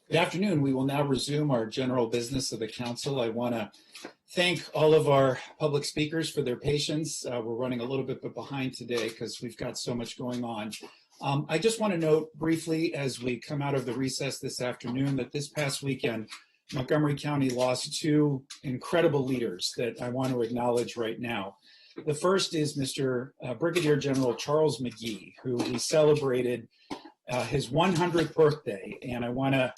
Good afternoon. We will now resume our general business of the council. I want to thank all of our public speakers for their patience. We're running a little bit behind today because we've got so much going on. I just want to note briefly as we come out of the recess this afternoon that this past weekend, Montgomery County lost two incredible leaders that I want to acknowledge right now. The first is Mr. Brigadier General Charles McGee, who we celebrated his 100th birthday, and I want to,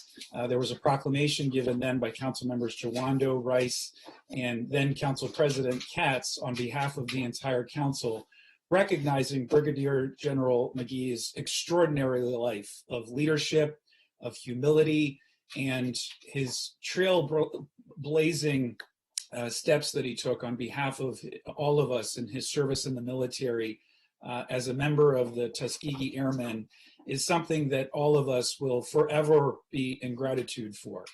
there was a proclamation given then by council members Jawando, Rice, and then Council President Katz on behalf of the entire council, recognizing Brigadier General McGee's extraordinary life of leadership, of humility, and his trailblazing steps that he took on behalf of all of us in his service in the military as a member of the Tuskegee Airmen is something that all of us will forever be in gratitude for.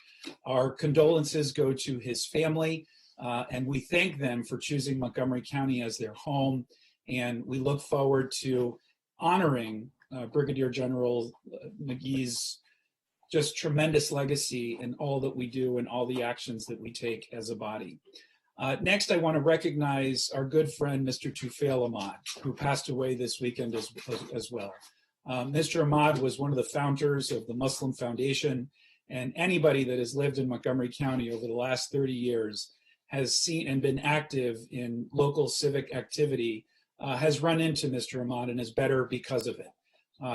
Our condolences go to his family, and we thank them for choosing Montgomery County as their home, and we look forward to honoring Brigadier General McGee's just tremendous legacy in all that we do and all the actions that we take as a body. Next, I want to recognize our good friend, Mr. Tufail Ahmad, who passed away this weekend as well. Mr. Ahmad was one of the founders of the Muslim Foundation, and anybody that has lived in Montgomery County over the last 30 years has seen and been active in local civic activity, has run into Mr. Ahmad and is better because of it.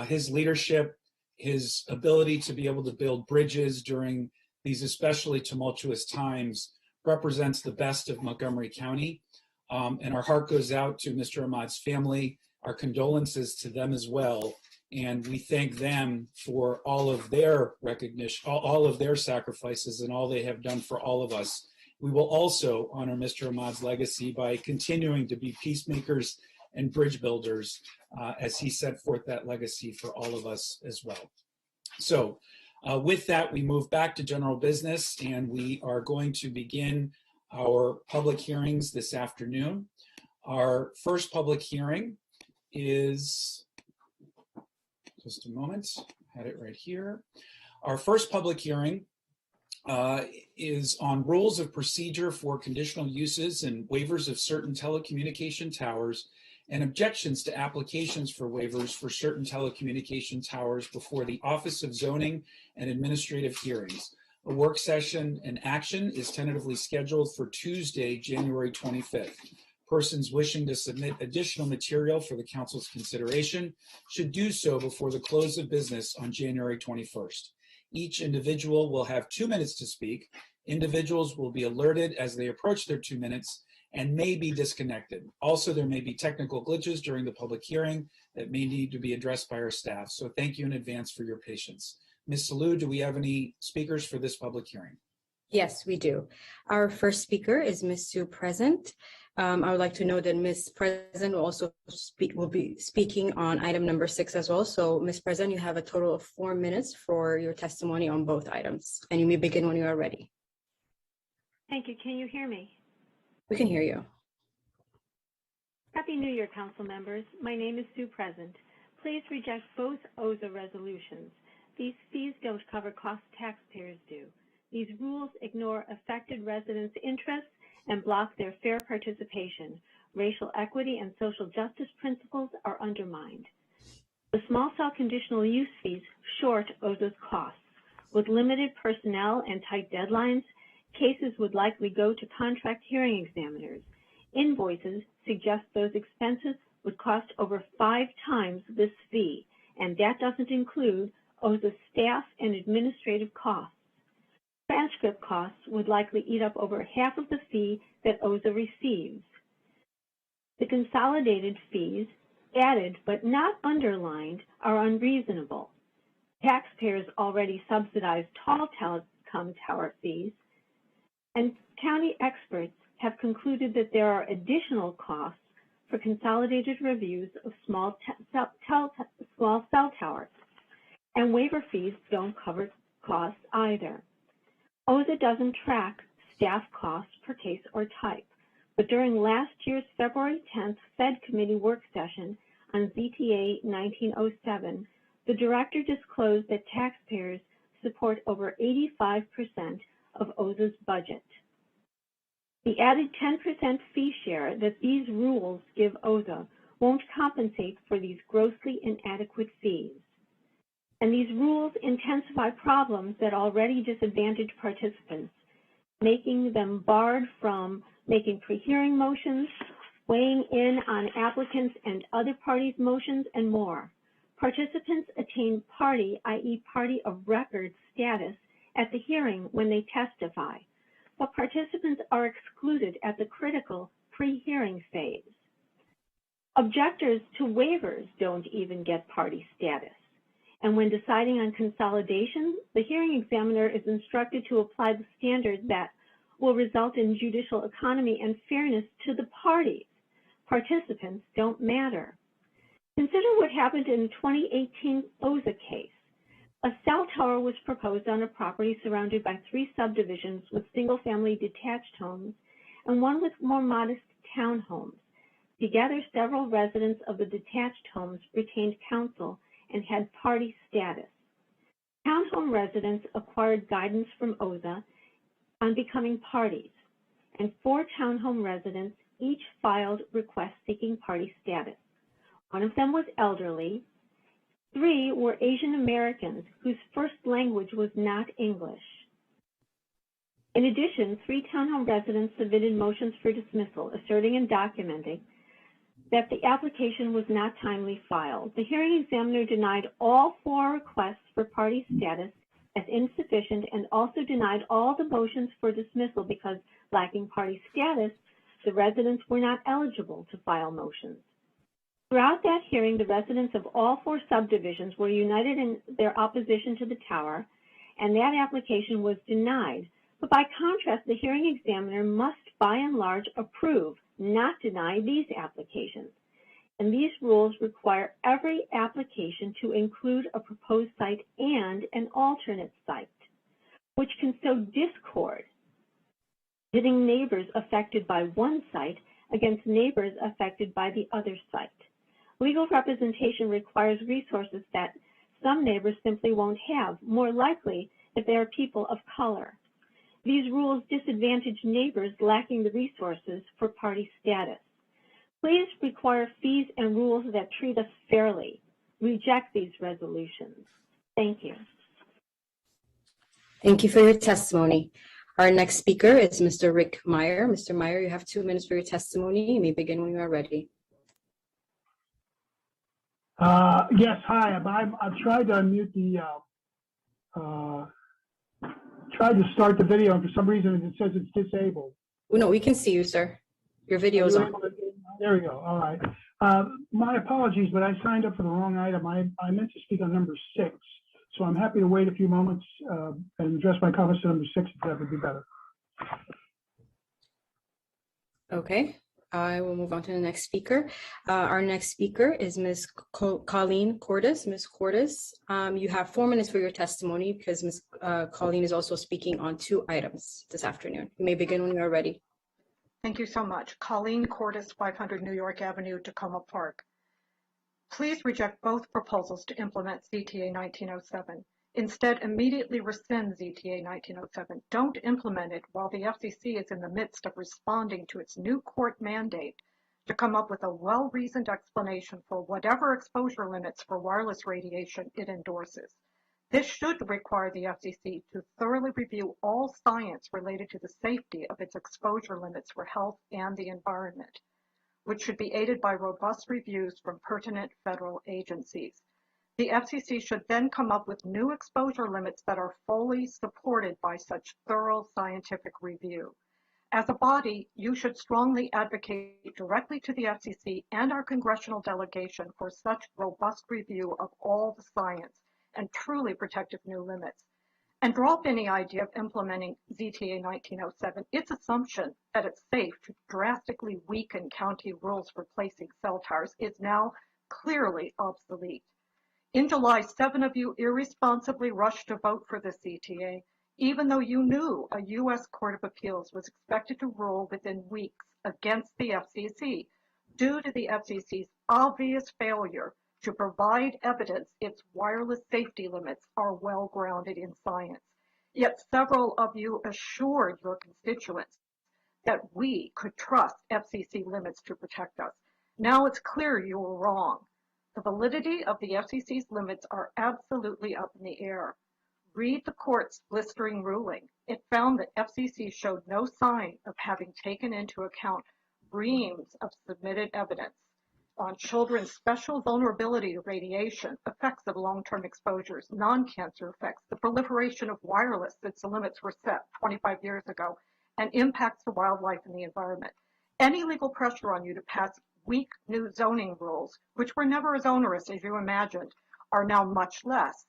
His leadership, his ability to be able to build bridges during these especially tumultuous times represents the best of Montgomery County. And our heart goes out to Mr. Ahmad's family, our condolences to them as well. And we thank them for all of their recognition, all of their sacrifices and all they have done for all of us. We will also honor Mr. Ahmad's legacy by continuing to be peacemakers and bridge builders as he set forth that legacy for all of us as well. So with that, we move back to general business, and we are going to begin our public hearings this afternoon. Our first public hearing is, just a moment, I had it right here. Our first public hearing is on rules of procedure for conditional uses and waivers of certain telecommunication towers and objections to applications for waivers for certain telecommunication towers before the Office of Zoning and Administrative Hearings. A work session and action is tentatively scheduled for Tuesday, January 25th. Persons wishing to submit additional material for the council's consideration should do so before the close of business on January 21st. Each individual will have 2 minutes to speak. Individuals will be alerted as they approach their 2 minutes and may be disconnected. Also, there may be technical glitches during the public hearing that may need to be addressed by our staff. So thank you in advance for your patience. Ms. Salou, do we have any speakers for this public hearing? Yes, we do. Our first speaker is Ms. Sue Present. I would like to know that Ms. Present will be speaking on item number 6 as well. So Ms. Present, you have a total of 4 minutes for your testimony on both items, and you may begin when you are ready. Thank you. Can you hear me? We can hear you. Happy New Year, council members. My name is Sue Present. Please reject both OZA resolutions. These fees don't cover costs taxpayers do. These rules ignore affected residents' interests and block their fair participation. Racial equity and social justice principles are undermined. The small cell conditional use fees short OZA's costs. With limited personnel and tight deadlines, cases would likely go to contract hearing examiners. Invoices suggest those expenses would cost over 5 times this fee, and that doesn't include OZA's staff and administrative costs. Transcript costs would likely eat up over half of the fee that OZA receives. The consolidated fees, added but not underlined, are unreasonable. Taxpayers already subsidize tall telecom tower fees, and county experts have concluded that there are additional costs for consolidated reviews of small cell towers, and waiver fees don't cover costs either. OZA doesn't track staff costs per case or type, but during last year's February 10th Fed Committee work session on ZTA 1907, the director disclosed that taxpayers support over 85% of OZA's budget. The added 10% fee share that these rules give OZA won't compensate for these grossly inadequate fees. And these rules intensify problems that already disadvantage participants, making them barred from making pre-hearing motions, weighing in on applicants and other parties' motions, and more. Participants attain party, i.e. party of record status at the hearing when they testify, but participants are excluded at the critical pre-hearing phase. Objectors to waivers don't even get party status. And when deciding on consolidation, the hearing examiner is instructed to apply the standards that will result in judicial economy and fairness to the parties. Participants don't matter. Consider what happened in the 2018 OZA case. A cell tower was proposed on a property surrounded by 3 subdivisions with single-family detached homes and one with more modest townhomes. Together, several residents of the detached homes retained counsel and had party status. Townhome residents acquired guidance from OZA on becoming parties, and 4 townhome residents each filed requests seeking party status. One of them was elderly. 3 were Asian Americans whose first language was not English. In addition, 3 townhome residents submitted motions for dismissal, asserting and documenting that the application was not timely filed. The hearing examiner denied all 4 requests for party status as insufficient and also denied all the motions for dismissal because, lacking party status, the residents were not eligible to file motions. Throughout that hearing, the residents of all 4 subdivisions were united in their opposition to the tower, and that application was denied. But by contrast, the hearing examiner must, by and large, approve, not deny these applications. And these rules require every application to include a proposed site and an alternate site, which can sow discord, pitting neighbors affected by one site against neighbors affected by the other site. Legal representation requires resources that some neighbors simply won't have, more likely if they are people of color. These rules disadvantage neighbors lacking the resources for party status. Please require fees and rules that treat us fairly. Reject these resolutions. Thank you. Thank you for your testimony. Our next speaker is Mr. Rick Meyer. Mr. Meyer, you have 2 minutes for your testimony. You may begin when you are ready. Yes, hi. I've tried to unmute tried to start the video, and for some reason it says it's disabled. Oh, no, we can see you, sir. Your video is on. There we go. All right. My apologies, but I signed up for the wrong item. I meant to speak on number 6, so I'm happy to wait a few moments and address my comments to number 6 if that would be better. Okay. I will move on to the next speaker. Our next speaker is Ms. Colleen Cordes. Ms. Cordes, you have 4 minutes for your testimony because Ms. Colleen is also speaking on 2 items this afternoon. You may begin when you are ready. Thank you so much. Colleen Cordes, 500 New York Avenue, Tacoma Park. Please reject both proposals to implement ZTA 1907. Instead, immediately rescind ZTA 1907. Don't implement it while the FCC is in the midst of responding to its new court mandate to come up with a well-reasoned explanation for whatever exposure limits for wireless radiation it endorses. This should require the FCC to thoroughly review all science related to the safety of its exposure limits for health and the environment, which should be aided by robust reviews from pertinent federal agencies. The FCC should then come up with new exposure limits that are fully supported by such thorough scientific review. As a body, you should strongly advocate directly to the FCC and our congressional delegation for such robust review of all the science and truly protective new limits. And drop any idea of implementing ZTA 1907, its assumption that it's safe to drastically weaken county rules for placing cell towers is now clearly obsolete. In July, 7 of you irresponsibly rushed to vote for the CTA, even though you knew a U.S. Court of Appeals was expected to rule within weeks against the FCC due to the FCC's obvious failure to provide evidence its wireless safety limits are well grounded in science. Yet several of you assured your constituents that we could trust FCC limits to protect us. Now it's clear you were wrong. The validity of the FCC's limits are absolutely up in the air. Read the court's blistering ruling. It found that FCC showed no sign of having taken into account reams of submitted evidence on children's special vulnerability to radiation, effects of long-term exposures, non-cancer effects, the proliferation of wireless since the limits were set 25 years ago, and impacts to wildlife and the environment. Any legal pressure on you to pass weak new zoning rules, which were never as onerous as you imagined, are now much less.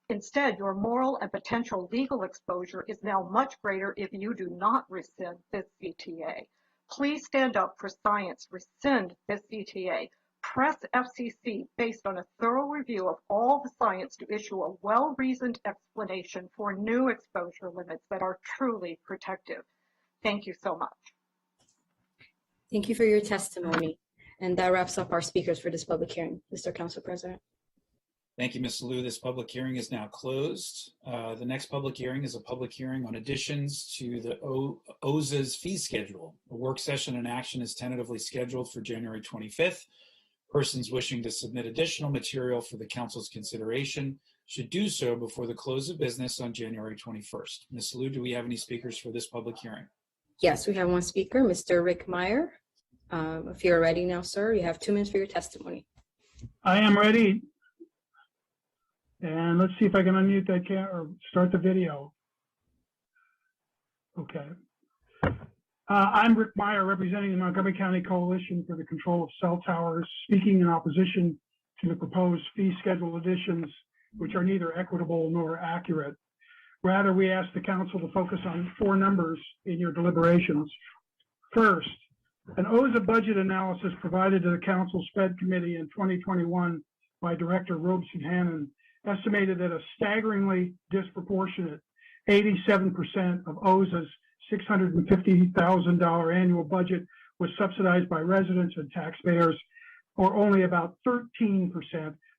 Instead, your moral and potential legal exposure is now much greater if you do not rescind this CTA. Please stand up for science, rescind this CTA. Press FCC based on a thorough review of all the science to issue a well-reasoned explanation for new exposure limits that are truly protective. Thank you so much. Thank you for your testimony. And that wraps up our speakers for this public hearing. Mr. Council President. Thank you, Ms. Liu. This public hearing is now closed. The next public hearing is a public hearing on additions to the OZA's fee schedule. A work session and action is tentatively scheduled for January 25th. Persons wishing to submit additional material for the council's consideration should do so before the close of business on January 21st. Ms. Liu, do we have any speakers for this public hearing? Yes, we have one speaker, Mr. Rick Meyer. If you're ready now, sir, you have 2 minutes for your testimony. I am ready. And let's see if I can unmute that or start the video. Okay. I'm Rick Meyer, representing the Montgomery County Coalition for the Control of Cell Towers, speaking in opposition to the proposed fee schedule additions, which are neither equitable nor accurate. Rather, we ask the council to focus on 4 numbers in your deliberations. First, an OZA budget analysis provided to the council's Fed Committee in 2021 by Director Robeson Hannon estimated that a staggeringly disproportionate 87% of OZA's $650,000 annual budget was subsidized by residents and taxpayers, or only about 13%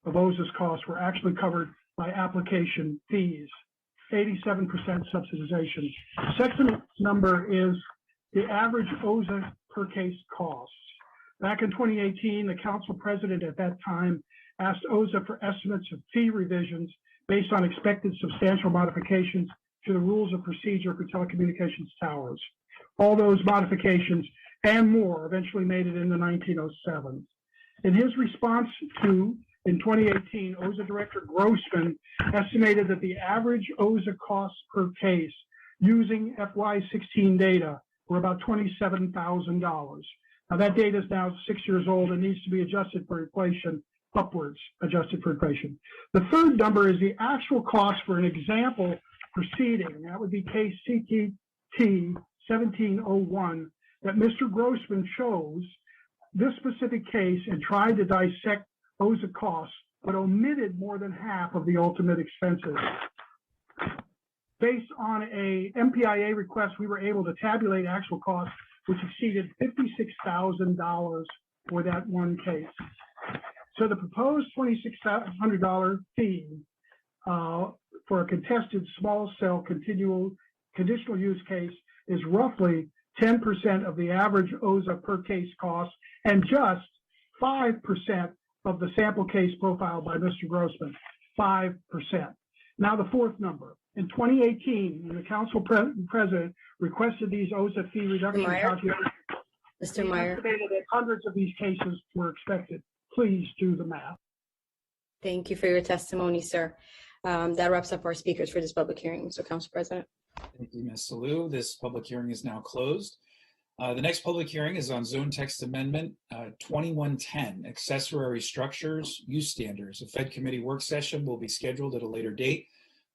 of OZA's costs were actually covered by application fees. 87% subsidization. The second number is the average OZA per case costs. Back in 2018, the council president at that time asked OZA for estimates of fee revisions based on expected substantial modifications to the rules of procedure for telecommunications towers. All those modifications and more eventually made it into 1907. In his response to, in 2018, OZA Director Grossman estimated that the average OZA costs per case using FY16 data were about $27,000. Now that data is now 6 years old and needs to be adjusted for inflation, upwards adjusted for inflation. The third number is the actual cost for an example proceeding. That would be case CTT 1701 that Mr. Grossman chose this specific case and tried to dissect OZA costs, but omitted more than half of the ultimate expenses. Based on a MPIA request, we were able to tabulate actual costs, which exceeded $56,000 for that one case. So the proposed $2,600 fee for a contested small cell conditional use case is roughly 10% of the average OZA per case cost and just 5% of the sample case profile by Mr. Grossman, 5%. Now the fourth number. In 2018, when the council president requested these OZA fee reduction calculations, Mr. Meyer, estimated that hundreds of these cases were expected. Please do the math. thank you for your testimony, sir. That wraps up our speakers for this public hearing, Mr. Council President. Thank you, Ms. Liu. This public hearing is now closed. The next public hearing is on Zone Text Amendment 2110, Accessory Structures Use Standards. A Fed Committee work session will be scheduled at a later date.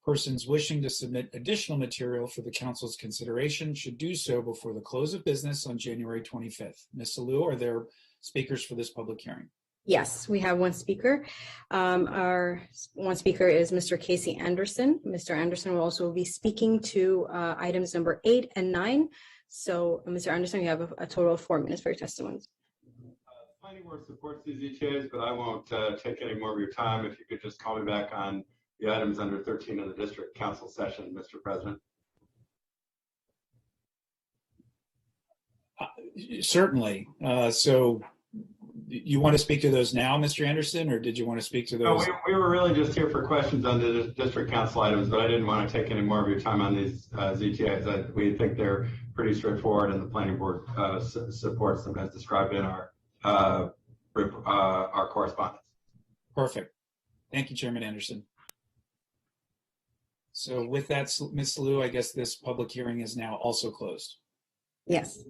Persons wishing to submit additional material for the council's consideration should do so before the close of business on January 25th. Ms. Liu, are there speakers for this public hearing? Yes, we have one speaker. Our one speaker is Mr. Casey Anderson. Mr. Anderson will also be speaking to items number 8 and 9. So, Mr. Anderson, you have a total of 4 minutes for your testimony. planning board supports these ETAs, but I won't take any more of your time. If you could just call me back on the items under 13 of the district council session, Mr. President. Certainly. So you want to speak to those now, Mr. Anderson, or did you want to speak to those? No, we were really just here for questions on the district council items, but I didn't want to take any more of your time on these ZTAs. We think they're pretty straightforward, and the planning board supports them as described in our correspondence. Perfect. Thank you, Chairman Anderson. So with that, Ms. Liu, I guess this public hearing is now also closed. Yes.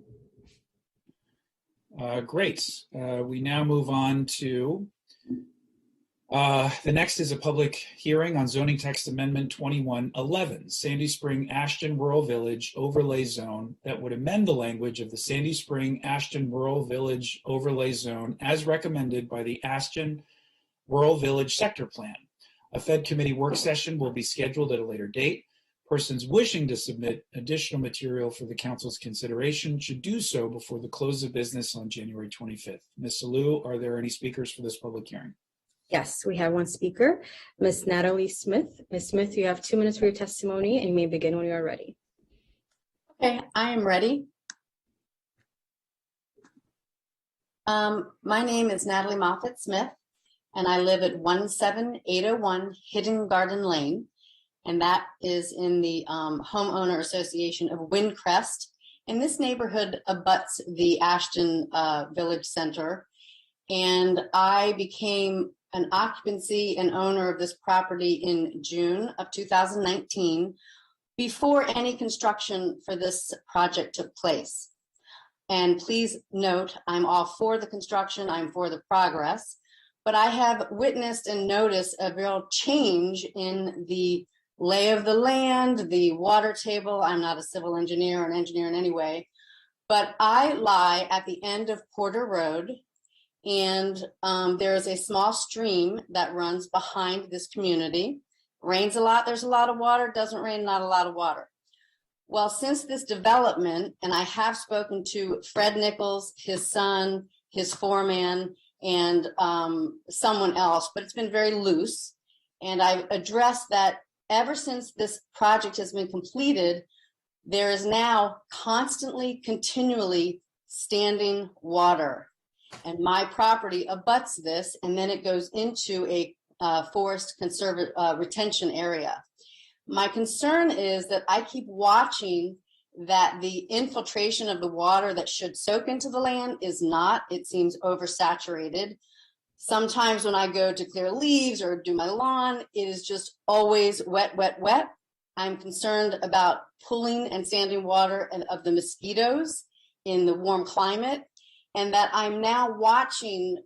Great. We now move on to the next is a public hearing on zoning text amendment 2111, Sandy Spring Ashton Rural Village Overlay Zone that would amend the language of the Sandy Spring Ashton Rural Village Overlay Zone as recommended by the Ashton Rural Village Sector Plan. A Fed committee work session will be scheduled at a later date. Persons wishing to submit additional material for the council's consideration should do so before the close of business on January 25th. Ms. Liu, are there any speakers for this public hearing? Yes, we have one speaker, Ms. Natalie Smith. Ms. Smith, you have 2 minutes for your testimony and you may begin when you are ready. Okay, I am ready. My name is Natalie Moffett Smith, and I live at 17801 Hidden Garden Lane, and that is in the Homeowner Association of Windcrest. And this neighborhood abuts the Ashton Village Center, and I became an occupancy and owner of this property in June of 2019 before any construction for this project took place. And please note, I'm all for the construction, I'm for the progress, but I have witnessed and noticed a real change in the lay of the land, the water table. I'm not a civil engineer or an engineer in any way, but I lie at the end of Porter Road, and there is a small stream that runs behind this community. Rains a lot, there's a lot of water. Doesn't rain, not a lot of water. Well, since this development, and I have spoken to Fred Nichols, his son, his foreman, and someone else, but it's been very loose. And I've addressed that ever since this project has been completed, there is now constantly, continually standing water. And my property abuts this, and then it goes into a forest retention area. My concern is that I keep watching that the infiltration of the water that should soak into the land is not. It seems oversaturated. Sometimes when I go to clear leaves or do my lawn, it is just always wet, wet, wet. I'm concerned about pulling and standing water of the mosquitoes in the warm climate, and that I'm now watching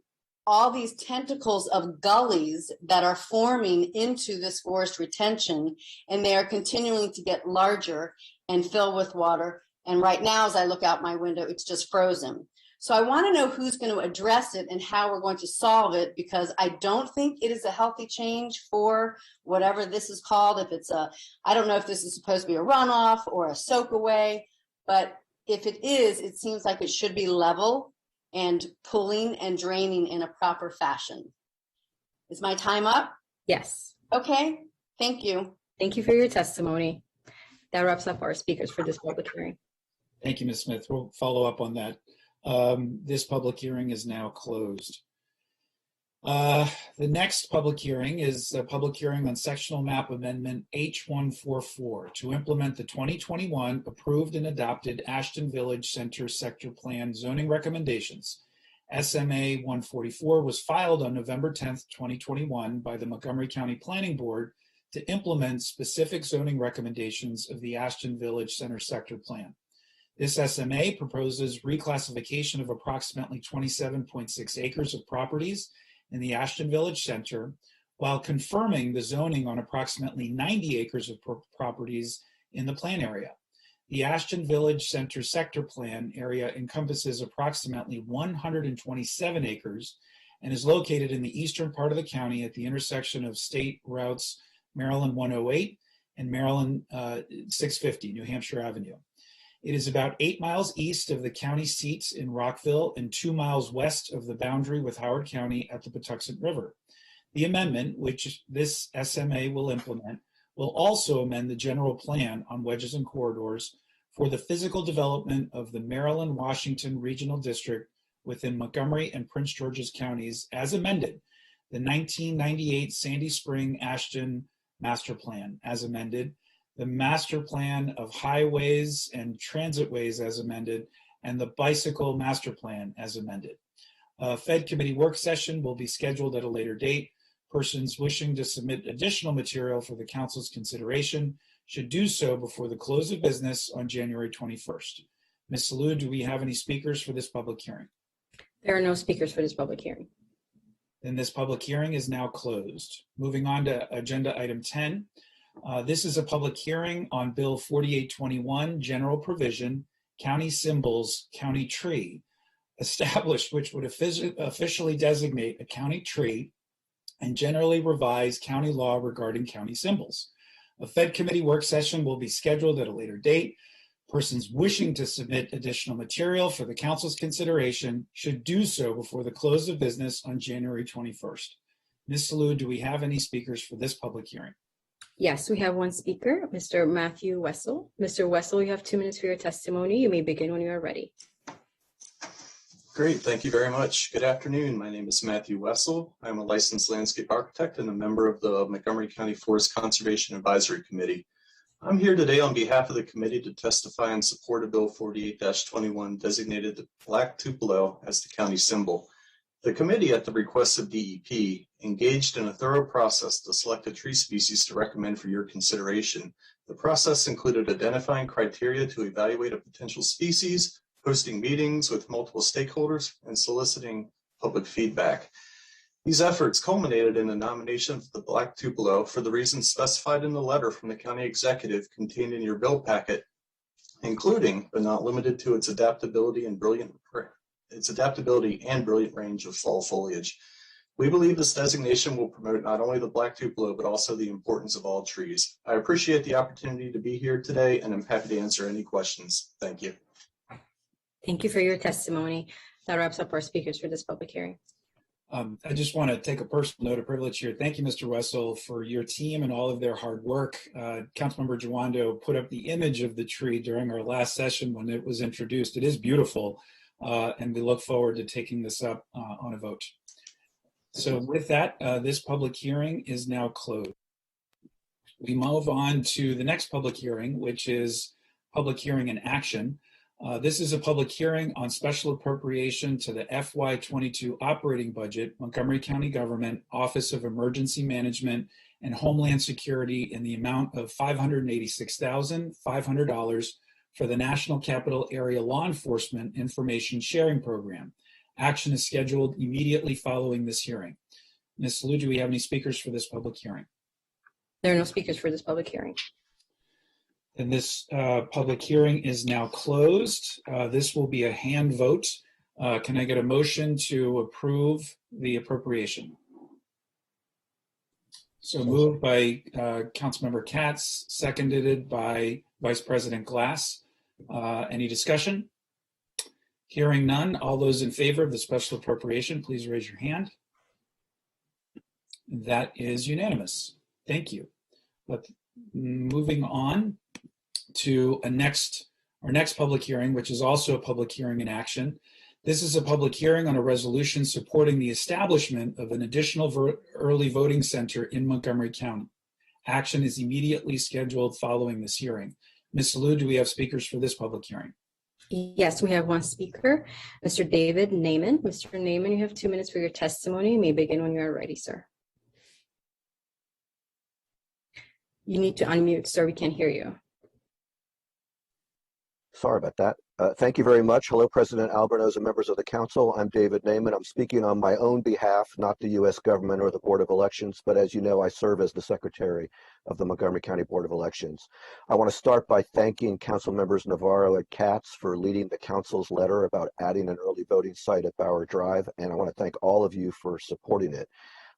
all these tentacles of gullies that are forming into this forest retention, and they are continuing to get larger and fill with water. And right now, as I look out my window, it's just frozen. So I want to know who's going to address it and how we're going to solve it, because I don't think it is a healthy change for whatever this is called. If it's I don't know if this is supposed to be a runoff or a soak away, but if it is, it seems like it should be level and pulling and draining in a proper fashion. Is my time up? Yes. Okay, thank you. Thank you for your testimony. That wraps up our speakers for this public hearing. Thank you, Ms. Smith. We'll follow up on that. This public hearing is now closed. The next public hearing is a public hearing on sectional map amendment H144 to implement the 2021 approved and adopted Ashton Village Center Sector Plan zoning recommendations. SMA 144 was filed on November 10th, 2021 by the Montgomery County Planning Board to implement specific zoning recommendations of the Ashton Village Center Sector Plan. This SMA proposes reclassification of approximately 27.6 acres of properties in the Ashton Village Center, while confirming the zoning on approximately 90 acres of properties in the plan area. The Ashton Village Center Sector Plan area encompasses approximately 127 acres and is located in the eastern part of the county at the intersection of state routes Maryland 108 and Maryland 650, New Hampshire Avenue. It is about 8 miles east of the county seats in Rockville and 2 miles west of the boundary with Howard County at the Patuxent River. The amendment, which this SMA will implement, will also amend the general plan on wedges and corridors for the physical development of the Maryland-Washington Regional District within Montgomery and Prince George's counties as amended, the 1998 Sandy Spring-Ashton Master Plan as amended, the Master Plan of Highways and Transitways as amended, and the Bicycle Master Plan as amended. A Fed Committee work session will be scheduled at a later date. Persons wishing to submit additional material for the Council's consideration should do so before the close of business on January 21st. Ms. Salud, do we have any speakers for this public hearing? There are no speakers for this public hearing. Then this public hearing is now closed. Moving on to agenda item 10. This is a public hearing on Bill 4821, General Provision, County Symbols, County Tree, established which would officially designate a county tree and generally revise county law regarding county symbols. A Fed Committee work session will be scheduled at a later date. Persons wishing to submit additional material for the Council's consideration should do so before the close of business on January 21st. Ms. Salud, do we have any speakers for this public hearing? Yes, we have one speaker, Mr. Matthew Wessel. Mr. Wessel, you have 2 minutes for your testimony. You may begin when you are ready. Great, thank you very much. Good afternoon. My name is Matthew Wessel. I'm a licensed landscape architect and a member of the Montgomery County Forest Conservation Advisory Committee. I'm here today on behalf of the committee to testify in support of Bill 48-21, designated the black tupelo as the county symbol. The committee, at the request of DEP, engaged in a thorough process to select a tree species to recommend for your consideration. The process included identifying criteria to evaluate a potential species, hosting meetings with multiple stakeholders, and soliciting public feedback. These efforts culminated in the nomination of the black tupelo for the reasons specified in the letter from the county executive contained in your bill packet, including, but not limited to, its adaptability and brilliant range of fall foliage. We believe this designation will promote not only the black tupelo, but also the importance of all trees. I appreciate the opportunity to be here today, and I'm happy to answer any questions. Thank you. Thank you for your testimony. That wraps up our speakers for this public hearing. I just want to take a personal note of privilege here. Thank you, Mr. Wessel, for your team and all of their hard work. Councilmember Jawando put up the image of the tree during our last session when it was introduced. It is beautiful, and we look forward to taking this up on a vote. So with that, this public hearing is now closed. We move on to the next public hearing, which is public hearing in action. This is a public hearing on special appropriation to the FY22 operating budget, Montgomery County Government, Office of Emergency Management and Homeland Security in the amount of $586,500 for the National Capital Area Law Enforcement Information Sharing Program. Action is scheduled immediately following this hearing. Ms. Salud, do we have any speakers for this public hearing? There are no speakers for this public hearing. And this public hearing is now closed. This will be a hand vote. Can I get a motion to approve the appropriation? So moved by Councilmember Katz, seconded by Vice President Glass. Any discussion? Hearing none, all those in favor of the special appropriation, please raise your hand. That is unanimous. Thank you. But moving on to our next public hearing, which is also a public hearing in action. This is a public hearing on a resolution supporting the establishment of an additional early voting center in Montgomery County. Action is immediately scheduled following this hearing. Ms. Salud, do we have speakers for this public hearing? Yes, we have one speaker, Mr. David Naiman. Mr. Naiman, you have 2 minutes for your testimony. You may begin when you are ready, sir. You need to unmute, sir. We can't hear you. Sorry about that. Thank you very much. Hello, President Albornoz and members of the council. I'm David Naiman. I'm speaking on my own behalf, not the U.S. government or the Board of Elections, but as you know, I serve as the Secretary of the Montgomery County Board of Elections. I want to start by thanking Council members Navarro and Katz for leading the council's letter about adding an early voting site at Bauer Drive, and I want to thank all of you for supporting it.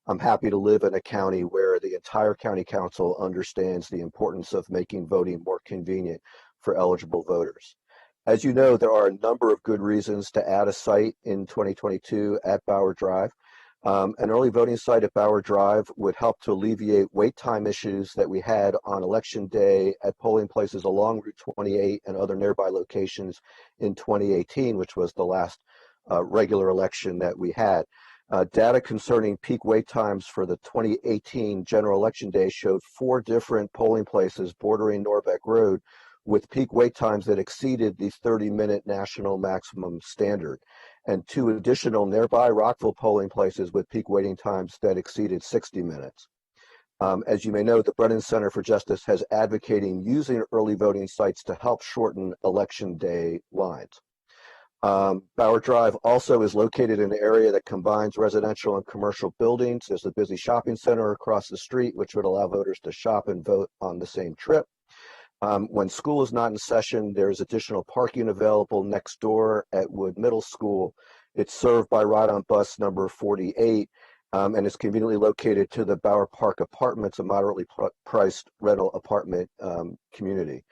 I'm happy to live in a county where the entire county council understands the importance of making voting more convenient for eligible voters. As you know, there are a number of good reasons to add a site in 2022 at Bauer Drive. An early voting site at Bauer Drive would help to alleviate wait time issues that we had on election day at polling places along Route 28 and other nearby locations in 2018, which was the last regular election that we had. Data concerning peak wait times for the 2018 general election day showed 4 different polling places bordering Norbeck Road with peak wait times that exceeded the 30-minute national maximum standard, and 2 additional nearby Rockville polling places with peak waiting times that exceeded 60 minutes. As you may know, the Brennan Center for Justice has advocating using early voting sites to help shorten election day lines. Bauer Drive also is located in an area that combines residential and commercial buildings. There's a busy shopping center across the street, which would allow voters to shop and vote on the same trip. When school is not in session, there's additional parking available next door at Wood Middle School. It's served by Ride-on Bus number 48, and is conveniently located to the Bauer Park Apartments, a moderately priced rental apartment community.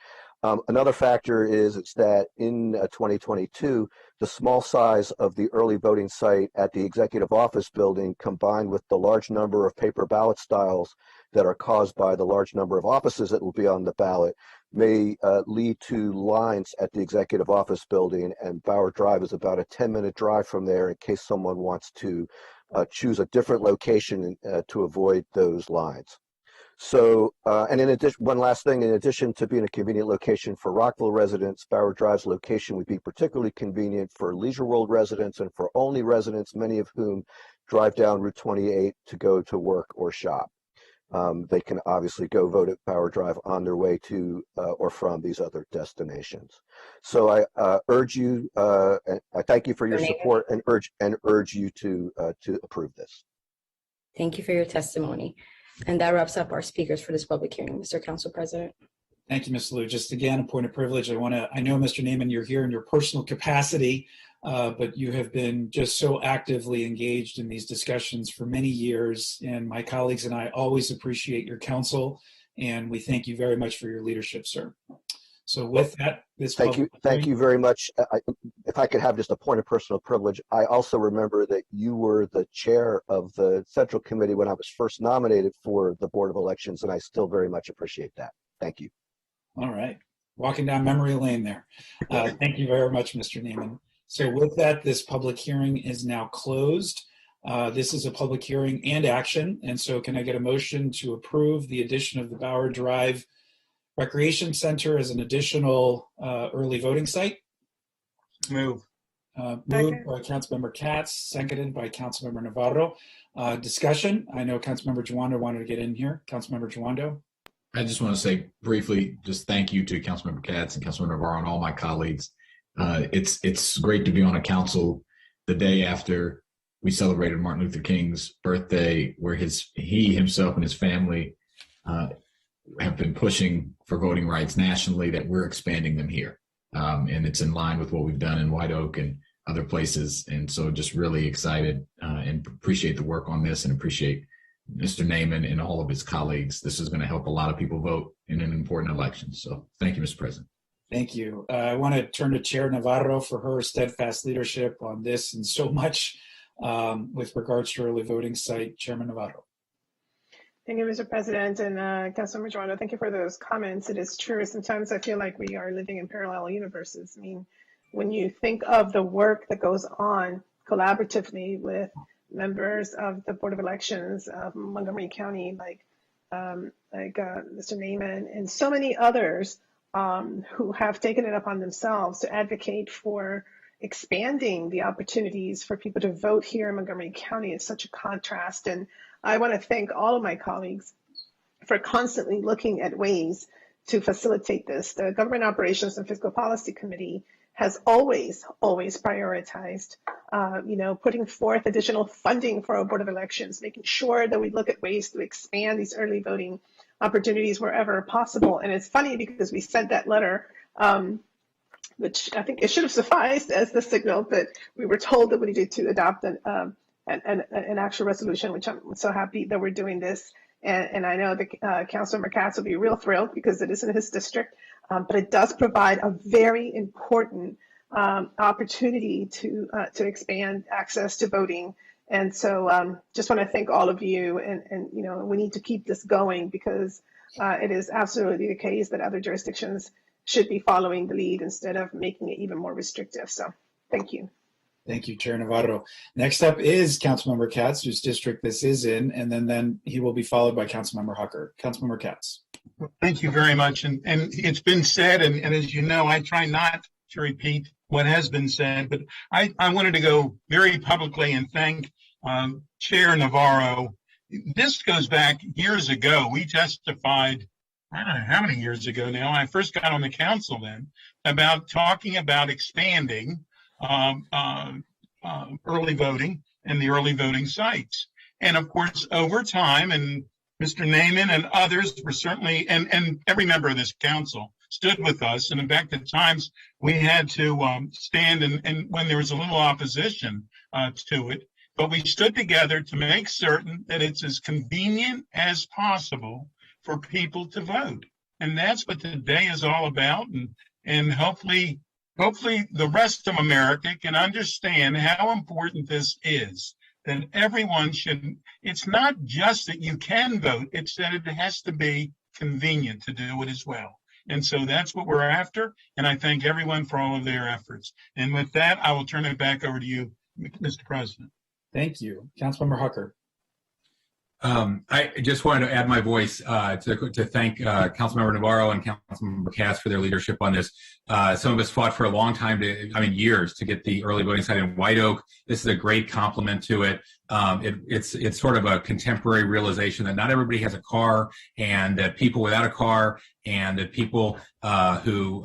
Another factor is that in 2022, the small size of the early voting site at the Executive Office Building, combined with the large number of paper ballot styles that are caused by the large number of offices that will be on the ballot, may lead to lines at the Executive Office Building, and Bauer Drive is about a 10-minute drive from there in case someone wants to choose a different location to avoid those lines. So, and in addition, one last thing, in addition to being a convenient location for Rockville residents, Bauer Drive's location would be particularly convenient for Leisure World residents and for Olney residents, many of whom drive down Route 28 to go to work or shop. They can obviously go vote at Bauer Drive on their way to or from these other destinations. So I urge you, and I thank you for your support, and urge you to approve this. Thank you for your testimony. And that wraps up our speakers for this public hearing, Mr. Council President. Thank you, Ms. Liu. Just again, a point of privilege. I know, Mr. Naiman, you're here in your personal capacity, but you have been just so actively engaged in these discussions for many years. And my colleagues and I always appreciate your counsel, and we thank you very much for your leadership, sir. So with that, thank you very much. If I could have just a point of personal privilege, I also remember that you were the chair of the Central Committee when I was first nominated for the Board of Elections, and I still very much appreciate that. Thank you. All right. Walking down memory lane there. Thank you very much, Mr. Naiman. So with that, this public hearing is now closed. This is a public hearing and action, and so can I get a motion to approve the addition of the Bauer Drive Recreation Center as an additional early voting site? Move. Moved by Councilmember Katz, seconded by Councilmember Navarro. Discussion. I know Councilmember Giwando wanted to get in here. Councilmember Giwando. I just want to say briefly, just thank you to Councilmember Katz and Councilmember Navarro and all my colleagues. It's great to be on a council the day after we celebrated Martin Luther King's birthday, where he himself and his family have been pushing for voting rights nationally, that we're expanding them here. And it's in line with what we've done in White Oak and other places. And so just really excited and appreciate the work on this, and appreciate Mr. Naiman and all of his colleagues. This is going to help a lot of people vote in an important election. So thank you, Mr. President. Thank you. I want to turn to Chair Navarro for her steadfast leadership on this and so much with regards to early voting site. Chairman Navarro. Thank you, Mr. President, and Councilmember Giwando, thank you for those comments. It is true. Sometimes I feel like we are living in parallel universes. I mean, when you think of the work that goes on collaboratively with members of the Board of Elections of Montgomery County, like Mr. Naiman, and so many others who have taken it upon themselves to advocate for expanding the opportunities for people to vote here in Montgomery County, is such a contrast. And I want to thank all of my colleagues for constantly looking at ways to facilitate this. The Government Operations and Fiscal Policy Committee has always prioritized, putting forth additional funding for our Board of Elections, making sure that we look at ways to expand these early voting opportunities wherever possible. And it's funny because we sent that letter, which I think it should have sufficed as the signal, but we were told that we needed to adopt an actual resolution, which I'm so happy that we're doing this. And I know that Councilmember Katz will be real thrilled because it is in his district. but it does provide a very important opportunity to expand access to voting. And so just want to thank all of you, and you know, we need to keep this going because it is absolutely the case that other jurisdictions should be following the lead instead of making it even more restrictive. So thank you. Thank you, Chair Navarro. Next up is Councilmember Katz, whose district this is in, and then he will be followed by Councilmember Hucker. Councilmember Katz. Thank you very much. And it's been said, and as you know, I try not to repeat what has been said, but I wanted to go very publicly and thank Chair Navarro. This goes back years ago. We testified, I don't know how many years ago now, I first got on the council then, about talking about expanding early voting and the early voting sites. And of course, over time, and Mr. Naiman and others were certainly, and every member of this council stood with us. And in fact, at times we had to stand and when there was a little opposition to it, but we stood together to make certain that it's as convenient as possible for people to vote. And that's what today is all about. And hopefully the rest of America can understand how important this is, that everyone should, it's not just that you can vote, it's that it has to be convenient to do it as well. And so that's what we're after, and I thank everyone for all of their efforts. And with that, I will turn it back over to you, Mr. President. Thank you. Councilmember Hucker. I just wanted to add my voice to thank Councilmember Navarro and Councilmember Cass for their leadership on this. Some of us fought for a long time, years, to get the early voting site in White Oak. This is a great complement to it. It's sort of a contemporary realization that not everybody has a car, and that people without a car and that people who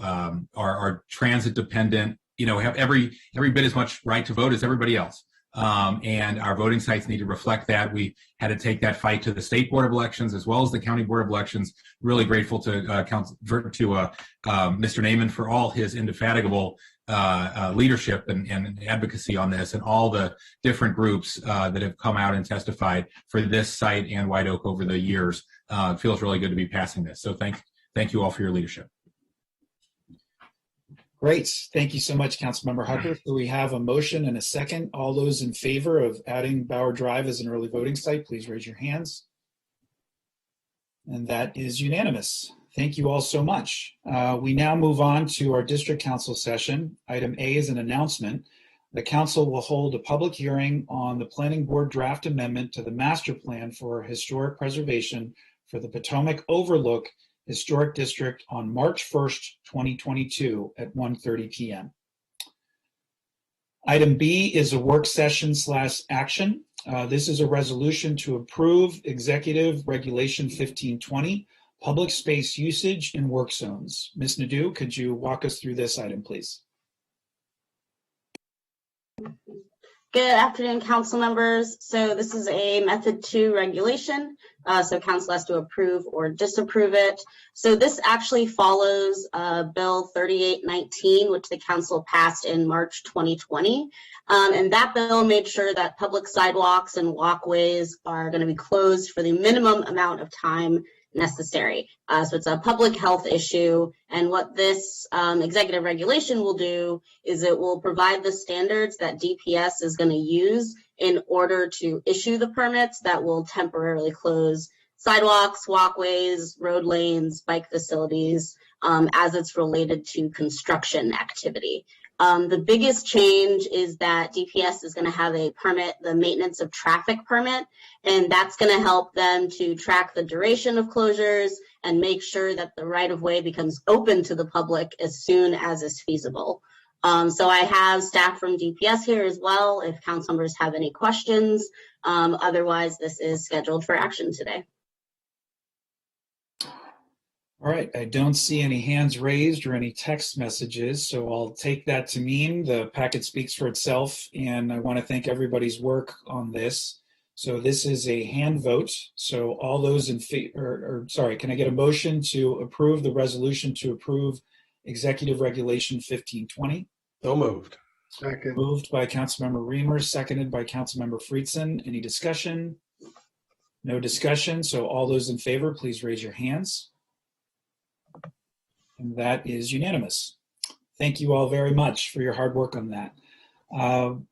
are transit dependent, have every bit as much right to vote as everybody else. And our voting sites need to reflect that. We had to take that fight to the State Board of Elections as well as the County Board of Elections. Really grateful to Mr. Naiman for all his indefatigable leadership and advocacy on this, and all the different groups that have come out and testified for this site and White Oak over the years. It feels really good to be passing this. So thank you all for your leadership. Great. Thank you so much, Councilmember Hucker. So we have a motion and a second. All those in favor of adding Bauer Drive as an early voting site, please raise your hands. And that is unanimous. Thank you all so much. We now move on to our district council session. Item A is an announcement. The council will hold a public hearing on the planning board draft amendment to the master plan for historic preservation for the Potomac Overlook Historic District on March 1st, 2022 at 1:30 p.m. Item B is a work session / action. This is a resolution to approve Executive Regulation 1520, public space usage in work zones. Ms. Nadeau, could you walk us through this item, please? Good afternoon, council members. So this is a method 2 regulation. So council has to approve or disapprove it. So this actually follows Bill 3819, which the council passed in March 2020. And that bill made sure that public sidewalks and walkways are going to be closed for the minimum amount of time necessary. So it's a public health issue, and what this executive regulation will do is it will provide the standards that DPS is going to use in order to issue the permits that will temporarily close sidewalks, walkways, road lanes, bike facilities, as it's related to construction activity. The biggest change is that DPS is going to have a permit, the maintenance of traffic permit, and that's going to help them to track the duration of closures and make sure that the right-of-way becomes open to the public as soon as is feasible. So I have staff from DPS here as well if council members have any questions. Otherwise, this is scheduled for action today. All right, I don't see any hands raised or any text messages, so I'll take that to mean the packet speaks for itself, and I want to thank everybody's work on this. So this is a hand vote, so all those in favor, can I get a motion to approve the resolution to approve Executive Regulation 1520? So moved. Second. Moved by Councilmember Reamer, seconded by Councilmember Friedson. Any discussion? No discussion, so all those in favor, please raise your hands. And that is unanimous. Thank you all very much for your hard work on that.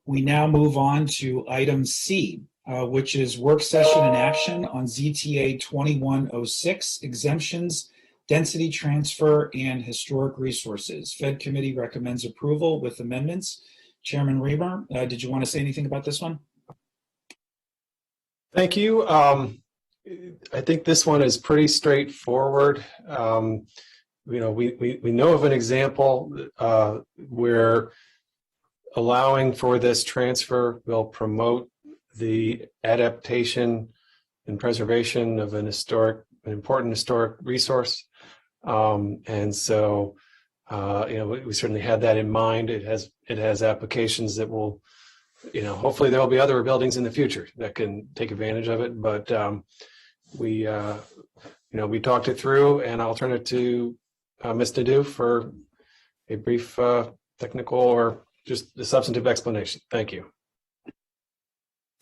We now move on to item C, which is work session and action on ZTA 2106, exemptions, density transfer, and historic resources. Fed Committee recommends approval with amendments. Chairman Reber, did you want to say anything about this one? Thank you. I think this one is pretty straightforward. We know of an example where allowing for this transfer will promote the adaptation and preservation of an important historic resource. And so, we certainly had that in mind. It has applications that will, hopefully there will be other buildings in the future that can take advantage of it. But we talked it through, and I'll turn it to Ms. Nadeau for a brief technical or just the substantive explanation. Thank you.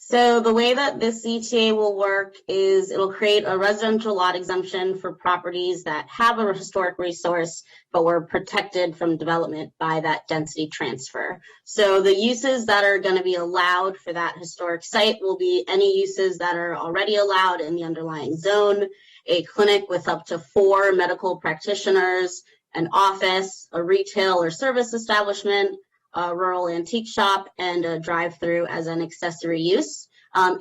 So the way that this ZTA will work is it'll create a residential lot exemption for properties that have a historic resource, but were protected from development by that density transfer. So the uses that are going to be allowed for that historic site will be any uses that are already allowed in the underlying zone, a clinic with up to 4 medical practitioners, an office, a retail or service establishment, a rural antique shop, and a drive-through as an accessory use.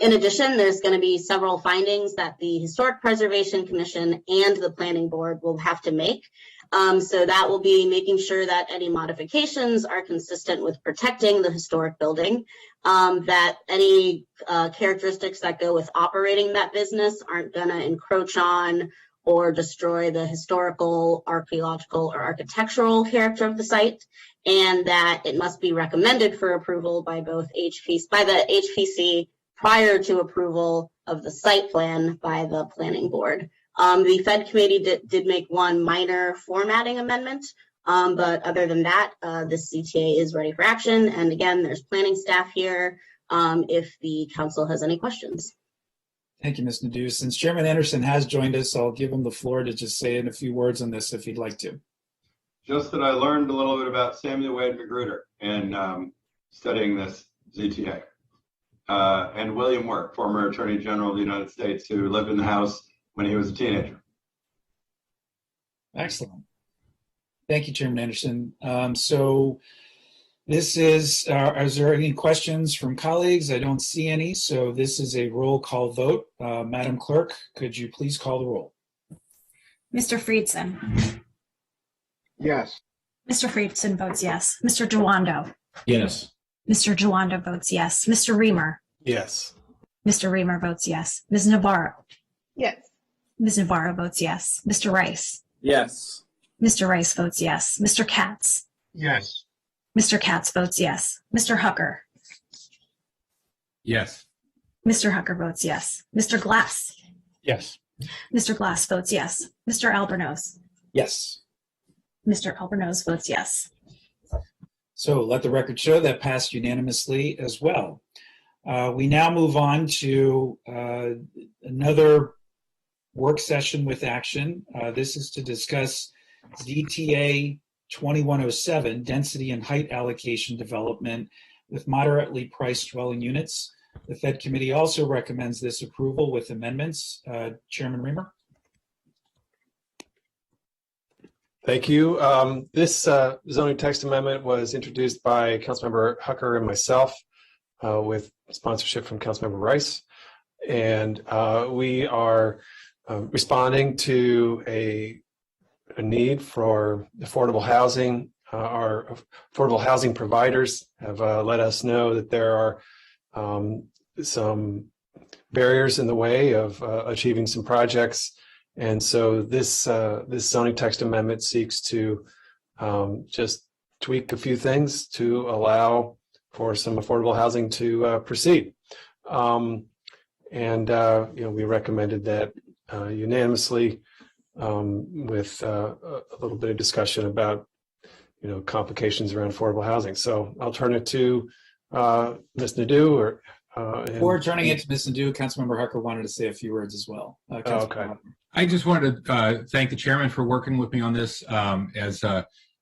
In addition, there's going to be several findings that the Historic Preservation Commission and the Planning Board will have to make. So that will be making sure that any modifications are consistent with protecting the historic building, that any characteristics that go with operating that business aren't going to encroach on or destroy the historical, archaeological, or architectural character of the site, and that it must be recommended for approval by both by the HPC prior to approval of the site plan by the Planning Board. The Fed Committee did make one minor formatting amendment, but other than that, this CTA is ready for action. And again, there's planning staff here if the council has any questions. Thank you, Ms. Nadeau. Since Chairman Anderson has joined us, I'll give him the floor to just say in a few words on this if he'd like to. Just that I learned a little bit about Samuel Wade Magruder in studying this ZTA. And William Work, former Attorney General of the United States, who lived in the house when he was a teenager. Excellent. Thank you, Chairman Anderson. So this is there any questions from colleagues? I don't see any, so this is a roll call vote. Madam Clerk, could you please call the roll? Mr. Friedson. Yes. Mr. Friedson votes yes. Mr. Giwando. Yes. Mr. Giwando votes yes. Mr. Reamer. Yes. Mr. Reamer votes yes. Ms. Navarro. Yes. Ms. Navarro votes yes. Mr. Rice. Yes. Mr. Rice votes yes. Mr. Katz. Yes. Mr. Katz votes yes. Mr. Hucker. Yes. Mr. Hucker votes yes. Mr. Glass. Yes. Mr. Glass votes yes. Mr. Albornoz. Yes. Mr. Albornoz votes yes. So let the record show that passed unanimously as well. We now move on to another work session with action. This is to discuss ZTA 2107, density and height allocation development with moderately priced dwelling units. The Fed Committee also recommends this approval with amendments. Chairman Reamer. Thank you. This zoning text amendment was introduced by Councilmember Hucker and myself with sponsorship from Councilmember Rice. And we are responding to a need for affordable housing. Our affordable housing providers have let us know that there are some barriers in the way of achieving some projects. And so this zoning text amendment seeks to just tweak a few things to allow for some affordable housing to proceed. We recommended that unanimously with a little bit of discussion about complications around affordable housing. So I'll turn it to Ms. Nadeau. Before turning it to Ms. Nadeau, Councilmember Hucker wanted to say a few words as well. Okay. I just wanted to thank the chairman for working with me on this. As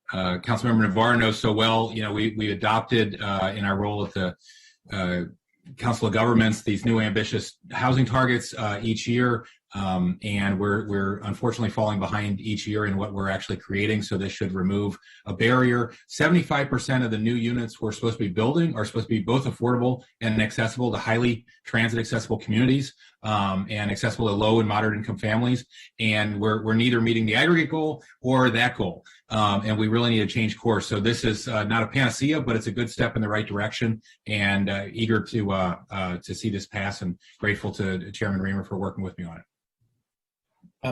Councilmember Navarro knows so well, we adopted in our role at the Council of Governments these new ambitious housing targets each year, and we're unfortunately falling behind each year in what we're actually creating. So this should remove a barrier. 75% of the new units we're supposed to be building are supposed to be both affordable and accessible to highly transit accessible communities, and accessible to low and moderate income families. And we're neither meeting the aggregate goal or that goal. And we really need to change course. So this is not a panacea, but it's a good step in the right direction, and eager to see this pass, and grateful to Chairman Reamer for working with me on it.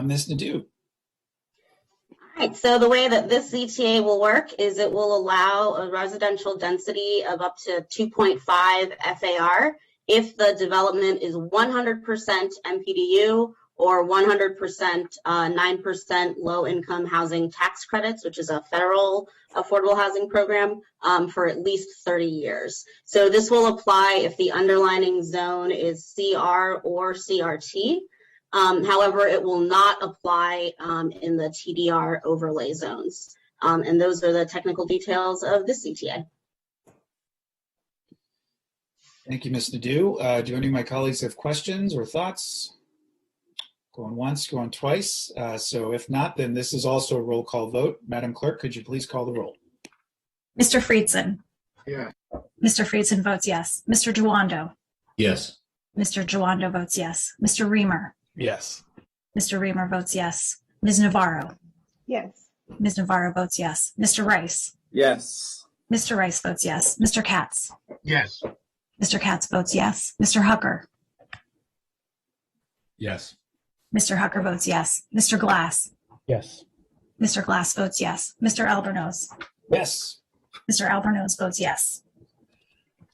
Ms. Nadeau. All right, so the way that this ZTA will work is it will allow a residential density of up to 2.5 FAR if the development is 100% MPDU or 100% 9% low-income housing tax credits, which is a federal affordable housing program, for at least 30 years. So this will apply if the underlying zone is CR or CRT. However, it will not apply in the TDR overlay zones. And those are the technical details of this CTA. Thank you, Ms. Nadeau. Do any of my colleagues have questions or thoughts? Going once, going twice. So if not, then this is also a roll call vote. Madam Clerk, could you please call the roll? Mr. Friedson. Yeah. Mr. Friedson votes yes. Mr. Jawando. Yes. Mr. Jawando votes yes. Mr. Reamer. Yes. Mr. Reamer votes yes. Ms. Navarro. Yes. Ms. Navarro votes yes. Mr. Rice. Yes. Mr. Rice votes yes. Mr. Katz. Yes. Mr. Katz votes yes. Mr. Hucker. Yes. Mr. Hucker votes yes. Mr. Glass. Yes. Mr. Glass votes yes. Mr. Albornoz. Yes. Mr. Albornoz votes yes.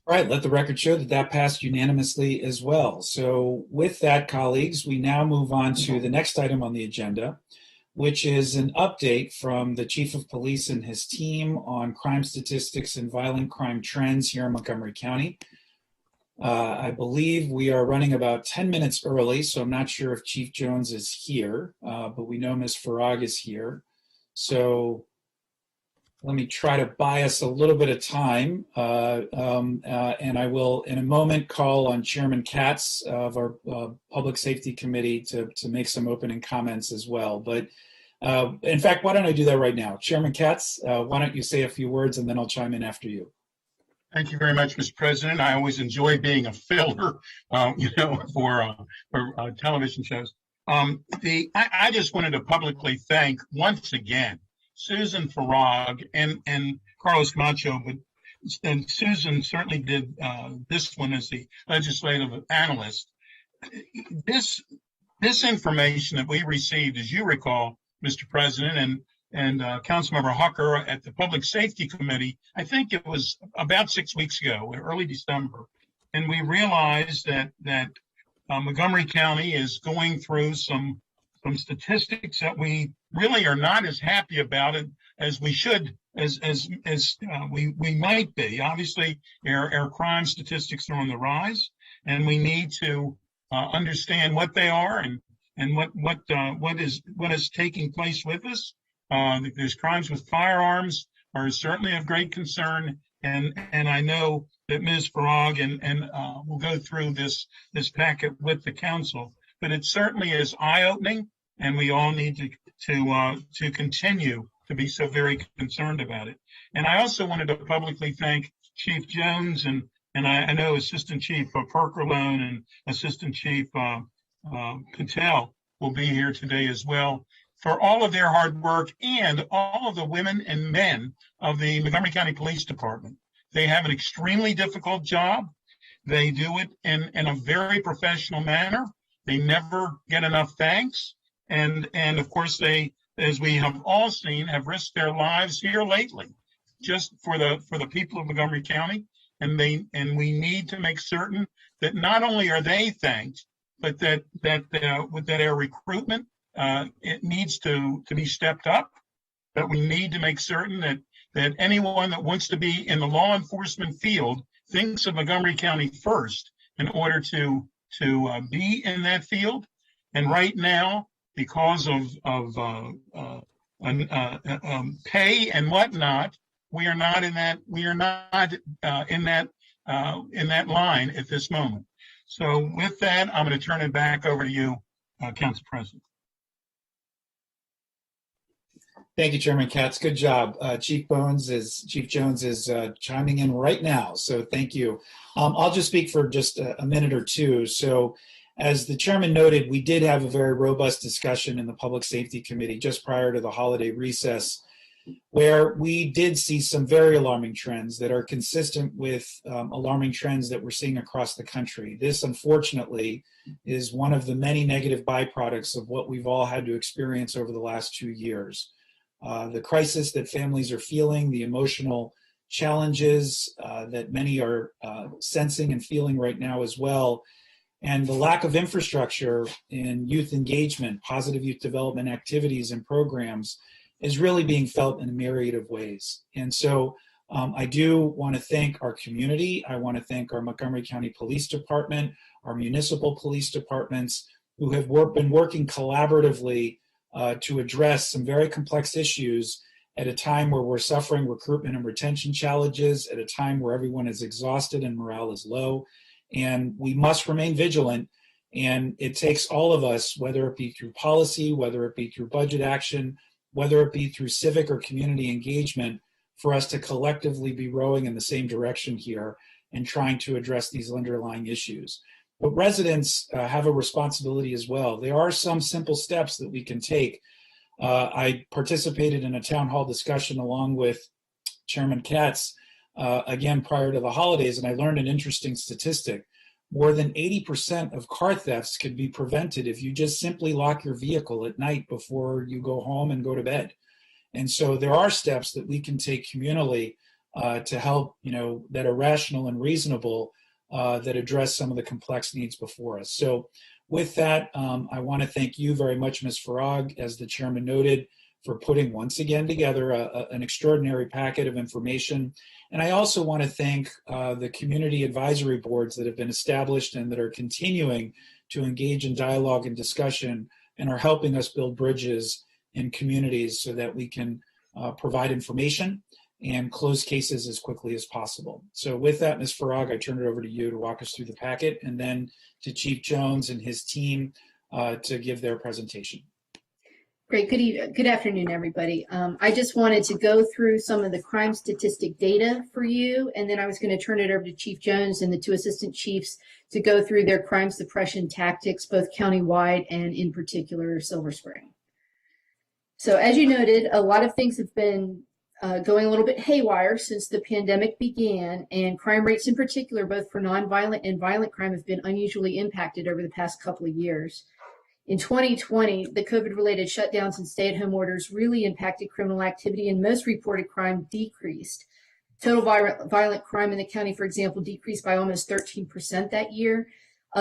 All right, let the record show that that passed unanimously as well. So with that, colleagues, we now move on to the next item on the agenda, which is an update from the Chief of Police and his team on crime statistics and violent crime trends here in Montgomery County. I believe we are running about 10 minutes early, so I'm not sure if Chief Jones is here, but we know Ms. Farag is here. So let me try to buy us a little bit of time, and I will in a moment call on Chairman Katz of our Public Safety Committee to make some opening comments as well. But in fact, why don't I do that right now? Chairman Katz, why don't you say a few words and then I'll chime in after you. Thank you very much, Mr. President. I always enjoy being a filler, for television shows. I just wanted to publicly thank once again Susan Farag and Carlos Camacho, and Susan certainly did this one as the legislative analyst. This information that we received, as you recall, Mr. President, and Councilmember Hucker at the Public Safety Committee, I think it was about 6 weeks ago, early December, and we realized that Montgomery County is going through some statistics that we really are not as happy about it as we should, as we might be. Obviously, our crime statistics are on the rise, and we need to understand what they are and what is taking place with us. There's crimes with firearms are certainly of great concern, and I know that Ms. Farag and will go through this packet with the council. But it certainly is eye-opening, and we all need to continue to be so very concerned about it. And I also wanted to publicly thank Chief Jones and I know Assistant Chief Perkerlone and Assistant Chief Patel will be here today as well for all of their hard work and all of the women and men of the Montgomery County Police Department. They have an extremely difficult job. They do it in a very professional manner. They never get enough thanks. And of course, they, as we have all seen, have risked their lives here lately, just for the people of Montgomery County. And we need to make certain that not only are they thanked, but that our recruitment it needs to be stepped up. But we need to make certain that anyone that wants to be in the law enforcement field thinks of Montgomery County first in order to be in that field. And right now, because of pay and whatnot, we are not in that in that line at this moment. So with that, I'm going to turn it back over to you, Council President. Thank you, Chairman Katz. Good job. Chief Jones is chiming in right now, so thank you. I'll just speak for just a minute or two. So as the chairman noted, we did have a very robust discussion in the Public Safety Committee just prior to the holiday recess, where we did see some very alarming trends that are consistent with alarming trends that we're seeing across the country. This, unfortunately, is one of the many negative byproducts of what we've all had to experience over the last 2 years. The crisis that families are feeling, the emotional challenges that many are sensing and feeling right now as well, and the lack of infrastructure in youth engagement, positive youth development activities and programs is really being felt in a myriad of ways. And so I do want to thank our community. I want to thank our Montgomery County Police Department, our municipal police departments, who have been working collaboratively to address some very complex issues at a time where we're suffering recruitment and retention challenges, at a time where everyone is exhausted and morale is low. And we must remain vigilant. And it takes all of us, whether it be through policy, whether it be through budget action, whether it be through civic or community engagement, for us to collectively be rowing in the same direction here and trying to address these underlying issues. But residents have a responsibility as well. There are some simple steps that we can take. I participated in a town hall discussion along with Chairman Katz, again, prior to the holidays, and I learned an interesting statistic. More than 80% of car thefts could be prevented if you just simply lock your vehicle at night before you go home and go to bed. And so there are steps that we can take communally to help, that are rational and reasonable, that address some of the complex needs before us. So with that, I want to thank you very much, Ms. Farag, as the chairman noted, for putting once again together an extraordinary packet of information. And I also want to thank the community advisory boards that have been established and that are continuing to engage in dialogue and discussion and are helping us build bridges in communities so that we can provide information and close cases as quickly as possible. So with that, Ms. Farag, I turn it over to you to walk us through the packet, and then to Chief Jones and his team to give their presentation. Great. Good afternoon, everybody. I just wanted to go through some of the crime statistic data for you, and then I was going to turn it over to Chief Jones and the two assistant chiefs to go through their crime suppression tactics, both countywide and in particular Silver Spring. So as you noted, a lot of things have been going a little bit haywire since the pandemic began, and crime rates in particular, both for nonviolent and violent crime, have been unusually impacted over the past couple of years. In 2020, the COVID-related shutdowns and stay-at-home orders really impacted criminal activity, and most reported crime decreased. Total violent crime in the county, for example, decreased by almost 13% that year.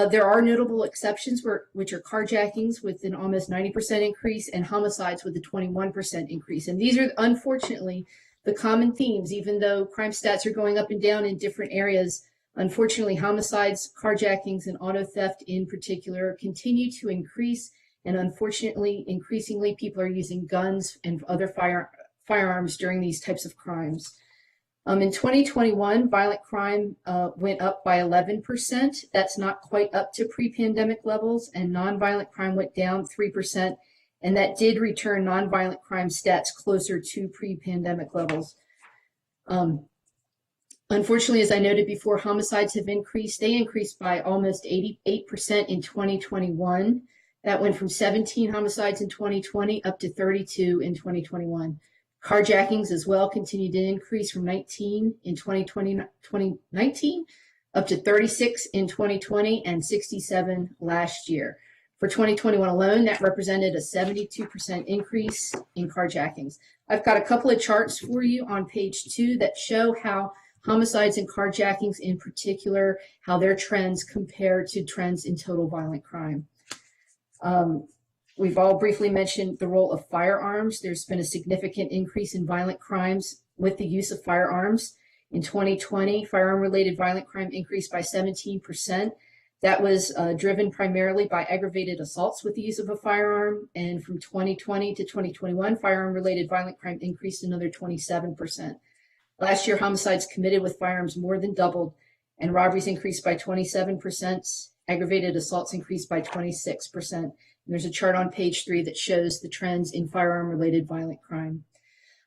There are notable exceptions, which are carjackings with an almost 90% increase and homicides with a 21% increase. And these are, unfortunately, the common themes. Even though crime stats are going up and down in different areas, unfortunately, homicides, carjackings, and auto theft in particular continue to increase. And unfortunately, increasingly, people are using guns and other firearms during these types of crimes. In 2021, violent crime went up by 11%. That's not quite up to pre-pandemic levels, and nonviolent crime went down 3%, and that did return nonviolent crime stats closer to pre-pandemic levels. Unfortunately, as I noted before, homicides have increased. They increased by almost 88% in 2021. That went from 17 homicides in 2020 up to 32 in 2021. Carjackings as well continued to increase from 19 in 2019 up to 36 in 2020 and 67 last year. For 2021 alone, that represented a 72% increase in carjackings. I've got a couple of charts for you on page 2 that show how homicides and carjackings in particular, how their trends compare to trends in total violent crime. We've all briefly mentioned the role of firearms. There's been a significant increase in violent crimes with the use of firearms. In 2020, firearm-related violent crime increased by 17%. That was driven primarily by aggravated assaults with the use of a firearm. And from 2020 to 2021, firearm-related violent crime increased another 27%. Last year, homicides committed with firearms more than doubled, and robberies increased by 27%. Aggravated assaults increased by 26%. And there's a chart on page 3 that shows the trends in firearm-related violent crime.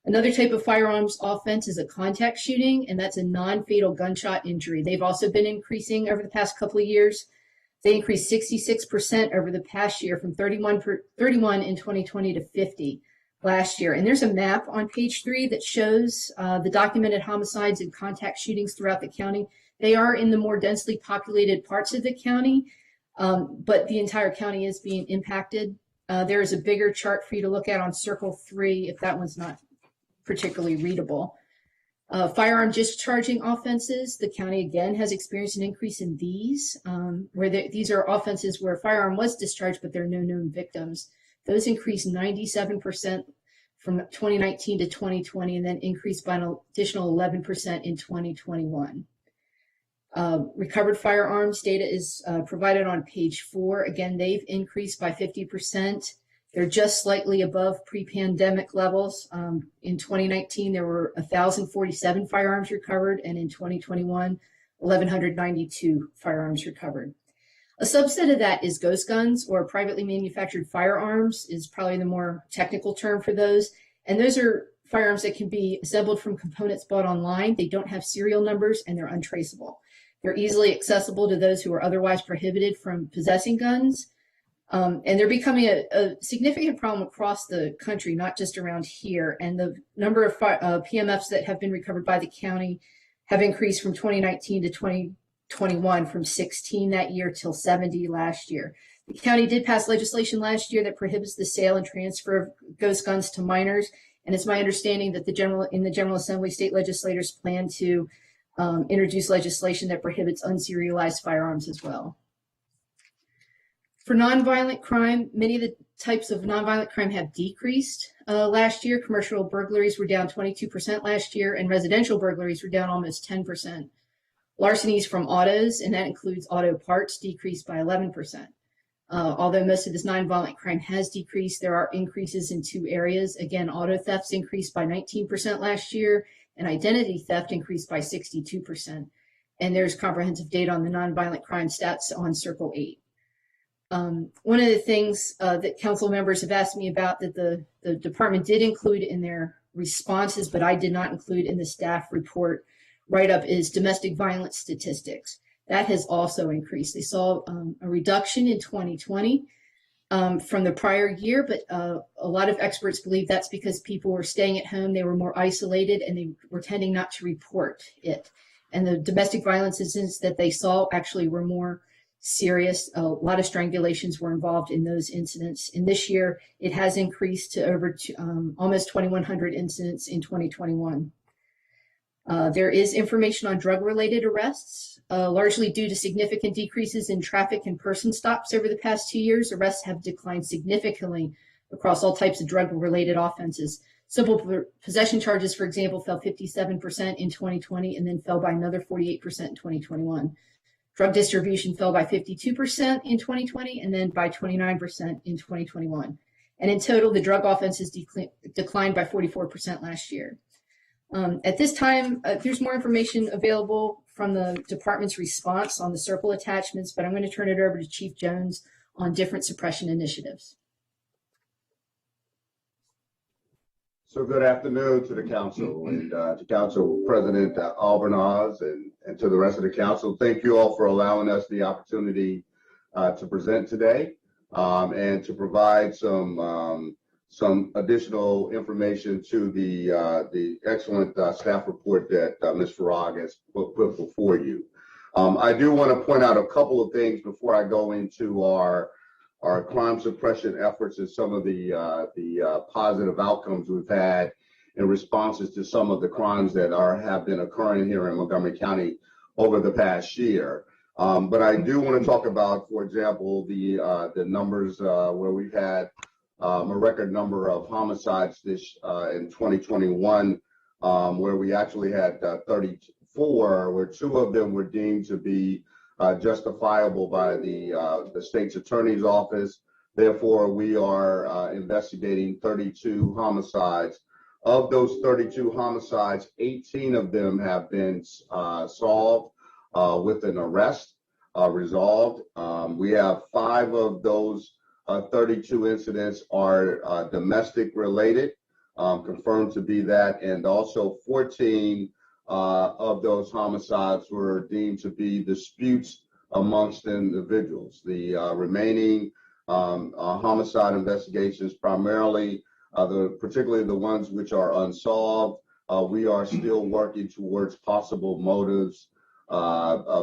Another type of firearms offense is a contact shooting, and that's a non-fatal gunshot injury. They've also been increasing over the past couple of years. They increased 66% over the past year, from 31 in 2020 to 50 last year. And there's a map on page 3 that shows the documented homicides and contact shootings throughout the county. They are in the more densely populated parts of the county, but the entire county is being impacted. There is a bigger chart for you to look at on Circle 3 if that one's not particularly readable. Firearm discharging offenses, the county again has experienced an increase in these, these are offenses where a firearm was discharged, but there are no known victims. Those increased 97% from 2019 to 2020, and then increased by an additional 11% in 2021. Recovered firearms data is provided on page 4. Again, they've increased by 50%. They're just slightly above pre-pandemic levels. In 2019, there were 1,047 firearms recovered, and in 2021, 1,192 firearms recovered. A subset of that is ghost guns, or privately manufactured firearms is probably the more technical term for those. And those are firearms that can be assembled from components bought online. They don't have serial numbers, and they're untraceable. They're easily accessible to those who are otherwise prohibited from possessing guns. And they're becoming a significant problem across the country, not just around here. And the number of PMFs that have been recovered by the county have increased from 2019 to 2021, from 16 that year till 70 last year. The county did pass legislation last year that prohibits the sale and transfer of ghost guns to minors. And it's my understanding that in the General Assembly, state legislators plan to introduce legislation that prohibits unserialized firearms as well. For nonviolent crime, many of the types of nonviolent crime have decreased last year. Commercial burglaries were down 22% last year, and residential burglaries were down almost 10%. Larcenies from autos, and that includes auto parts, decreased by 11%. Although most of this nonviolent crime has decreased, there are increases in 2 areas. Again, auto thefts increased by 19% last year, and identity theft increased by 62%. And there's comprehensive data on the nonviolent crime stats on Circle 8. One of the things that council members have asked me about that the department did include in their responses, but I did not include in the staff report write-up, is domestic violence statistics. That has also increased. They saw a reduction in 2020 from the prior year, but a lot of experts believe that's because people were staying at home, they were more isolated, and they were tending not to report it. And the domestic violence incidents that they saw actually were more serious. A lot of strangulations were involved in those incidents. And this year, it has increased to over almost 2,100 incidents in 2021. There is information on drug-related arrests, largely due to significant decreases in traffic and person stops over the past 2 years. Arrests have declined significantly across all types of drug-related offenses. Simple possession charges, for example, fell 57% in 2020 and then fell by another 48% in 2021. Drug distribution fell by 52% in 2020 and then by 29% in 2021. And in total, the drug offenses declined by 44% last year. At this time, there's more information available from the department's response on the circle attachments, but I'm going to turn it over to Chief Jones on different suppression initiatives. So good afternoon to the council and to Council President Albornoz and to the rest of the council. Thank you all for allowing us the opportunity to present today and to provide some additional information to the excellent staff report that Ms. Farag has put before you. I do want to point out a couple of things before I go into our crime suppression efforts and some of the positive outcomes we've had in responses to some of the crimes that have been occurring here in Montgomery County over the past year. But I do want to talk about, for example, the numbers where we've had a record number of homicides in 2021, where we actually had 34, where 2 of them were deemed to be justifiable by the state's attorney's office. Therefore, we are investigating 32 homicides. Of those 32 homicides, 18 of them have been solved with an arrest resolved. We have 5 of those 32 incidents are domestic related, confirmed to be that, and also 14 of those homicides were deemed to be disputes amongst individuals. The remaining homicide investigations, primarily particularly the ones which are unsolved, we are still working towards possible motives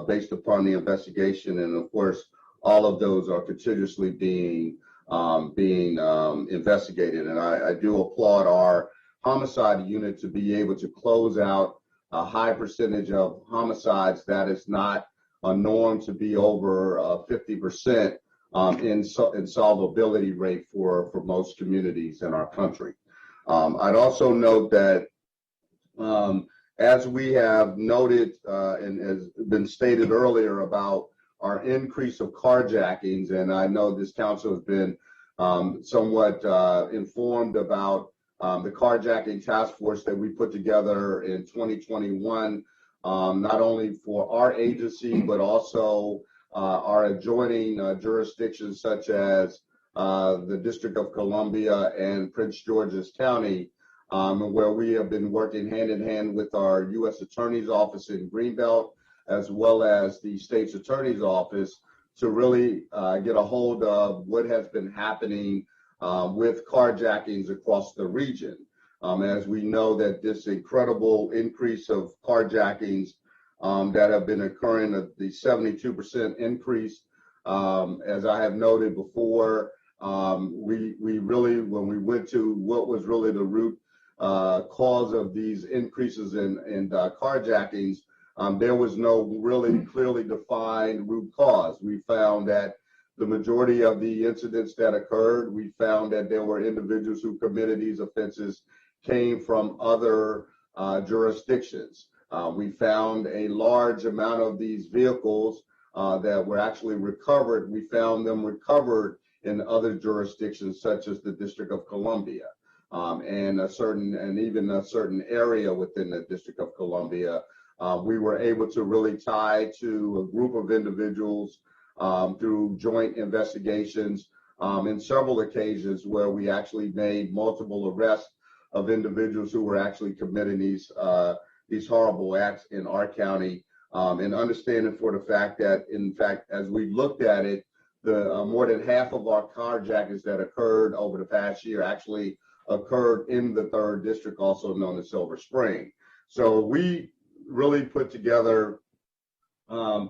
based upon the investigation, and of course, all of those are continuously being investigated. And I do applaud our homicide unit to be able to close out a high percentage of homicides that is not a norm to be over 50% in solvability rate for most communities in our country. I'd also note that as we have noted and has been stated earlier about our increase of carjackings, and I know this council has been somewhat informed about the carjacking task force that we put together in 2021, not only for our agency, but also our adjoining jurisdictions such as the District of Columbia and Prince George's County, where we have been working hand in hand with our U.S. Attorney's Office in Greenbelt, as well as the State's Attorney's Office, to really get a hold of what has been happening with carjackings across the region. As we know that this incredible increase of carjackings that have been occurring, the 72% increase, as I have noted before, we really, when we went to what was really the root cause of these increases in carjackings, there was no really clearly defined root cause. We found that the majority of the incidents that occurred, we found that there were individuals who committed these offenses came from other jurisdictions. We found a large amount of these vehicles that were actually recovered. We found them recovered in other jurisdictions, such as the District of Columbia, and even a certain area within the District of Columbia. We were able to really tie to a group of individuals through joint investigations in several occasions where we actually made multiple arrests of individuals who were actually committing these horrible acts in our county, and understanding for the fact that, in fact, as we looked at it, the more than half of our carjackings that occurred over the past year actually occurred in the 3rd District, also known as Silver Spring. So we really put together a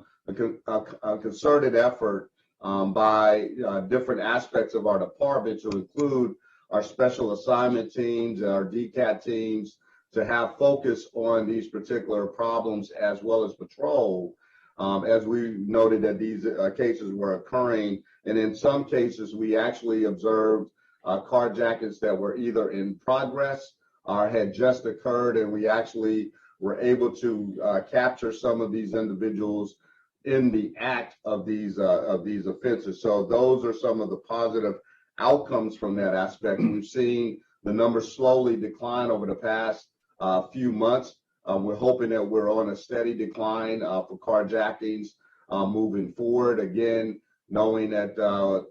concerted effort by different aspects of our department, to include our special assignment teams, our DCAT teams, to have focus on these particular problems as well as patrol. As we noted that these cases were occurring, and in some cases we actually observed carjackings that were either in progress or had just occurred, and we actually were able to capture some of these individuals in the act of these offenses. So those are some of the positive outcomes from that aspect. We've seen the numbers slowly decline over the past few months. We're hoping that we're on a steady decline for carjackings moving forward. Again, knowing that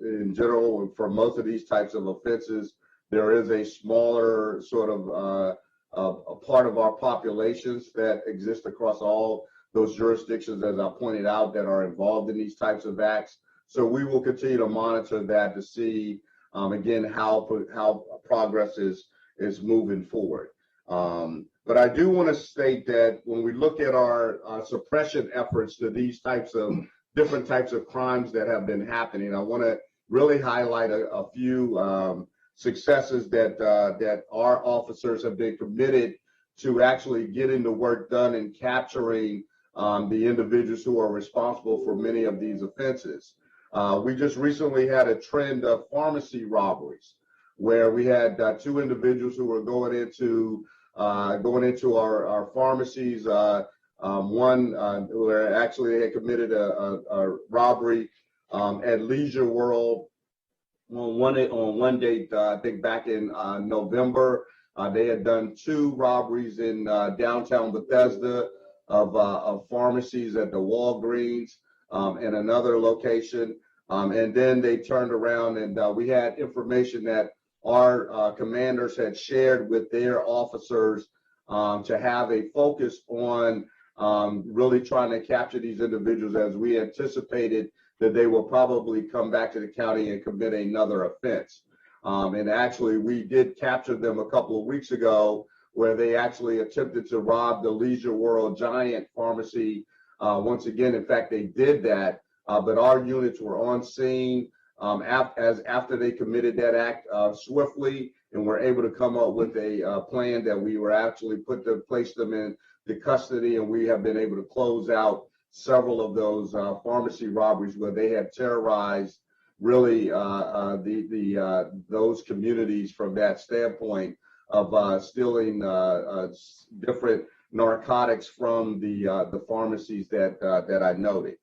in general, for most of these types of offenses, there is a smaller sort of a part of our populations that exist across all those jurisdictions, as I pointed out, that are involved in these types of acts. So we will continue to monitor that to see, again, how progress is moving forward. But I do want to state that when we look at our suppression efforts to these types of different types of crimes that have been happening, I want to really highlight a few successes that our officers have been committed to actually getting the work done and capturing the individuals who are responsible for many of these offenses. We just recently had a trend of pharmacy robberies, where we had 2 individuals who were going into our pharmacies, One where actually they had committed a robbery at Leisure World on one date, I think back in November. They had done 2 robberies in downtown Bethesda of pharmacies at the Walgreens and another location. And then they turned around and we had information that our commanders had shared with their officers to have a focus on really trying to capture these individuals, as we anticipated that they will probably come back to the county and commit another offense. And actually, we did capture them a couple of weeks ago where they actually attempted to rob the Leisure World Giant pharmacy. Once again, in fact, they did that, but our units were on scene after they committed that act swiftly, and were able to come up with a plan that we were actually place them in the custody, and we have been able to close out several of those pharmacy robberies where they had terrorized really those communities from that standpoint of stealing different narcotics from the pharmacies that I noted.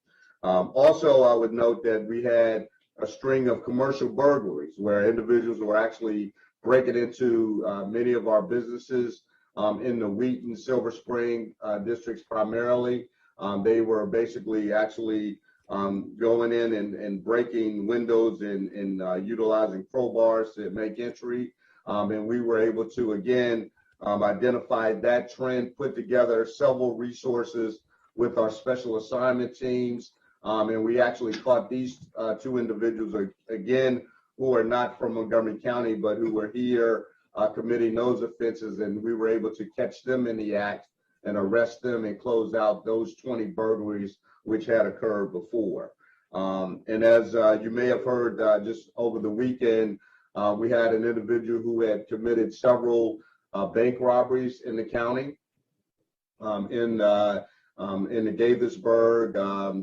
Also, I would note that we had a string of commercial burglaries where individuals were actually breaking into many of our businesses in the Wheaton, Silver Spring districts primarily. They were basically actually going in and breaking windows and utilizing crowbars to make entry. And we were able to, again, identify that trend, put together several resources with our special assignment teams. And we actually caught these 2 individuals, again, who are not from Montgomery County, but who were here committing those offenses. And we were able to catch them in the act and arrest them and close out those 20 burglaries which had occurred before. And as you may have heard just over the weekend, we had an individual who had committed several bank robberies in the county, in the Gaithersburg,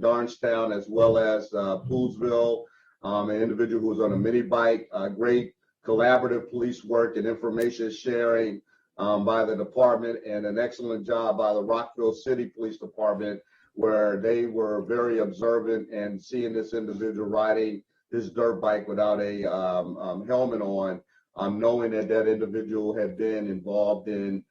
Darnestown, as well as Poolsville. An individual who was on a mini bike. Great collaborative police work and information sharing by the department, and an excellent job by the Rockville City Police Department, where they were very observant and seeing this individual riding his dirt bike without a helmet on, knowing that individual had been involved in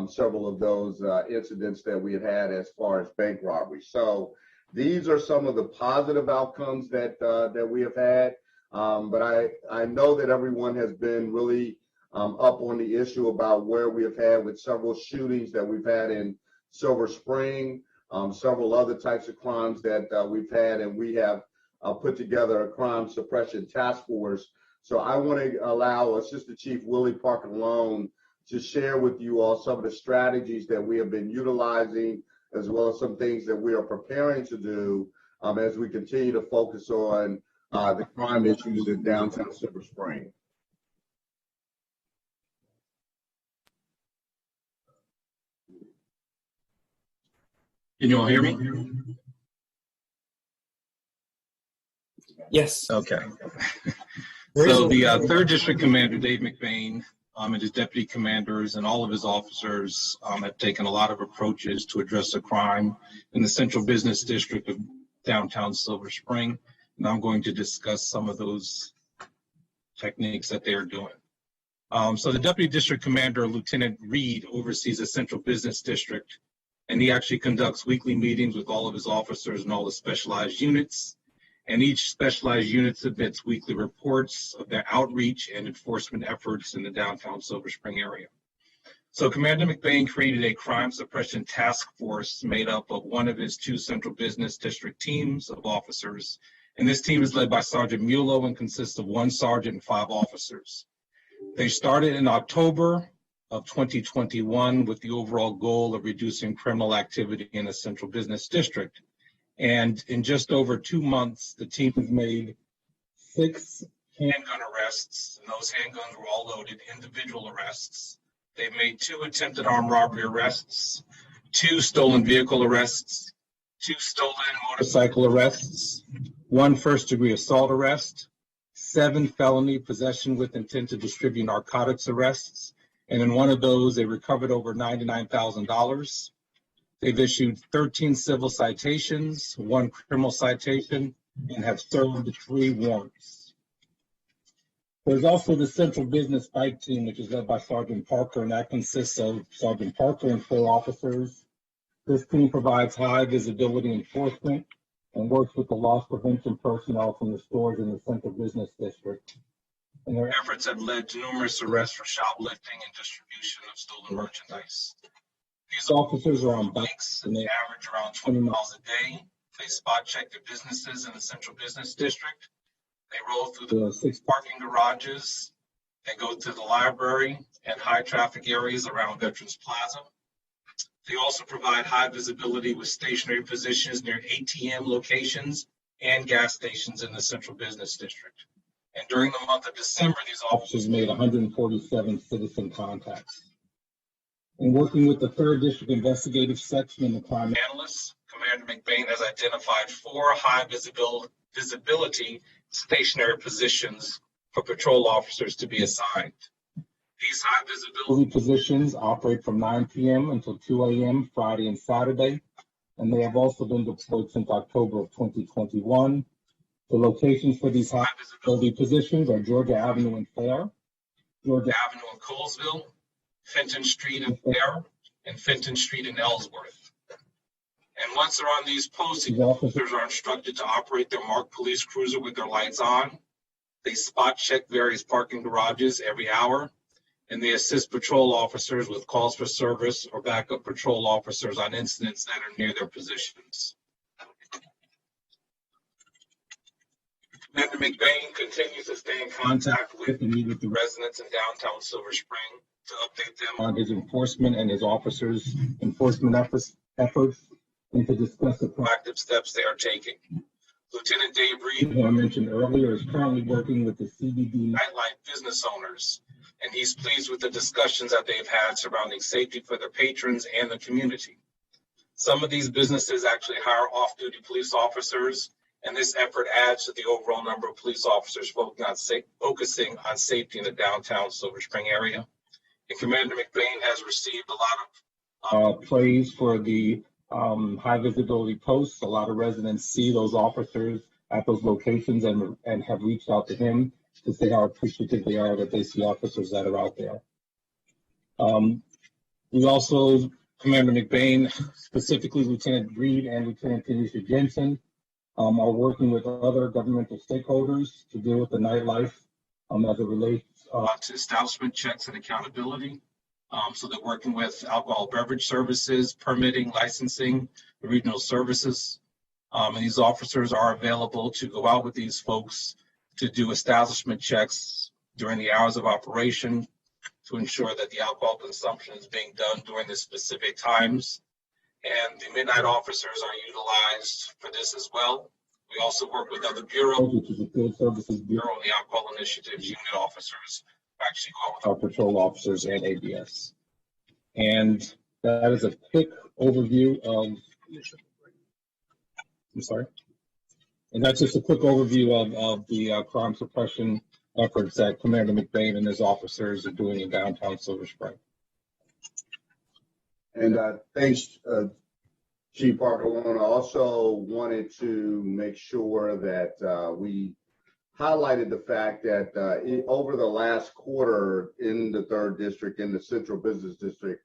several of those incidents that we had as far as bank robbery. So these are some of the positive outcomes that we have had. But I know that everyone has been really up on the issue about where we have had with several shootings that we've had in Silver Spring, several other types of crimes that we've had, and we have put together a crime suppression task force. So I want to allow Assistant Chief Willie Parker Malone to share with you all some of the strategies that we have been utilizing, as well as some things that we are preparing to do as we continue to focus on the crime issues in downtown Silver Spring. Can you all hear me? Yes. Okay. So the 3rd District Commander, Dave McBain, and his deputy commanders and all of his officers have taken a lot of approaches to address the crime in the central business district of downtown Silver Spring. And I'm going to discuss some of those techniques that they are doing. So the deputy district commander, Lieutenant Reed, oversees the central business district, and he actually conducts weekly meetings with all of his officers and all the specialized units. And each specialized unit submits weekly reports of their outreach and enforcement efforts in the downtown Silver Spring area. So Commander McBain created a crime suppression task force made up of one of his 2 central business district teams of officers. And this team is led by Sergeant Mulo and consists of 1 sergeant and 5 officers. They started in October of 2021 with the overall goal of reducing criminal activity in the central business district. And in just over 2 months, the team has made 6 handgun arrests, and those handguns were all loaded, individual arrests. They've made 2 attempted armed robbery arrests, 2 stolen vehicle arrests, 2 stolen motorcycle arrests, 1 first-degree assault arrest, 7 felony possession with intent to distribute narcotics arrests, and in one of those, they recovered over $99,000. They've issued 13 civil citations, 1 criminal citation, and have served 3 warrants. There's also the Central Business Spike Team, which is led by Sergeant Parker, and that consists of Sergeant Parker and 4 officers. This team provides high visibility enforcement and works with the loss prevention personnel from the stores in the Central Business District. And their efforts have led to numerous arrests for shoplifting and distribution of stolen merchandise. These officers are on bikes and they average around 20 miles a day. They spot check their businesses in the Central Business District. They roll through the 6 parking garages. They go to the library and high traffic areas around Veterans Plaza. They also provide high visibility with stationary positions near ATM locations and gas stations in the Central Business District. And during the month of December, these officers made 147 citizen contacts. In working with the 3rd District Investigative Section and the crime analysts, Commander McBain has identified 4 high visibility stationary positions for patrol officers to be assigned. These high visibility positions operate from 9 p.m. until 2 a.m. Friday and Saturday, and they have also been deployed since October of 2021. The locations for these high visibility positions are Georgia Avenue in Fair, Georgia Avenue in Colesville, Fenton Street in Fair, and Fenton Street in Ellsworth. And once they're on these posts, these officers are instructed to operate their marked police cruiser with their lights on. They spot check various parking garages every hour, and they assist patrol officers with calls for service or backup patrol officers on incidents that are near their positions. Commander McBain continues to stay in contact with and meet with the residents in downtown Silver Spring to update them on his enforcement and his officers' enforcement efforts and to discuss the proactive steps they are taking. Lieutenant Dave Reed, who I mentioned earlier, is currently working with the CBD nightlife business owners, and he's pleased with the discussions that they've had surrounding safety for their patrons and the community. Some of these businesses actually hire off-duty police officers, and this effort adds to the overall number of police officers focusing on safety in the downtown Silver Spring area. And Commander McBain has received a lot of praise for the high visibility posts. A lot of residents see those officers at those locations and have reached out to him to say how appreciative they are that they see officers that are out there. We also, Commander McBain, specifically Lieutenant Reed and Lieutenant Tanisha Jensen, are working with other governmental stakeholders to deal with the nightlife as it relates to establishment checks and accountability. So they're working with alcohol beverage services, permitting, licensing, the regional services. And these officers are available to go out with these folks to do establishment checks during the hours of operation to ensure that the alcohol consumption is being done during the specific times. And the midnight officers are utilized for this as well. We also work with other bureaus, which is the Field Services Bureau and the Alcohol Initiatives Unit officers who actually go out with our patrol officers and ABS. And that is a quick overview of, and that's just a quick overview of the crime suppression efforts that Commander McBain and his officers are doing in downtown Silver Spring. And thanks, Chief Parker. I also wanted to make sure that we highlighted the fact that over the last quarter in the 3rd District, in the Central Business District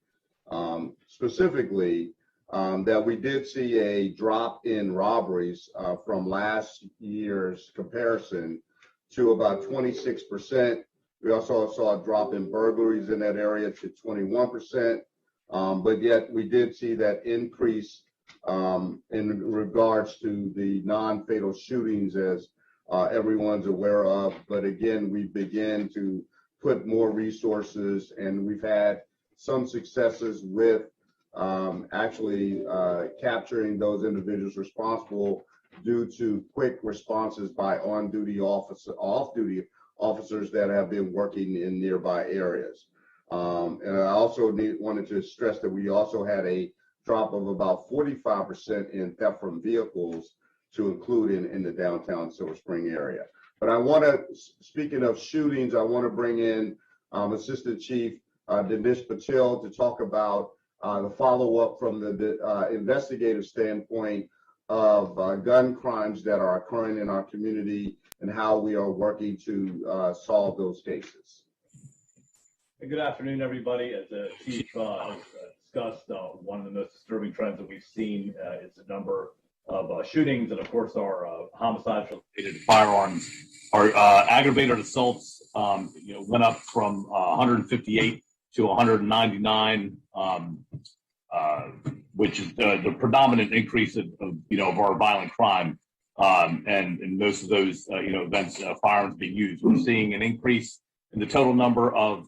specifically, that we did see a drop in robberies from last year's comparison to about 26%. We also saw a drop in burglaries in that area to 21%. But yet we did see that increase in regards to the non-fatal shootings, as everyone's aware of. But again, we began to put more resources, and we've had some successes with actually capturing those individuals responsible due to quick responses by on-duty off-duty officers that have been working in nearby areas. And I also wanted to stress that we also had a drop of about 45% in theft from vehicles to include in the downtown Silver Spring area. But I want to, speaking of shootings, I want to bring in Assistant Chief Dinesh Patel to talk about the follow-up from the investigative standpoint of gun crimes that are occurring in our community and how we are working to solve those cases. Good afternoon, everybody. As the Chief has discussed, one of the most disturbing trends that we've seen is the number of shootings, and of course our homicides related to firearms. Our aggravated assaults, went up from 158 to 199, which is the predominant increase of our violent crime. And most of those events, firearms being used. We're seeing an increase in the total number of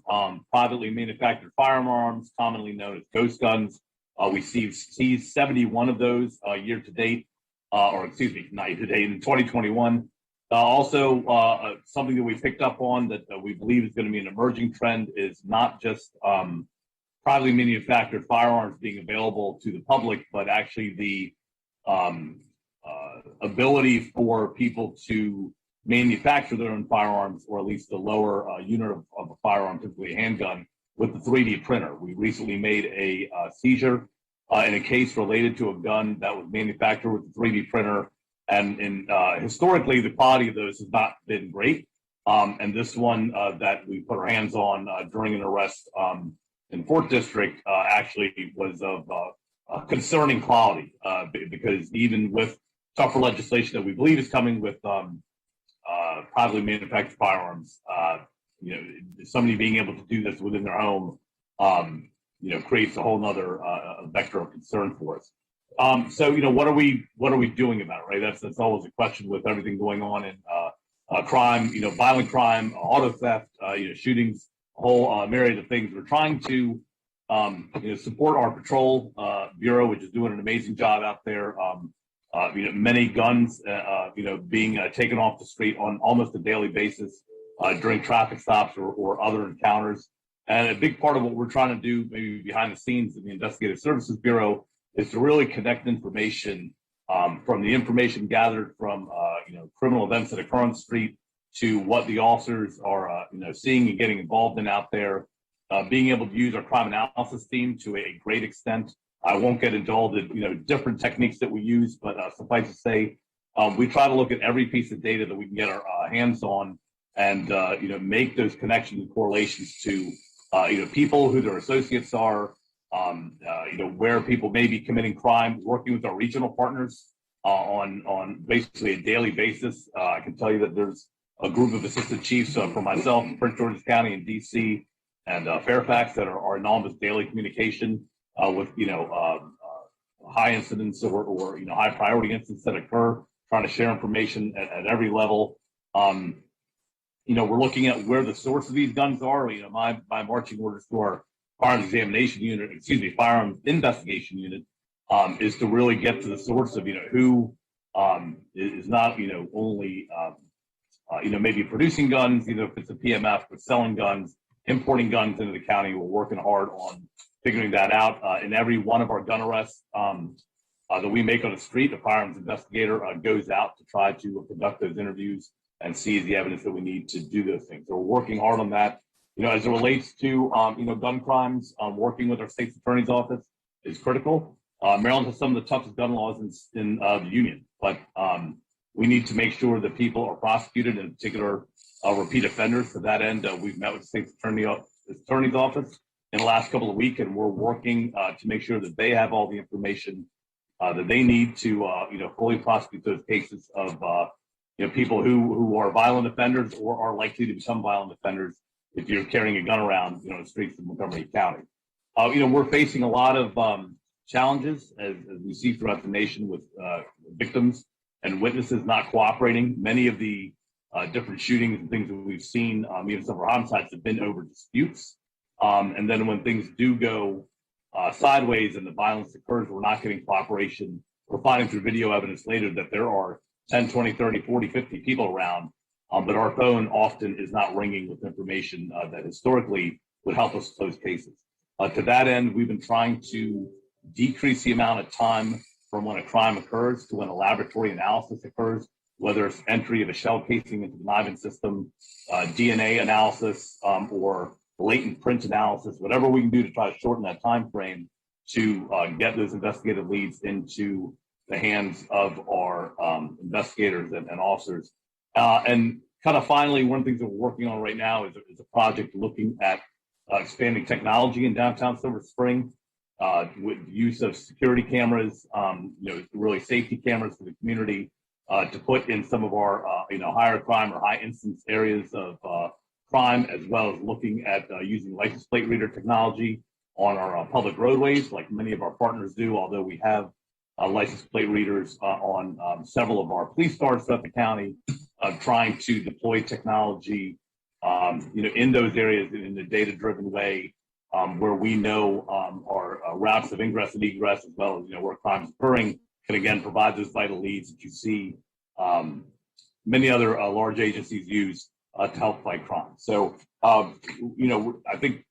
privately manufactured firearms, commonly known as ghost guns. We seized 71 of those year to date, not year to date, in 2021. Also, something that we picked up on that we believe is going to be an emerging trend is not just privately manufactured firearms being available to the public, but actually the ability for people to manufacture their own firearms, or at least the lower unit of a firearm, typically a handgun, with the 3D printer. We recently made a seizure in a case related to a gun that was manufactured with the 3D printer. And historically, the quality of those has not been great. And this one that we put our hands on during an arrest in 4th District actually was of concerning quality because even with tougher legislation that we believe is coming with privately manufactured firearms, somebody being able to do this within their home, creates a whole nother vector of concern for us. So what are we doing about it, right? That's always a question with everything going on in crime, violent crime, auto theft, shootings, a whole myriad of things. We're trying to support our patrol bureau, which is doing an amazing job out there. Many guns, being taken off the street on almost a daily basis during traffic stops or other encounters. And a big part of what we're trying to do, maybe behind the scenes in the Investigative Services Bureau, is to really connect information from the information gathered from criminal events that occur on the street to what the officers are seeing and getting involved in out there. Being able to use our crime analysis team to a great extent. I won't get involved in different techniques that we use, but suffice to say, we try to look at every piece of data that we can get our hands on, and make those connections and correlations to people, who their associates are, where people may be committing crime. Working with our regional partners on basically a daily basis. I can tell you that there's a group of assistant chiefs for myself in Prince George's County and DC and Fairfax that are in almost daily communication with high incidents or high priority incidents that occur, trying to share information at every level. We're looking at where the source of these guns are. My marching orders to our firearms investigation unit is to really get to the source of who is not only maybe producing guns, either if it's a PMF, but selling guns, importing guns into the county. We're working hard on figuring that out. In every one of our gun arrests that we make on the street, the firearms investigator goes out to try to conduct those interviews and seize the evidence that we need to do those things. So we're working hard on that. As it relates to gun crimes, working with our state's attorney's office is critical. Maryland has some of the toughest gun laws in the union, but we need to make sure that people are prosecuted, in particular repeat offenders. To that end, we've met with the state's attorney's office in the last couple of weeks, and we're working to make sure that they have all the information that they need to fully prosecute those cases of people who are violent offenders or are likely to become violent offenders if you're carrying a gun around the streets of Montgomery County. We're facing a lot of challenges as we see throughout the nation with victims and witnesses not cooperating. Many of the different shootings and things that we've seen, even some of our homicides, have been over disputes. And then when things do go sideways and the violence occurs, we're not getting cooperation. We're finding through video evidence later that there are 10, 20, 30, 40, 50 people around, but our phone often is not ringing with information that historically would help us close cases. To that end, we've been trying to decrease the amount of time from when a crime occurs to when a laboratory analysis occurs, whether it's entry of a shell casing into the NIVAN system, DNA analysis, or latent print analysis, whatever we can do to try to shorten that time frame to get those investigative leads into the hands of our investigators and officers. And kind of finally, one of the things that we're working on right now is a project looking at expanding technology in downtown Silver Spring with use of security cameras, really safety cameras for the community to put in some of our, higher crime or high incidence areas of crime, as well as looking at using license plate reader technology on our public roadways, like many of our partners do, although we have license plate readers on several of our police cars throughout the county, trying to deploy technology, in those areas in a data-driven way, where we know our routes of ingress and egress, as well as where crime is occurring, can again provide those vital leads that you see many other large agencies use to help fight crime. So, I think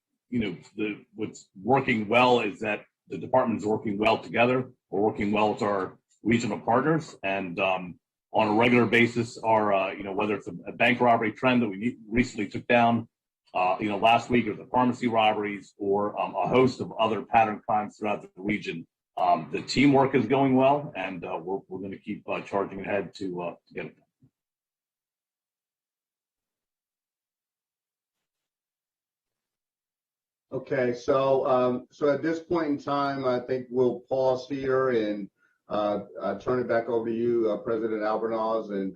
what's working well is that the department is working well together. We're working well with our regional partners, and on a regular basis, our whether it's a bank robbery trend that we recently took down, last week, or the pharmacy robberies, or a host of other pattern crimes throughout the region. The teamwork is going well, and we're going to keep charging ahead to get it done. Okay, so at this point in time, I think we'll pause here and turn it back over to you, President Albornoz, and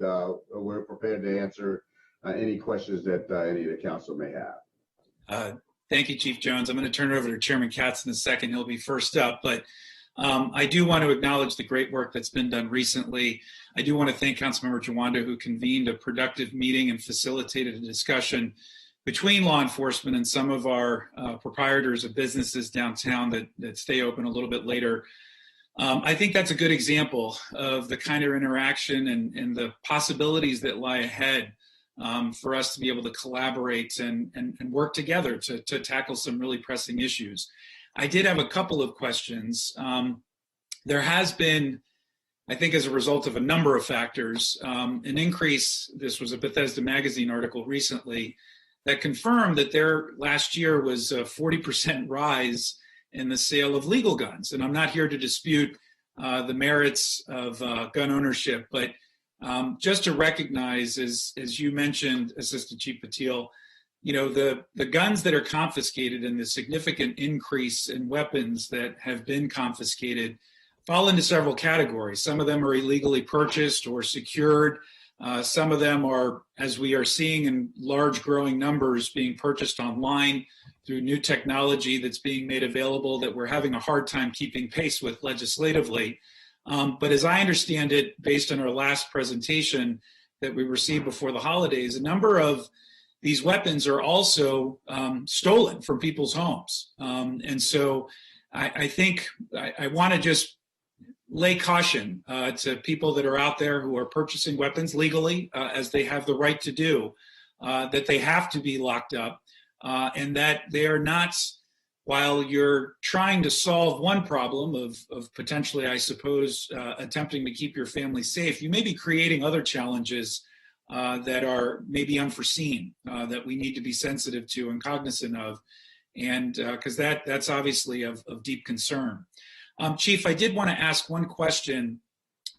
we're prepared to answer any questions that any of the council may have. Thank you, Chief Jones. I'm going to turn it over to Chairman Katz in a second. He'll be first up, but I do want to acknowledge the great work that's been done recently. I do want to thank Councilmember Jawanda, who convened a productive meeting and facilitated a discussion between law enforcement and some of our proprietors of businesses downtown that stay open a little bit later. I think that's a good example of the kind of interaction and the possibilities that lie ahead for us to be able to collaborate and work together to tackle some really pressing issues. I did have a couple of questions. There has been, I think as a result of a number of factors, an increase. This was a Bethesda Magazine article recently that confirmed that there last year was a 40% rise in the sale of legal guns. And I'm not here to dispute the merits of gun ownership, but just to recognize, as you mentioned, Assistant Chief Patil, the guns that are confiscated and the significant increase in weapons that have been confiscated fall into several categories. Some of them are illegally purchased or secured. Some of them are, as we are seeing in large growing numbers, being purchased online through new technology that's being made available that we're having a hard time keeping pace with legislatively. But as I understand it, based on our last presentation that we received before the holidays, a number of these weapons are also stolen from people's homes. And so I think I want to just lay caution to people that are out there who are purchasing weapons legally, as they have the right to do, that they have to be locked up, and that they are not, while you're trying to solve one problem of potentially, I suppose, attempting to keep your family safe, you may be creating other challenges that are maybe unforeseen, that we need to be sensitive to and cognizant of, and because that's obviously of deep concern. Chief, I did want to ask one question.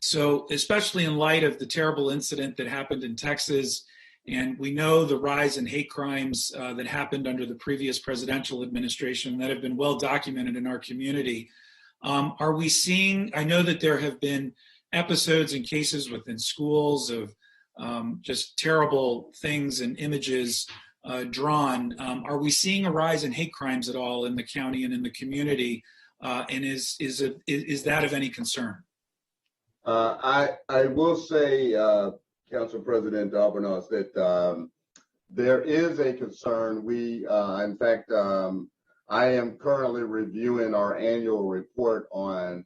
So, especially in light of the terrible incident that happened in Texas, and we know the rise in hate crimes that happened under the previous presidential administration that have been well documented in our community, are we seeing, I know that there have been episodes and cases within schools of just terrible things and images drawn. Are we seeing a rise in hate crimes at all in the county and in the community? And is that of any concern? I will say, Council President Albornoz, that there is a concern. In fact, I am currently reviewing our annual report on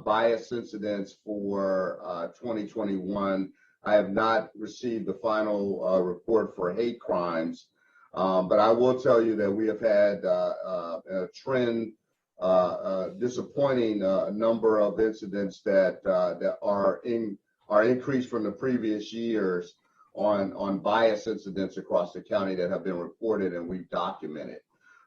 bias incidents for 2021. I have not received the final report for hate crimes, but I will tell you that we have had a trend, disappointing number of incidents that are increased from the previous years on bias incidents across the county that have been reported and we've documented.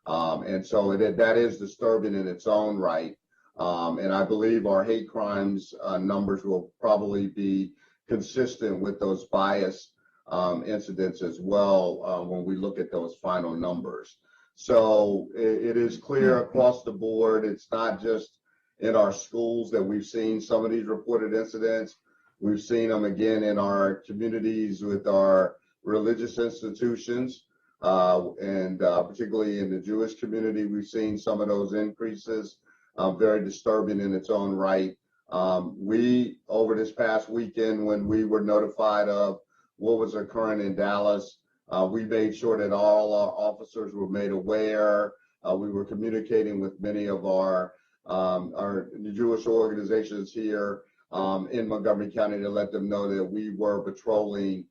And so that is disturbing in its own right. And I believe our hate crimes numbers will probably be consistent with those bias incidents as well when we look at those final numbers. So it is clear across the board. It's not just in our schools that we've seen some of these reported incidents. We've seen them again in our communities with our religious institutions, and particularly in the Jewish community, we've seen some of those increases, very disturbing in its own right. We, over this past weekend, when we were notified of what was occurring in Dallas, we made sure that all our officers were made aware. We were communicating with many of our Jewish organizations here in Montgomery County to let them know that we were patrolling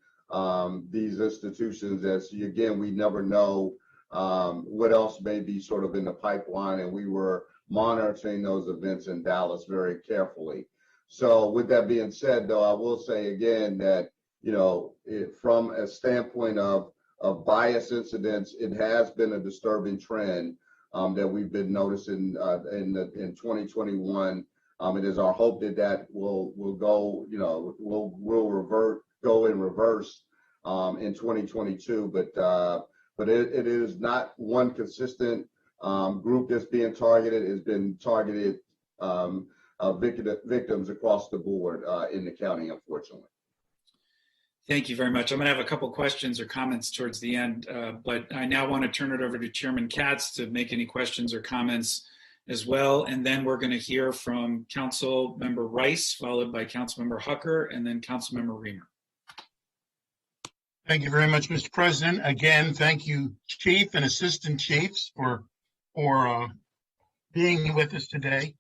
these institutions, as again, we never know what else may be sort of in the pipeline, and we were monitoring those events in Dallas very carefully. So with that being said, though, I will say again that, you know, from a standpoint of bias incidents, it has been a disturbing trend that we've been noticing in 2021. It is our hope that that will go, you know, will go in reverse in 2022. But it is not one consistent group that's being targeted. It's been targeted victims across the board in the county, unfortunately. Thank you very much. I'm going to have a couple questions or comments towards the end, but I now want to turn it over to Chairman Katz to make any questions or comments as well. And then we're going to hear from Council Member Rice, followed by Council Member Hucker, and then Council Member Reamer. Thank you very much, Mr. President. Again, thank you, Chief and Assistant Chiefs, for being with us today.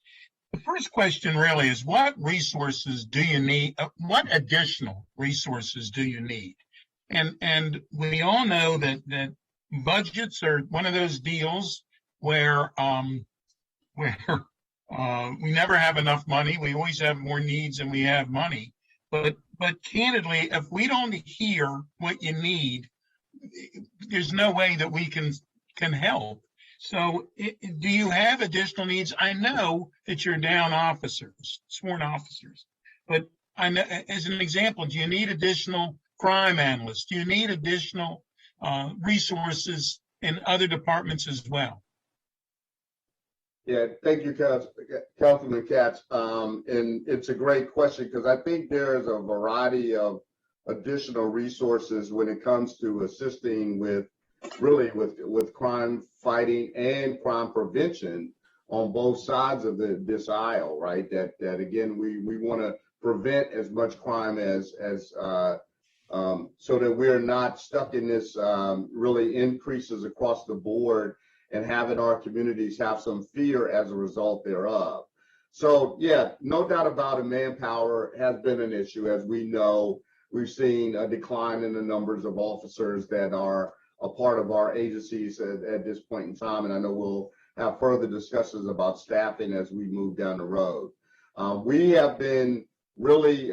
The first question really is, what resources do you need? What additional resources do you need? And we all know that budgets are one of those deals where we never have enough money. We always have more needs than we have money. But candidly, if we don't hear what you need, there's no way that we can help. So do you have additional needs? I know that you're down officers, sworn officers, but I know, as an example, do you need additional crime analysts? Do you need additional resources in other departments as well? Yeah, thank you, Councilman Katz. And it's a great question because I think there's a variety of additional resources when it comes to assisting with crime fighting and crime prevention on both sides of this aisle, right? That again, we want to prevent as much crime as so that we're not stuck in this really increases across the board and having our communities have some fear as a result thereof. So yeah, no doubt about it, manpower has been an issue. As we know, we've seen a decline in the numbers of officers that are a part of our agencies at this point in time. And I know we'll have further discussions about staffing as we move down the road. We have been really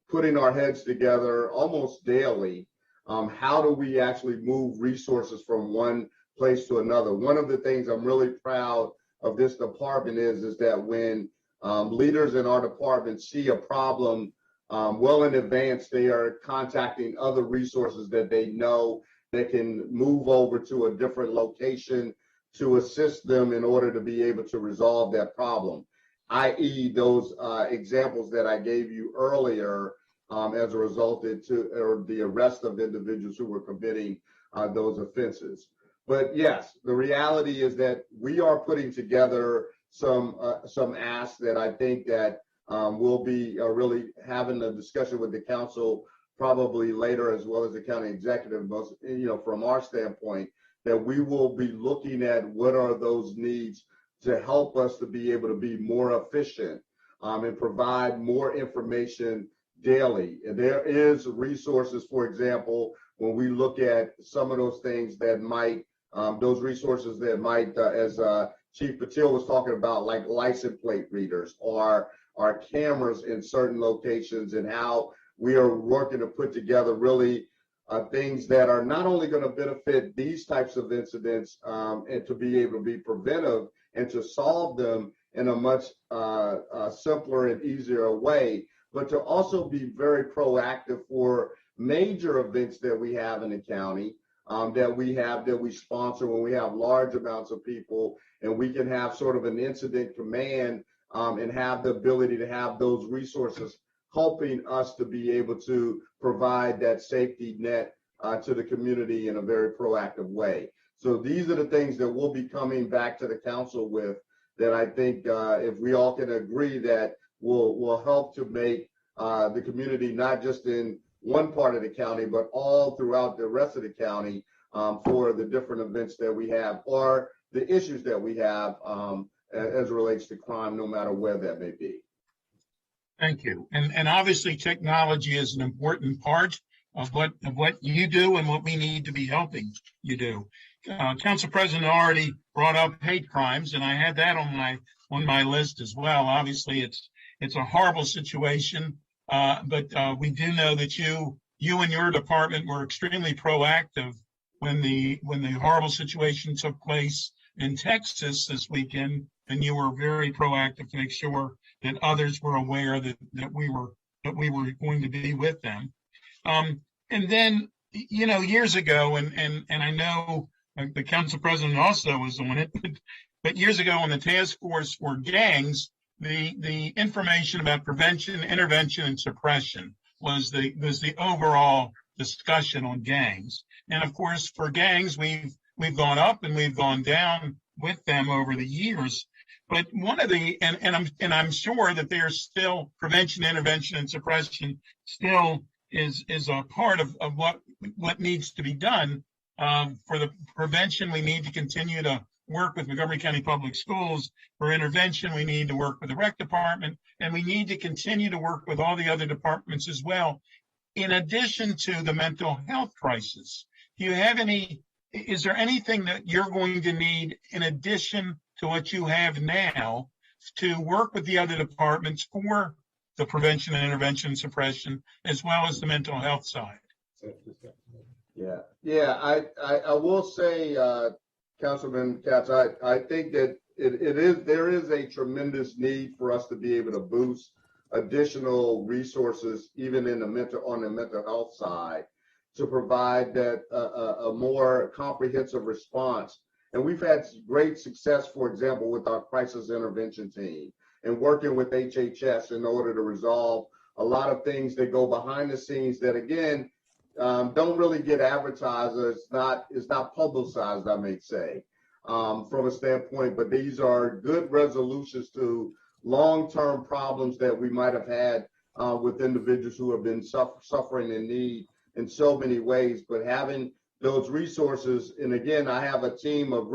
putting our heads together almost daily. How do we actually move resources from one place to another? One of the things I'm really proud of this department is that when leaders in our department see a problem well in advance, they are contacting other resources that they know that can move over to a different location to assist them in order to be able to resolve that problem, i.e. those examples that I gave you earlier as a result or the arrest of individuals who were committing those offenses. But yes, the reality is that we are putting together some asks that I think that we'll be really having a discussion with the council probably later, as well as the county executive, most, you know, from our standpoint, that we will be looking at what are those needs to help us to be able to be more efficient and provide more information daily. And there is resources, for example, when we look at some of those things that might, those resources that might, as Chief Patil was talking about, like license plate readers or our cameras in certain locations, and how we are working to put together really things that are not only going to benefit these types of incidents and to be able to be preventive and to solve them in a much simpler and easier way, but to also be very proactive for major events that we have in the county, that we sponsor when we have large amounts of people, and we can have sort of an incident command and have the ability to have those resources helping us to be able to provide that safety net to the community in a very proactive way. So these are the things that we'll be coming back to the council with, that I think if we all can agree that will help to make the community, not just in one part of the county, but all throughout the rest of the county, for the different events that we have or the issues that we have as it relates to crime, no matter where that may be. Thank you. And obviously technology is an important part of what you do and what we need to be helping you do. Council President already brought up hate crimes, and I had that on my list as well. Obviously, it's a horrible situation, but we do know that you and your department were extremely proactive when the horrible situation took place in Texas this weekend, and you were very proactive to make sure that others were aware that we were going to be with them. And then, years ago, and I know the council president also was on it, but years ago on the task force for gangs, the information about prevention, intervention, and suppression was the overall discussion on gangs. And of course, for gangs, we've gone up and we've gone down with them over the years. But one of the and I'm sure that there's still prevention, intervention, and suppression still is a part of what needs to be done. For the prevention, we need to continue to work with Montgomery County Public Schools. For intervention, we need to work with the rec department, and we need to continue to work with all the other departments as well. In addition to the mental health crisis, is there anything that you're going to need in addition to what you have now to work with the other departments for the prevention and intervention and suppression, as well as the mental health side? Yeah. I will say, Councilman Katz, I think that there is a tremendous need for us to be able to boost additional resources, even on the mental health side, to provide that a more comprehensive response. And we've had great success, for example, with our crisis intervention team and working with HHS in order to resolve a lot of things that go behind the scenes that, again, don't really get advertised, or it's not publicized, I may say, from a standpoint. But these are good resolutions to long-term problems that we might have had with individuals who have been suffering in need in so many ways. But having those resources, and again, I have a team of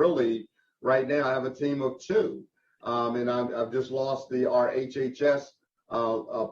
right now I have a team of 2, and I've just lost our HHS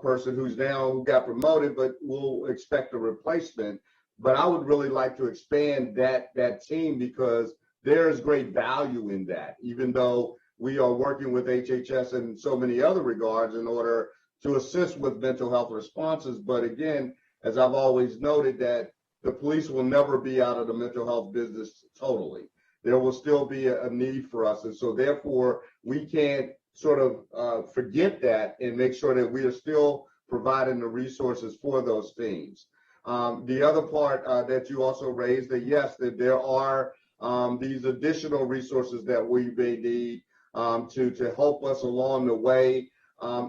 person who got promoted, but we'll expect a replacement. But I would really like to expand that team, because there is great value in that, even though we are working with HHS in so many other regards in order to assist with mental health responses. But again, as I've always noted, that the police will never be out of the mental health business totally. There will still be a need for us. And so therefore, we can't sort of forget that and make sure that we are still providing the resources for those teams. The other part that you also raised, that yes, that there are these additional resources that we may need to help us along the way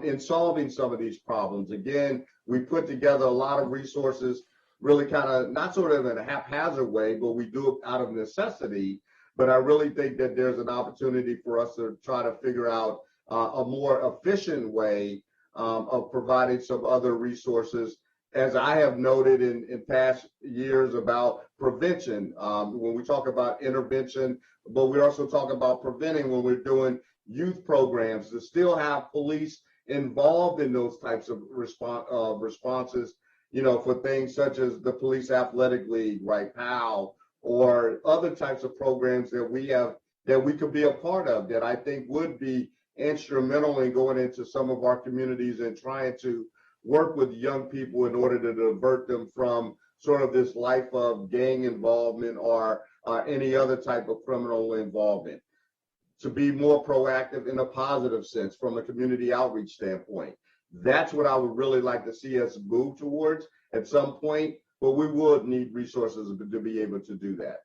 in solving some of these problems. Again, we put together a lot of resources, really kind of not sort of in a haphazard way, but we do it out of necessity. But I really think that there's an opportunity for us to try to figure out a more efficient way of providing some other resources, as I have noted in past years, about prevention. When we talk about intervention, but we also talk about preventing when we're doing youth programs, to still have police involved in those types of responses, for things such as the Police Athletic League, right, PAL, or other types of programs that we could be a part of, that I think would be instrumental in going into some of our communities and trying to work with young people in order to divert them from sort of this life of gang involvement or any other type of criminal involvement. to be more proactive in a positive sense from a community outreach standpoint. That's what I would really like to see us move towards at some point, but we would need resources to be able to do that.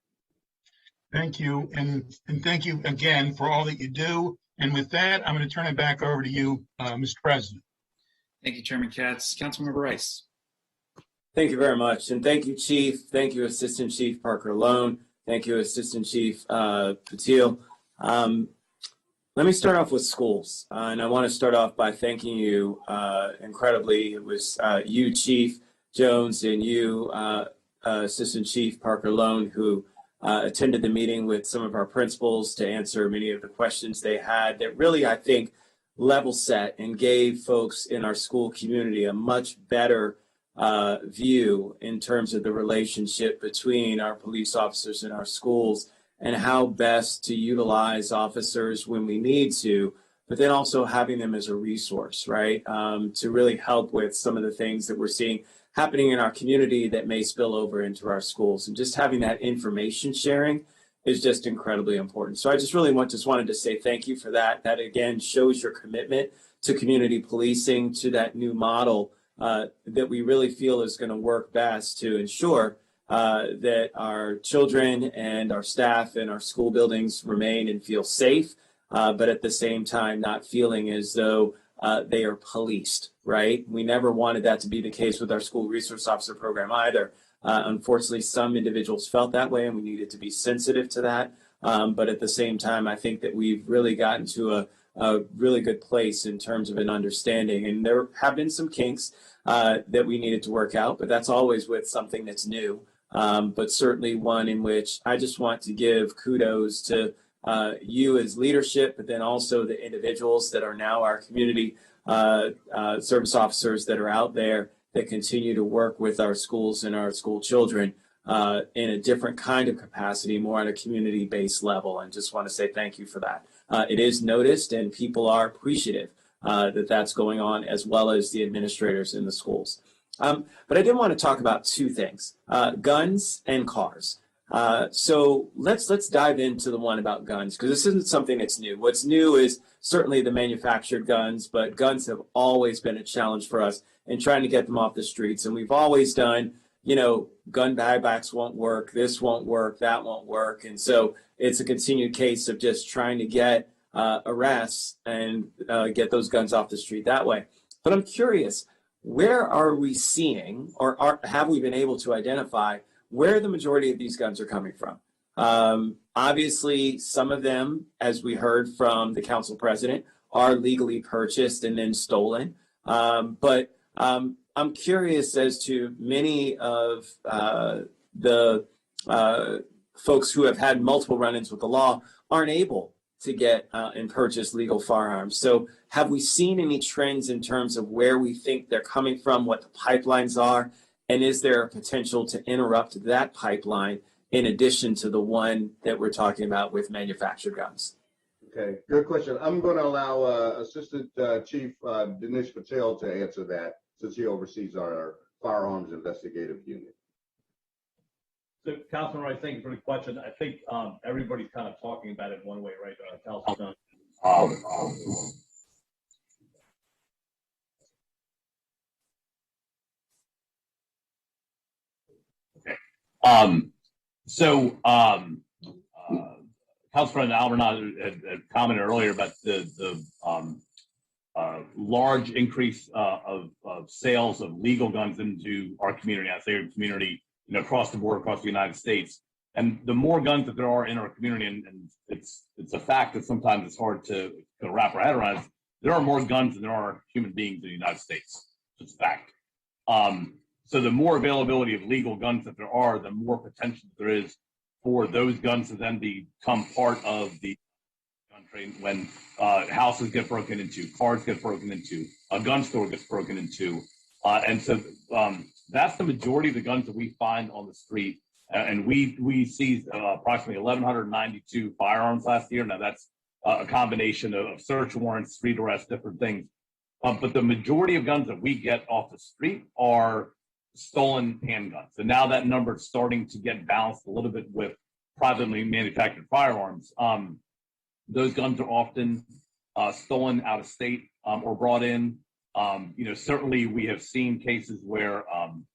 Thank you. And thank you again for all that you do. And with that, I'm going to turn it back over to you, Mr. President. Thank you, Chairman Katz. Councilmember Rice. Thank you very much. And thank you, Chief. Thank you, Assistant Chief Parker Lone. Thank you, Assistant Chief Patil. Let me start off with schools. And I want to start off by thanking you incredibly. It was you, Chief Jones, and you, Assistant Chief Parker Lone, who attended the meeting with some of our principals to answer many of the questions they had that really, I think, level set and gave folks in our school community a much better view in terms of the relationship between our police officers and our schools and how best to utilize officers when we need to, but then also having them as a resource, right? To really help with some of the things that we're seeing happening in our community that may spill over into our schools. And just having that information sharing is just incredibly important. So I just really wanted to say thank you for that. That again shows your commitment to community policing, to that new model that we really feel is going to work best to ensure that our children and our staff and our school buildings remain and feel safe, but at the same time not feeling as though they are policed, right? We never wanted that to be the case with our school resource officer program either. Unfortunately, some individuals felt that way and we needed to be sensitive to that. But at the same time, I think that we've really gotten to a really good place in terms of an understanding. And there have been some kinks that we needed to work out, but that's always with something that's new. But certainly one in which I just want to give kudos to you as leadership, but then also the individuals that are now our community service officers that are out there that continue to work with our schools and our school children in a different kind of capacity, more on a community-based level. And just want to say thank you for that. It is noticed and people are appreciative that that's going on, as well as the administrators in the schools. But I did want to talk about two things, guns and cars. So let's dive into the one about guns, because this isn't something that's new. What's new is certainly the manufactured guns, but guns have always been a challenge for us in trying to get them off the streets. And we've always done, gun buybacks won't work, this won't work, that won't work. And so it's a continued case of just trying to get arrests and get those guns off the street that way. But I'm curious, where are we seeing, or have we been able to identify where the majority of these guns are coming from? Obviously, some of them, as we heard from the council president, are legally purchased and then stolen. But I'm curious as to many of the folks who have had multiple run-ins with the law aren't able to get and purchase legal firearms. So have we seen any trends in terms of where we think they're coming from, what the pipelines are, and is there a potential to interrupt that pipeline in addition to the one that we're talking about with manufactured guns? Okay, good question. I'm going to allow Assistant Chief Dinesh Patel to answer that, since he oversees our firearms investigative unit. So, Councilman Rice, thank you for the question. I think everybody's kind of talking about it one way, right? Councilman. Council President Albornoz had commented earlier about the large increase of sales of legal guns into our community. I say our community, across the board, across the United States. And the more guns that there are in our community, and it's a fact that sometimes it's hard to wrap our head around, there are more guns than there are human beings in the United States. It's a fact. So the more availability of legal guns that there are, the more potential there is for those guns to then become part of the gun trade when houses get broken into, cars get broken into, a gun store gets broken into. And so that's the majority of the guns that we find on the street. And we seized approximately 1,192 firearms last year. Now that's a combination of search warrants, street arrests, different things. But the majority of guns that we get off the street are stolen handguns. And now that number is starting to get balanced a little bit with privately manufactured firearms. those guns are often stolen out of state or brought in. Certainly we have seen cases where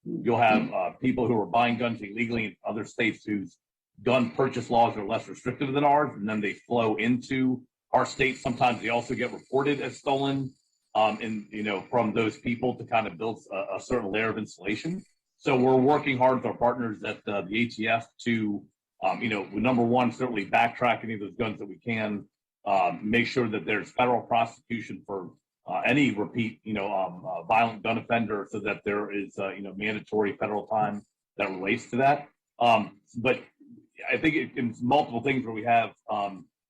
you'll have people who are buying guns illegally in other states whose gun purchase laws are less restrictive than ours, and then they flow into our state. Sometimes they also get reported as stolen, from those people to kind of build a certain layer of insulation. So we're working hard with our partners at the ATF to, number one, certainly backtrack any of those guns that we can, make sure that there's federal prosecution for any repeat, violent gun offender, so that there is, mandatory federal time that relates to that. But I think it's multiple things where we have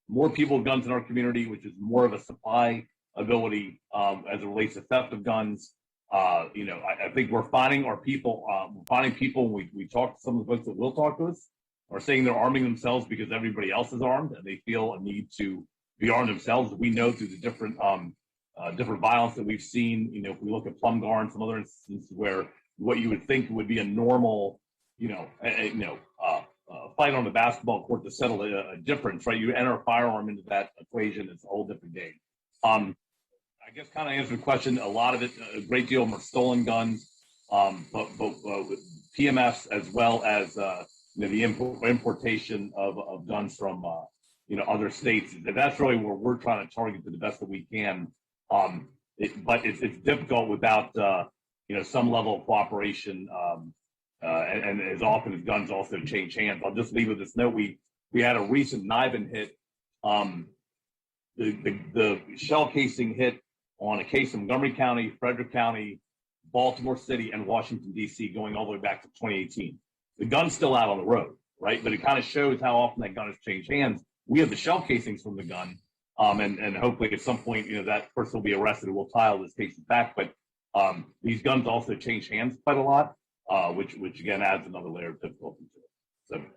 more people with guns in our community, which is more of a supply ability as it relates to theft of guns. I think we're finding our people, when we talk to some of the folks that will talk to us, are saying they're arming themselves because everybody else is armed and they feel a need to be armed themselves. We know through the different violence that we've seen, if we look at Plumgar and some other instances where what you would think would be a normal, fight on the basketball court to settle a difference, right? You enter a firearm into that equation, it's a whole different game. I guess kind of answer the question, a lot of it, a great deal of them are stolen guns, but with PMFs as well as, the importation of guns from, other states. That's really where we're trying to target to the best that we can. But it's difficult without, some level of cooperation, and as often as guns also change hands. I'll just leave with this note. We had a recent NIBIN hit. The shell casing hit on a case in Montgomery County, Frederick County, Baltimore City, and Washington, D.C., going all the way back to 2018. The gun's still out on the road, right? But it kind of shows how often that gun has changed hands. We have the shell casings from the gun, and hopefully at some point, that person will be arrested and we'll file this case back. But these guns also change hands quite a lot, which again adds another layer of difficulty to it. So.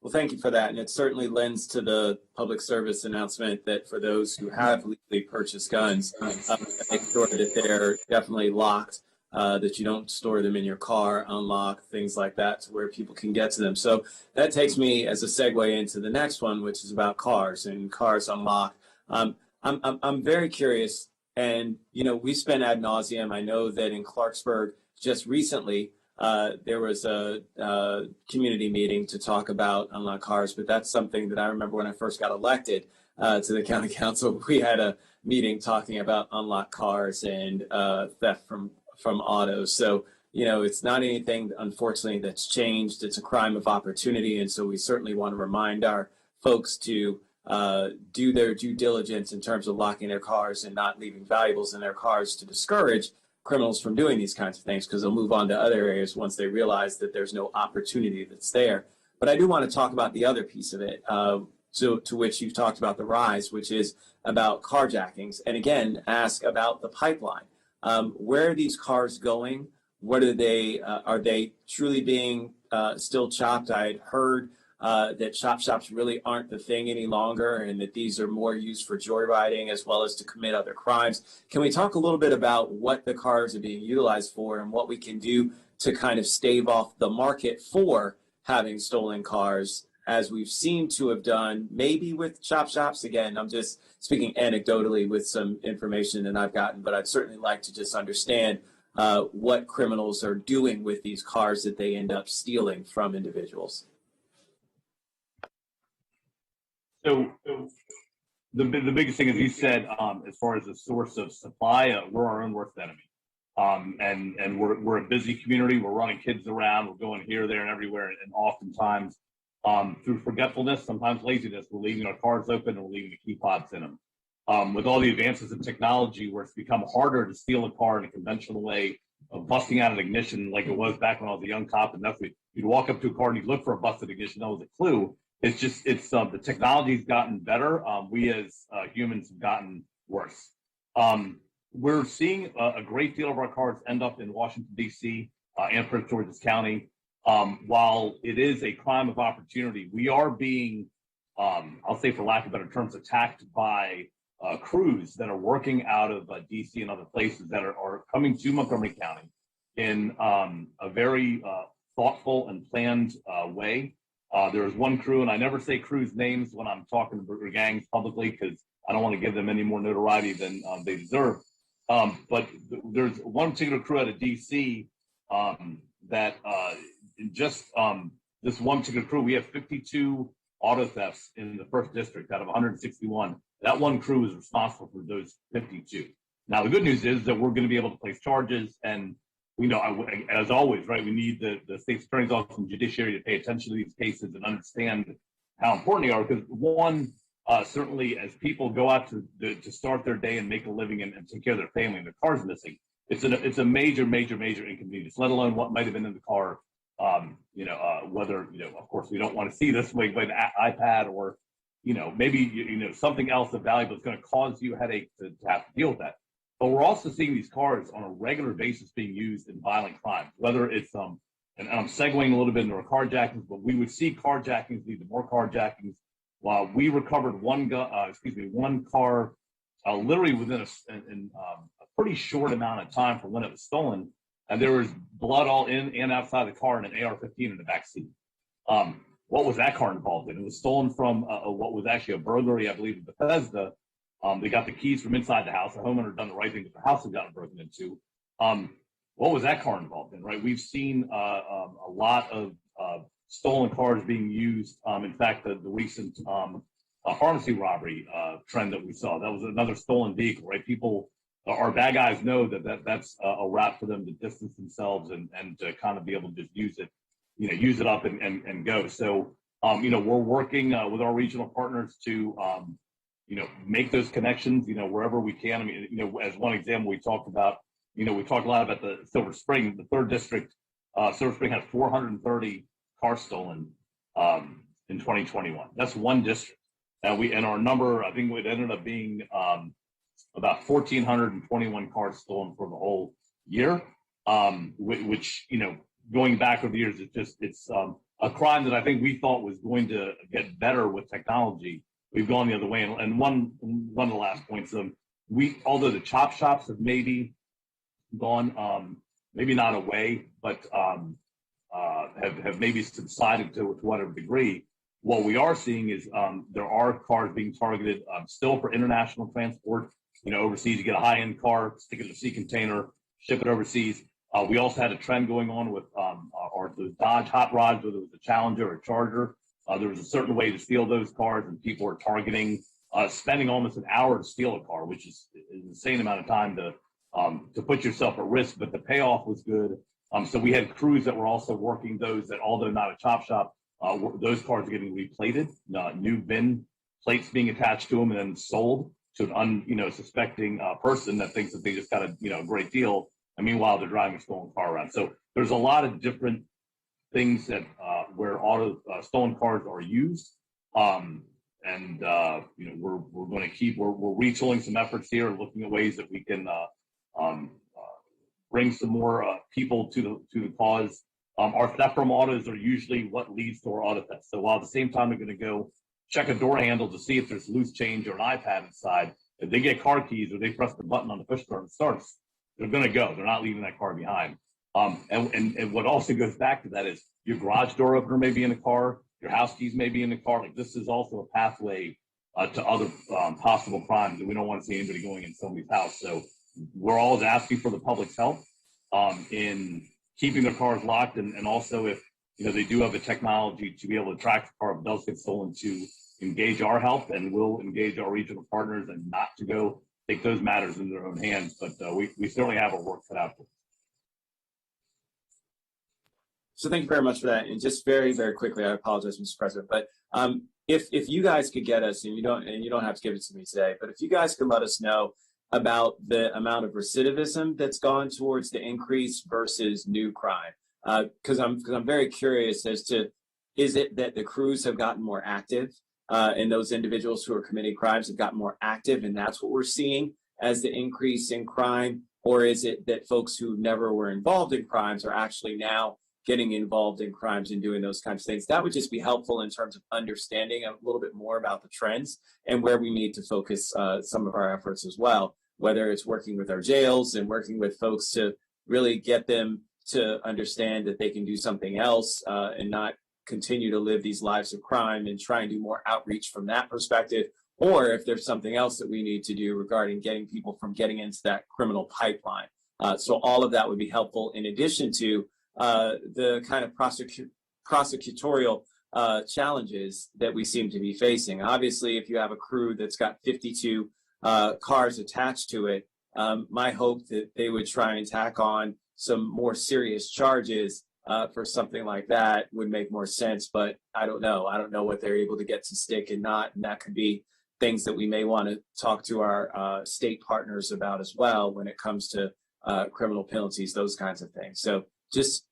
Well, thank you for that. And it certainly lends to the public service announcement that for those who have legally purchased guns, make sure that they're definitely locked, that you don't store them in your car, unlocked, things like that, to where people can get to them. So that takes me as a segue into the next one, which is about cars and cars unlocked. I'm very curious, and, we spent ad nauseum. I know that in Clarksburg just recently, there was a community meeting to talk about unlocked cars, but that's something that I remember when I first got elected to the county council. We had a meeting talking about unlocked cars and theft from autos. So, it's not anything, unfortunately, that's changed. It's a crime of opportunity. And so we certainly want to remind our folks to do their due diligence in terms of locking their cars and not leaving valuables in their cars to discourage criminals from doing these kinds of things, because they'll move on to other areas once they realize that there's no opportunity that's there. But I do want to talk about the other piece of it, to which you've talked about the rise, which is about carjackings. And again, ask about the pipeline. Where are these cars going? What are they truly being still chopped? I had heard that chop shops really aren't the thing any longer, and that these are more used for joyriding as well as to commit other crimes. Can we talk a little bit about what the cars are being utilized for and what we can do to kind of stave off the market for having stolen cars, as we've seemed to have done maybe with chop shops? Again, I'm just speaking anecdotally with some information that I've gotten, but I'd certainly like to just understand what criminals are doing with these cars that they end up stealing from individuals. So the biggest thing, as you said, as far as the source of supply, we're our own worst enemy. And we're a busy community. We're running kids around. We're going here, there, and everywhere. And oftentimes, through forgetfulness, sometimes laziness, we're leaving our cars open and we're leaving the key fobs in them. With all the advances in technology, where it's become harder to steal a car in a conventional way of busting out an ignition like it was back when I was a young cop, and that's what you'd walk up to a car and you'd look for a busted ignition. That was a clue. It's the technology's gotten better. We as humans have gotten worse. We're seeing a great deal of our cars end up in Washington, D.C. And Prince George's County. While it is a crime of opportunity, we are being, I'll say for lack of better terms, attacked by crews that are working out of D.C. and other places that are coming to Montgomery County in a very thoughtful and planned way. There was one crew, and I never say crews' names when I'm talking to gangs publicly because I don't want to give them any more notoriety than they deserve. But there's one particular crew out of DC that just this one particular crew, we have 52 auto thefts in the first district out of 161. That one crew is responsible for those 52. Now, the good news is that we're going to be able to place charges, and we know, as always, right, we need the state attorney's office and judiciary to pay attention to these cases and understand how important they are. Because one, certainly as people go out to start their day and make a living and take care of their family and their car's missing, it's a major inconvenience, let alone what might have been in the car. Whether, of course, we don't want to see this way, but an iPad or, maybe, something else of valuable is going to cause you a headache to have to deal with that. But we're also seeing these cars on a regular basis being used in violent crimes, whether it's, and I'm segueing a little bit into our carjackings, but we would see carjackings lead to more carjackings. While we recovered one car literally within a pretty short amount of time from when it was stolen, and there was blood all in and outside the car and an AR-15 in the back seat. What was that car involved in? It was stolen from what was actually a burglary, I believe, in Bethesda. They got the keys from inside the house. The homeowner had done the right thing, but the house had gotten broken into. What was that car involved in, right? We've seen a lot of stolen cars being used. In fact, the recent pharmacy robbery trend that we saw, that was another stolen vehicle, right? People, our bad guys know that's a route for them to distance themselves and to kind of be able to just use it up and go. So, we're working with our regional partners to, make those connections, wherever we can. I mean, as one example, we talked a lot about the Silver Spring, the third district. Silver Spring had 430 cars stolen in 2021. That's one district. And our number, I think it ended up being about 1,421 cars stolen for the whole year, which, going back over the years, it's a crime that I think we thought was going to get better with technology. We've gone the other way. And one of the last points, although the chop shops have maybe gone, maybe not away, but have maybe subsided to whatever degree, what we are seeing is there are cars being targeted still for international transport, overseas. You get a high-end car, stick it in a sea container, ship it overseas. We also had a trend going on with the Dodge hot rods, whether it was a Challenger or a Charger. There was a certain way to steal those cars, and people were targeting, spending almost an hour to steal a car, which is an insane amount of time to put yourself at risk, but the payoff was good. So we had crews that were also working those that, although not a chop shop, those cars are getting replated, new VIN plates being attached to them and then sold to an suspecting person that thinks that they just got a great deal. And meanwhile, they're driving a stolen car around. So there's a lot of different things that where stolen cars are used. We're going to keep, we're retooling some efforts here, looking at ways that we can bring some more people to the cause. Our theft from autos are usually what leads to our auto theft. So while at the same time they're going to go check a door handle to see if there's loose change or an iPad inside, if they get car keys or they press the button on the push start and starts, they're going to go. They're not leaving that car behind. And what also goes back to that is your garage door opener may be in the car, your house keys may be in the car. Like, this is also a pathway to other possible crimes, and we don't want to see anybody going in somebody's house. So we're always asking for the public's help in keeping their cars locked, and also if they do have the technology to be able to track the car if it does get stolen, to engage our help, and we'll engage our regional partners and not to go take those matters in their own hands. But we certainly have our work cut out for us. So thank you very much for that. And just very, very quickly, I apologize, Mr. President, but if you guys could get us, and you don't have to give it to me today, but if you guys could let us know about the amount of recidivism that's gone towards the increase versus new crime, because I'm very curious as to, is it that the crews have gotten more active and those individuals who are committing crimes have gotten more active, and that's what we're seeing as the increase in crime? Or is it that folks who never were involved in crimes are actually now getting involved in crimes and doing those kinds of things? That would just be helpful in terms of understanding a little bit more about the trends and where we need to focus some of our efforts as well, whether it's working with our jails and working with folks to really get them to understand that they can do something else and not continue to live these lives of crime and try and do more outreach from that perspective, or if there's something else that we need to do regarding getting people from getting into that criminal pipeline. So all of that would be helpful, in addition to the kind of prosecutorial challenges that we seem to be facing. Obviously, if you have a crew that's got 52 cars attached to it, my hope that they would try and tack on some more serious charges for something like that would make more sense, but I don't know. I don't know what they're able to get to stick and not, and that could be things that we may want to talk to our state partners about as well when it comes to criminal penalties, those kinds of things. So just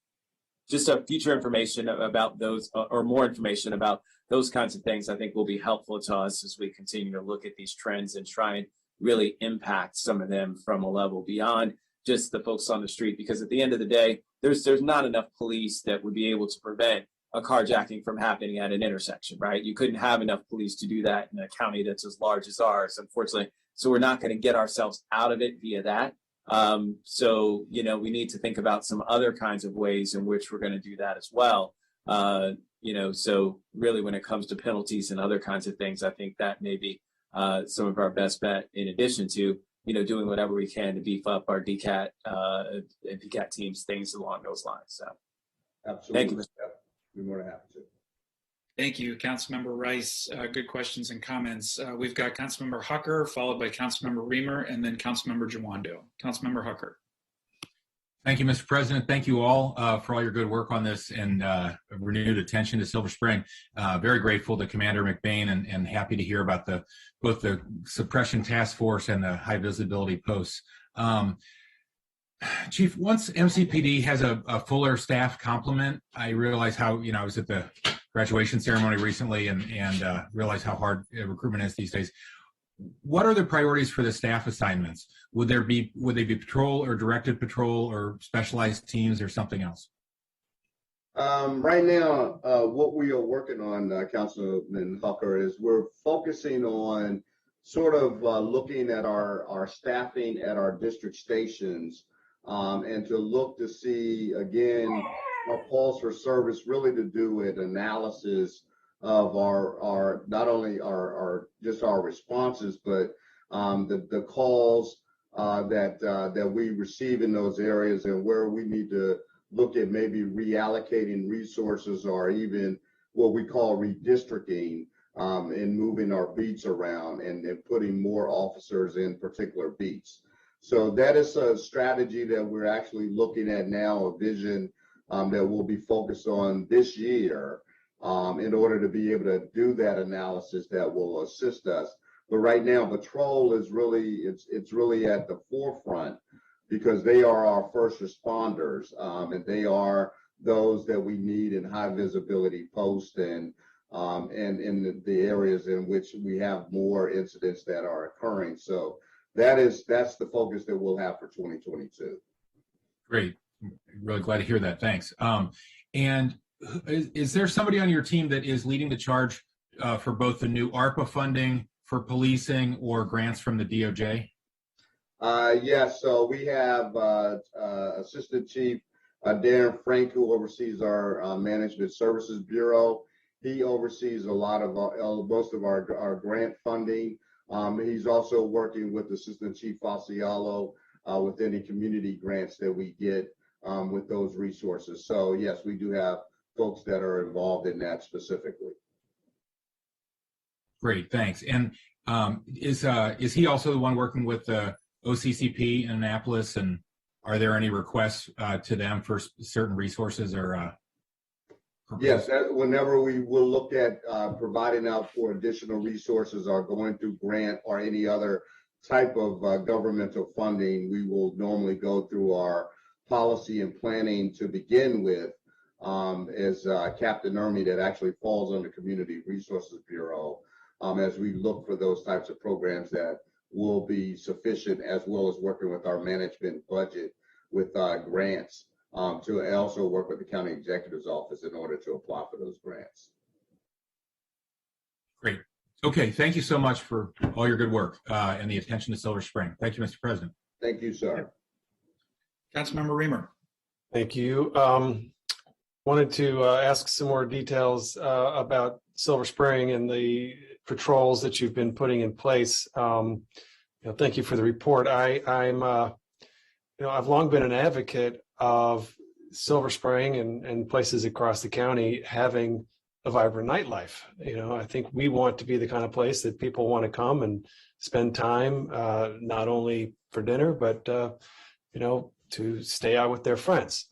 a future information about those, or more information about those kinds of things, I think will be helpful to us as we continue to look at these trends and try and really impact some of them from a level beyond just the folks on the street. Because at the end of the day, there's not enough police that would be able to prevent a carjacking from happening at an intersection, right? You couldn't have enough police to do that in a county that's as large as ours, unfortunately. So we're not going to get ourselves out of it via that. So, you know, we need to think about some other kinds of ways in which we're going to do that as well. You know, so really when it comes to penalties and other kinds of things, I think that may be some of our best bet, in addition to, you know, doing whatever we can to beef up our DCAT and PCAT teams, things along those lines. So, absolutely. Thank you, Mr. We're more than happy to. Thank you, Councilmember Rice. Good questions and comments. We've got Councilmember Hucker, followed by Councilmember Reamer, and then Councilmember Jawando. Councilmember Hucker. Thank you, Mr. President. Thank you all for all your good work on this and renewed attention to Silver Spring. Very grateful to Commander McBain and happy to hear about both the suppression task force and the high visibility posts. Chief, once MCPD has a fuller staff complement, I realize how, you know, I was at the graduation ceremony recently and realize how hard recruitment is these days. What are the priorities for the staff assignments? Would they be patrol or directed patrol or specialized teams or something else? Right now, what we are working on, Councilman Hucker, is we're focusing on sort of looking at our staffing at our district stations and to look to see, again, our calls for service, really to do an analysis of our not only our just our responses, but the calls that we receive in those areas and where we need to look at maybe reallocating resources or even what we call redistricting and moving our beats around and putting more officers in particular beats. So that is a strategy that we're actually looking at now, a vision that we'll be focused on this year in order to be able to do that analysis that will assist us. But right now, patrol is really, it's really at the forefront because they are our first responders and they are those that we need in high visibility posts and in the areas in which we have more incidents that are occurring. So that's the focus that we'll have for 2022. Great. Really glad to hear that. Thanks. And is there somebody on your team that is leading the charge for both the new ARPA funding for policing or grants from the DOJ? Yes. So we have Assistant Chief Darren Frank, who oversees our Management Services Bureau. He oversees a lot of most of our grant funding. He's also working with Assistant Chief Fasialo with any community grants that we get with those resources. So yes, we do have folks that are involved in that specifically. Great, thanks. And is he also the one working with the OCCP in Annapolis? And are there any requests to them for certain resources or? Yes, whenever we will look at providing out for additional resources or going through grant or any other type of governmental funding, we will normally go through our policy and planning to begin with as Captain Ermy that actually falls under Community Resources Bureau as we look for those types of programs that will be sufficient, as well as working with our management budget with grants to also work with the county executive's office in order to apply for those grants. Great. Okay. Thank you so much for all your good work and the attention to Silver Spring. Thank you, Mr. President. Thank you, sir. Councilmember Reamer. Thank you. wanted to ask some more details about Silver Spring and the patrols that you've been putting in place. Thank you for the report. I'm I've long been an advocate of Silver Spring and places across the county having a vibrant nightlife. I think we want to be the kind of place that people want to come and spend time, not only for dinner, but to stay out with their friends.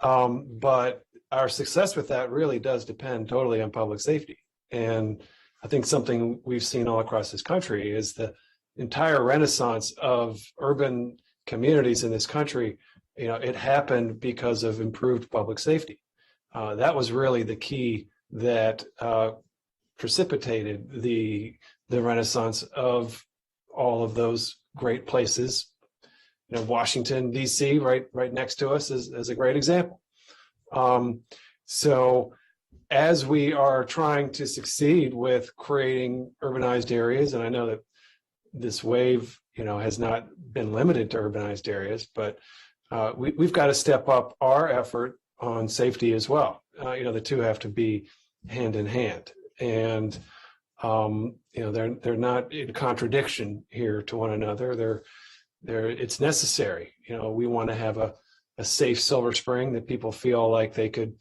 But our success with that really does depend totally on public safety. And I think something we've seen all across this country is the entire renaissance of urban communities in this country. It happened because of improved public safety. That was really the key that precipitated the renaissance of all of those great places. Washington, D.C., right next to us is a great example. So as we are trying to succeed with creating urbanized areas, and I know that this wave, has not been limited to urbanized areas, but we've got to step up our effort on safety as well. The two have to be hand in hand, and they're not in contradiction here to one another. It's necessary. We want to have a safe Silver Spring that people feel like they could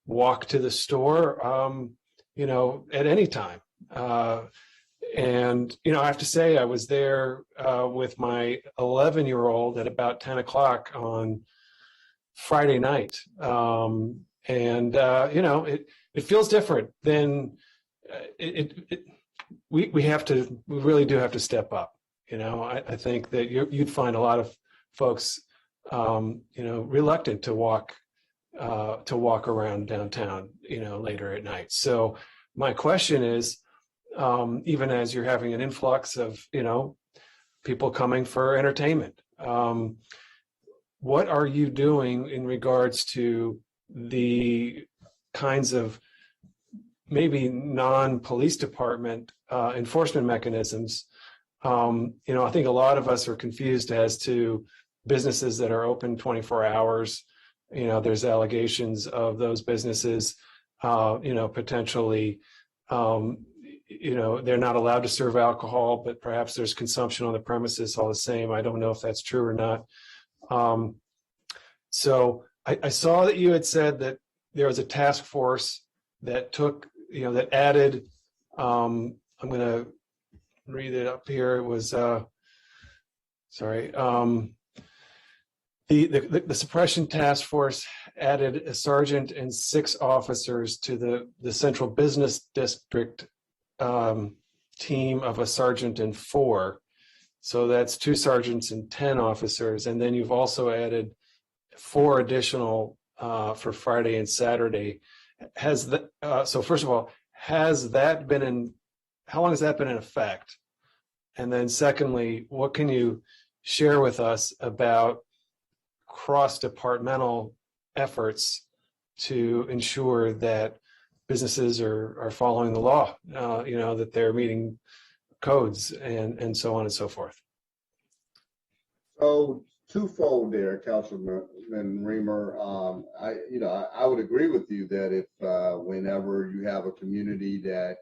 walk to the store, at any time. And I have to say, I was there with my 11-year-old at about 10 o'clock on Friday night. It feels different than we really do have to step up. I think that you'd find a lot of folks, reluctant to walk around downtown, later at night. So my question is, even as you're having an influx of, people coming for entertainment, what are you doing in regards to the kinds of maybe non-police department enforcement mechanisms? I think a lot of us are confused as to businesses that are open 24 hours. There's allegations of those businesses, potentially, they're not allowed to serve alcohol, but perhaps there's consumption on the premises all the same. I don't know if that's true or not. So I saw that you had said that there was a task force that took, that added, I'm going to read it up here. It was, the suppression task force added a sergeant and 6 officers to the central business district team of a sergeant and 4. So that's 2 sergeants and 10 officers. And then you've also added 4 additional for Friday and Saturday. So first of all, how long has that been in effect? And then secondly, what can you share with us about cross-departmental efforts to ensure that businesses are following the law, that they're meeting codes and so on and so forth? So twofold there, Councilman Reamer. I would agree with you that if whenever you have a community that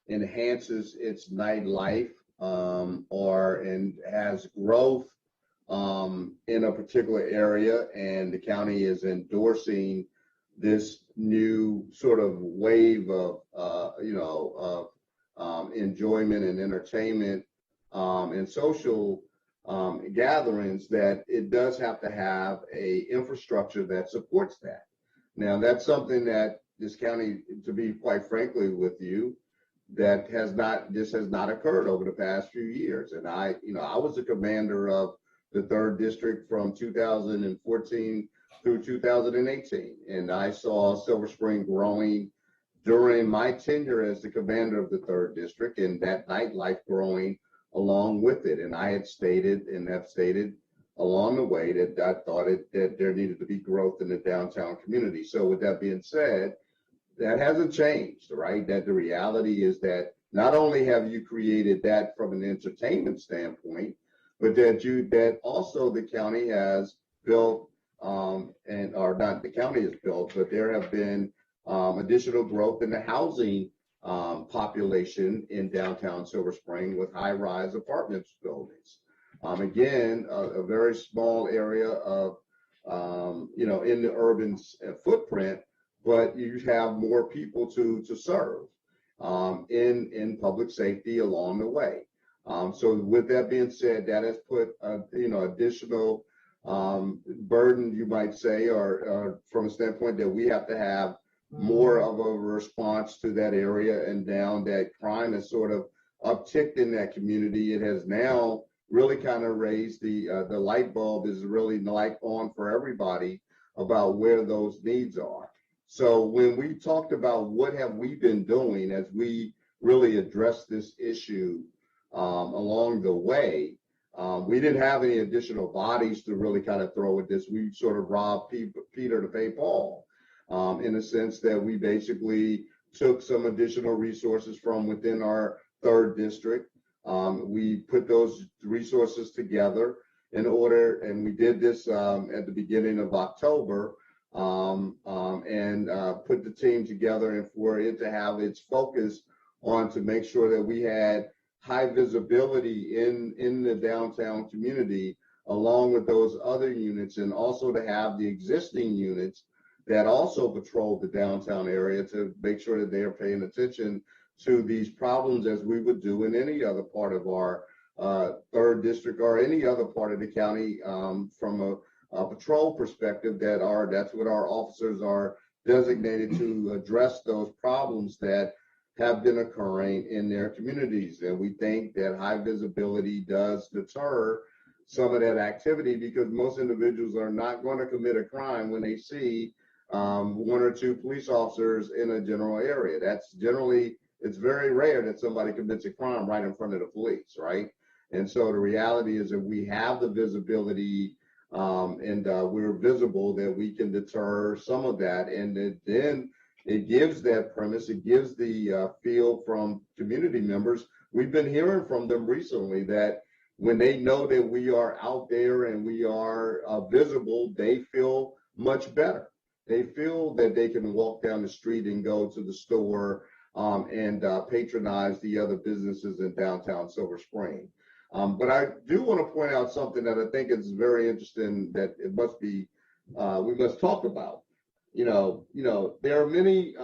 enhances its nightlife and has growth in a particular area, and the county is endorsing this new sort of wave of enjoyment and entertainment and social gatherings, that it does have to have a infrastructure that supports that. Now, that's something that this county, to be quite frankly with you, this has not occurred over the past few years. And I was the commander of the 3rd District from 2014 through 2018. And I saw Silver Spring growing during my tenure as the commander of the 3rd District, and that nightlife growing along with it. And I had stated and have stated along the way that I thought that there needed to be growth in the downtown community. So with that being said, that hasn't changed, right? That the reality is that not only have you created that from an entertainment standpoint, but that also the county has built and are or not the county has built, but there have been additional growth in the housing population in downtown Silver Spring with high-rise apartment buildings. Again, a very small area of, in the urban footprint, but you have more people to serve in public safety along the way. So with that being said, that has put, additional burden, you might say, or from a standpoint that we have to have more of a response to that area, and down that crime has sort of upticked in that community. It has now really kind of raised the light bulb is really light on for everybody about where those needs are. So when we talked about what have we been doing as we really address this issue along the way, we didn't have any additional bodies to really kind of throw at this. We sort of robbed Peter to pay Paul, in the sense that we basically took some additional resources from within our 3rd district. We put those resources together in order, and we did this at the beginning of October, and put the team together, and for it to have its focus on to make sure that we had high visibility in the downtown community, along with those other units, and also to have the existing units that also patrol the downtown area to make sure that they are paying attention to these problems as we would do in any other part of our 3rd district or any other part of the county, from a patrol perspective. That's what our officers are designated to address, those problems that have been occurring in their communities. And we think that high visibility does deter some of that activity, because most individuals are not going to commit a crime when they see 1 or 2 police officers in a general area. It's very rare that somebody commits a crime right in front of the police, right? And so the reality is that we have the visibility, and we're visible, that we can deter some of that. And then it gives that premise, it gives the feel from community members. We've been hearing from them recently that when they know that we are out there and we are visible, they feel much better. They feel that they can walk down the street and go to the store and patronize the other businesses in downtown Silver Spring. But I do want to point out something that I think is very interesting, that it must be, we must talk about. There are many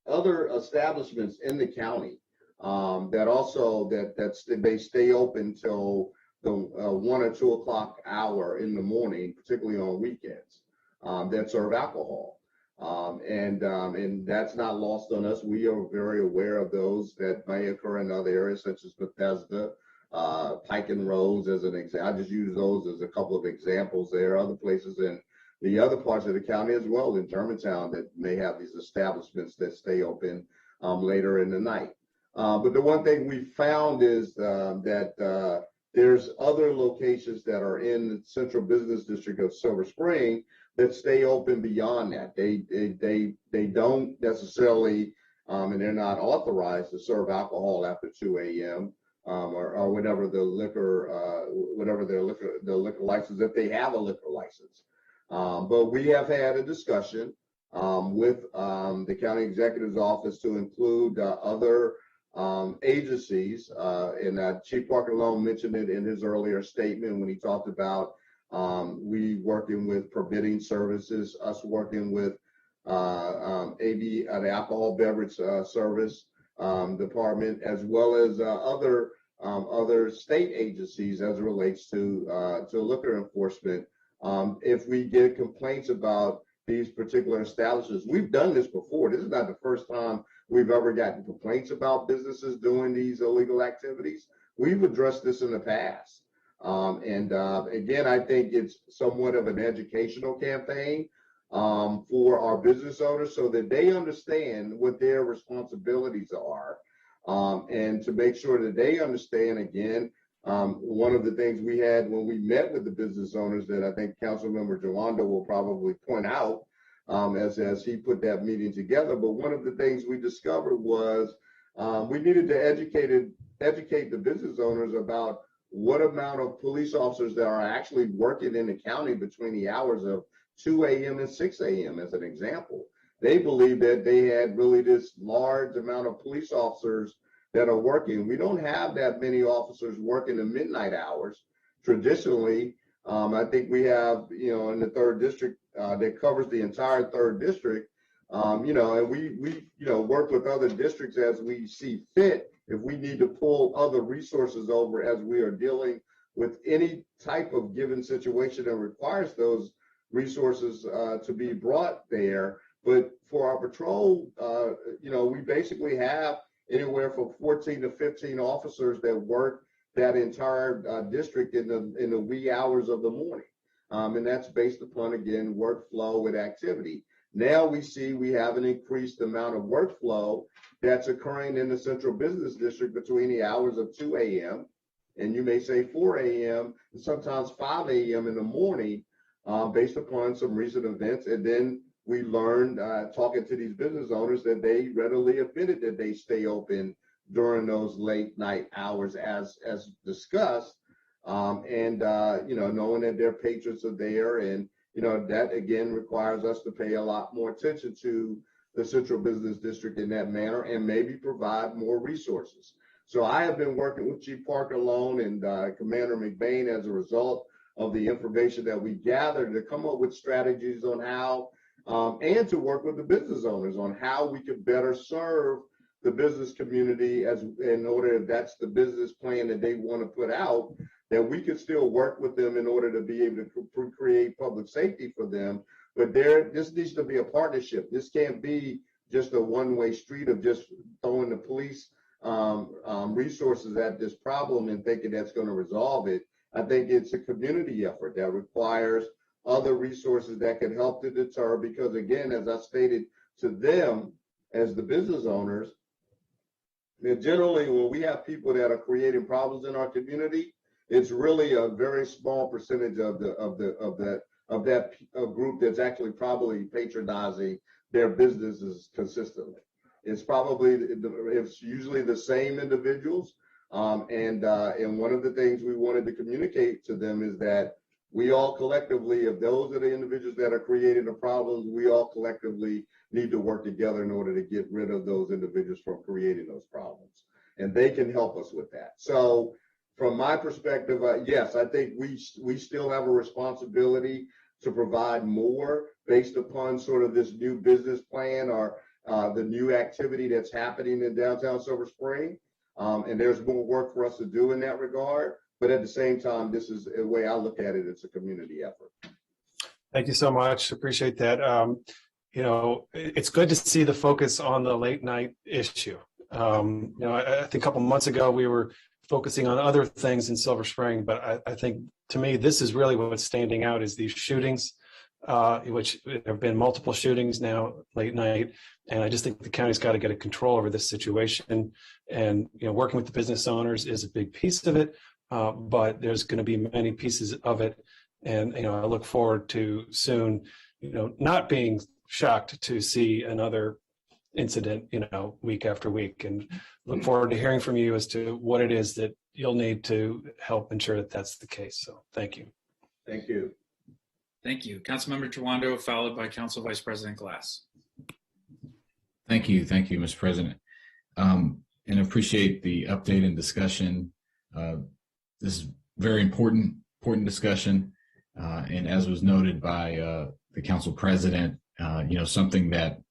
other establishments in the county that also they stay open till the 1 or 2 o'clock hour in the morning, particularly on weekends, that serve alcohol. And that's not lost on us. We are very aware of those that may occur in other areas, such as Bethesda, Pike and Rose as an example. I just use those as a couple of examples. There are other places in the other parts of the county as well, in Germantown, that may have these establishments that stay open later in the night. But the one thing we found is that there's other locations that are in the central business district of Silver Spring that stay open beyond that. They don't necessarily, and they're not authorized to serve alcohol after 2 a.m. Or whatever the liquor license, if they have a liquor license. But we have had a discussion with the county executive's office to include other agencies, and Chief Parker Loan mentioned it in his earlier statement when he talked about we working with permitting services, us working with the alcohol beverage service department, as well as other state agencies as it relates to liquor enforcement. If we get complaints about these particular establishments, we've done this before. This is not the first time we've ever gotten complaints about businesses doing these illegal activities. We've addressed this in the past. Again, I think it's somewhat of an educational campaign for our business owners so that they understand what their responsibilities are, and to make sure that they understand. Again, one of the things we had when we met with the business owners that I think Councilmember Jawanda will probably point out as he put that meeting together, but one of the things we discovered was we needed to educate the business owners about what amount of police officers that are actually working in the county between the hours of 2 a.m. and 6 a.m. as an example. They believe that they had really this large amount of police officers that are working. We don't have that many officers working the midnight hours. Traditionally, I think we have, in the 3rd district that covers the entire 3rd district, and we work with other districts as we see fit if we need to pull other resources over as we are dealing with any type of given situation that requires those resources to be brought there. But for our patrol, we basically have anywhere from 14 to 15 officers that work that entire district in the wee hours of the morning. And that's based upon, again, workflow and activity. Now we have an increased amount of workflow that's occurring in the central business district between the hours of 2 a.m. and you may say 4 a.m. and sometimes 5 a.m. in the morning based upon some recent events. And then we learned talking to these business owners that they readily admitted that they stay open during those late night hours as discussed, and knowing that their patrons are there, and that again requires us to pay a lot more attention to the central business district in that manner and maybe provide more resources. So I have been working with Chief Parker Lone and Commander McBain as a result of the information that we gathered to come up with strategies on how and to work with the business owners on how we could better serve the business community as in order, if that's the business plan that they want to put out, that we could still work with them in order to be able to create public safety for them. But this needs to be a partnership. This can't be just a one-way street of just throwing the police resources at this problem and thinking that's going to resolve it. I think it's a community effort that requires other resources that can help to deter, because again, as I stated to them as the business owners, generally when we have people that are creating problems in our community, it's really a very small percentage of that group that's actually probably patronizing their businesses consistently. It's usually the same individuals, and one of the things we wanted to communicate to them is that we all collectively, if those are the individuals that are creating the problems, we all collectively need to work together in order to get rid of those individuals from creating those problems. And they can help us with that. So from my perspective, yes, I think we still have a responsibility to provide more based upon sort of this new business plan or the new activity that's happening in downtown Silver Spring. And there's more work for us to do in that regard. But at the same time, this is the way I look at it. It's a community effort. Thank you so much. Appreciate that. It's good to see the focus on the late night issue. I think a couple months ago we were focusing on other things in Silver Spring, but I think to me this is really what's standing out is these shootings, which there have been multiple shootings now late night, and I just think the county's got to get a control over this situation. And working with the business owners is a big piece of it. But there's going to be many pieces of it. And, I look forward to soon, not being shocked to see another incident, week after week, and look forward to hearing from you as to what it is that you'll need to help ensure that that's the case. So thank you. Thank you. Thank you. Councilmember Tawando, followed by Council Vice President Glass. Thank you, Mr. President. And appreciate the update and discussion. This is very important discussion, and as was noted by the council president, something that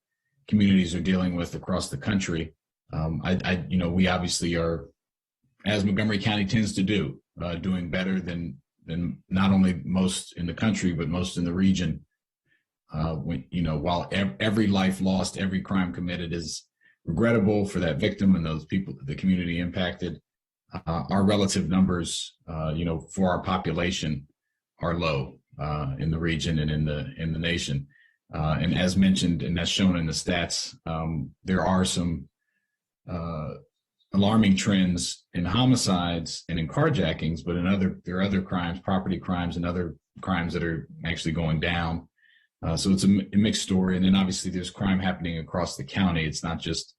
communities are dealing with across the country. We obviously are, as Montgomery County tends to do, doing better than not only most in the country but most in the region. While every life lost, every crime committed is regrettable for that victim and those people, the community impacted. Our relative numbers, for our population are low in the region and in the nation. And as mentioned, and that's shown in the stats, there are some alarming trends in homicides and in carjackings, but there are other crimes, property crimes, and other crimes that are actually going down. So it's a mixed story. And then obviously there's crime happening across the county. It's not just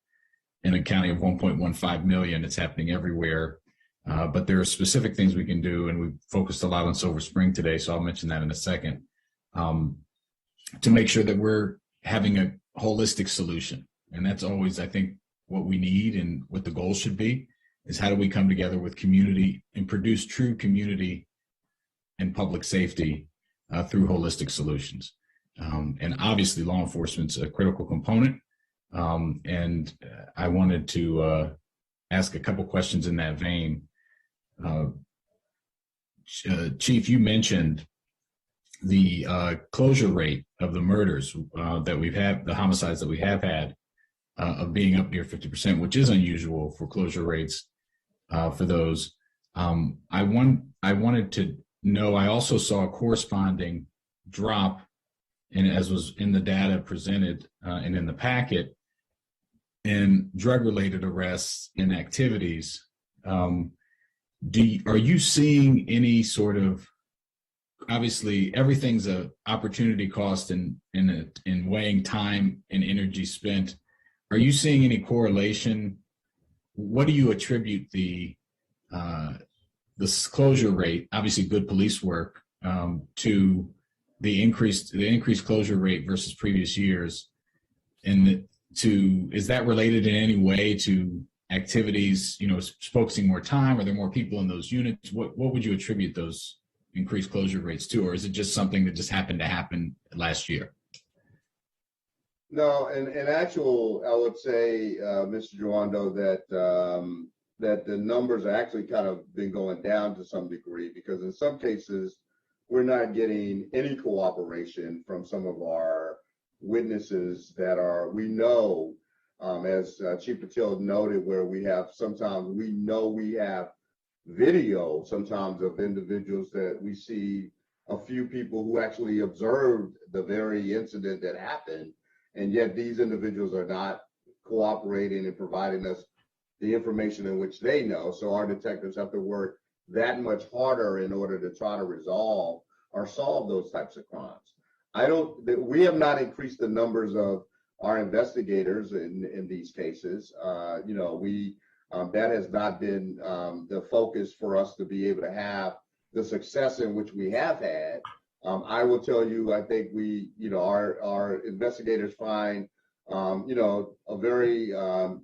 in a county of 1.15 million, it's happening everywhere. But there are specific things we can do, and we've focused a lot on Silver Spring today, so I'll mention that in a second. to make sure that we're having a holistic solution. And that's always, I think, what we need and what the goal should be, is how do we come together with community and produce true community and public safety through holistic solutions. And obviously law enforcement's a critical component. And I wanted to ask a couple questions in that vein. Chief, you mentioned the closure rate of the murders that we've had, the homicides that we have had, of being up near 50%, which is unusual for closure rates for those. I wanted to know, I also saw a corresponding drop, and as was in the data presented and in the packet, in drug-related arrests and activities. Are you seeing any sort of, obviously everything's a opportunity cost in weighing time and energy spent. Are you seeing any correlation? What do you attribute the closure rate, obviously good police work, to the increased closure rate versus previous years? And is that related in any way to activities, focusing more time? Are there more people in those units? What would you attribute those increased closure rates to, or is it just something that just happened to happen last year? No, in actual, I would say, Mr. Joando, that the numbers are actually kind of been going down to some degree, because in some cases we're not getting any cooperation from some of our witnesses that we know, as Chief Patel noted, where we have video sometimes of individuals that we see a few people who actually observed the very incident that happened, and yet these individuals are not cooperating and providing us the information in which they know. So our detectives have to work that much harder in order to try to resolve or solve those types of crimes. We have not increased the numbers of our investigators in these cases. That has not been the focus for us to be able to have the success in which we have had. I will tell you, I think our investigators find, a very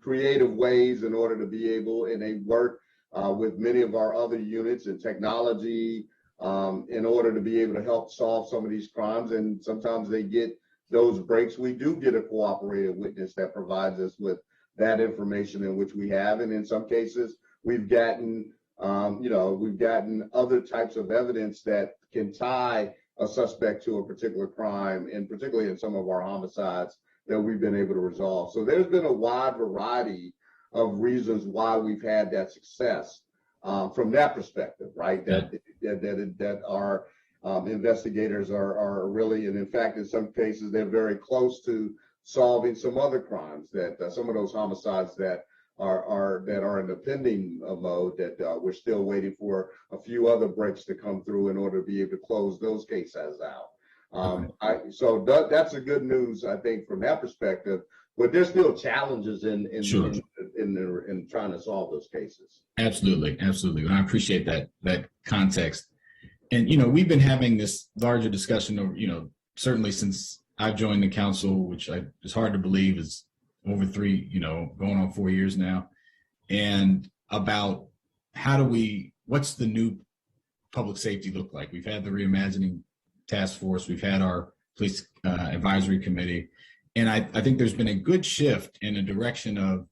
creative ways in order to be able, and they work with many of our other units and technology in order to be able to help solve some of these crimes. And sometimes they get those breaks. We do get a cooperative witness that provides us with that information in which we have. And in some cases, we've gotten other types of evidence that can tie a suspect to a particular crime, and particularly in some of our homicides that we've been able to resolve. So there's been a wide variety of reasons why we've had that success from that perspective, right? That our investigators are really, and in fact, in some cases, they're very close to solving some other crimes, that some of those homicides that are in the pending mode, that we're still waiting for a few other breaks to come through in order to be able to close those cases out. So that's a good news, I think, from that perspective. But there's still challenges in trying to solve those cases. Absolutely. And I appreciate that context. And we've been having this larger discussion over, certainly since I've joined the council, which is hard to believe is over 3, going on 4 years now, and about what's the new public safety look like? We've had the Reimagining Task Force, we've had our Police Advisory Committee, and I think there's been a good shift in a direction of,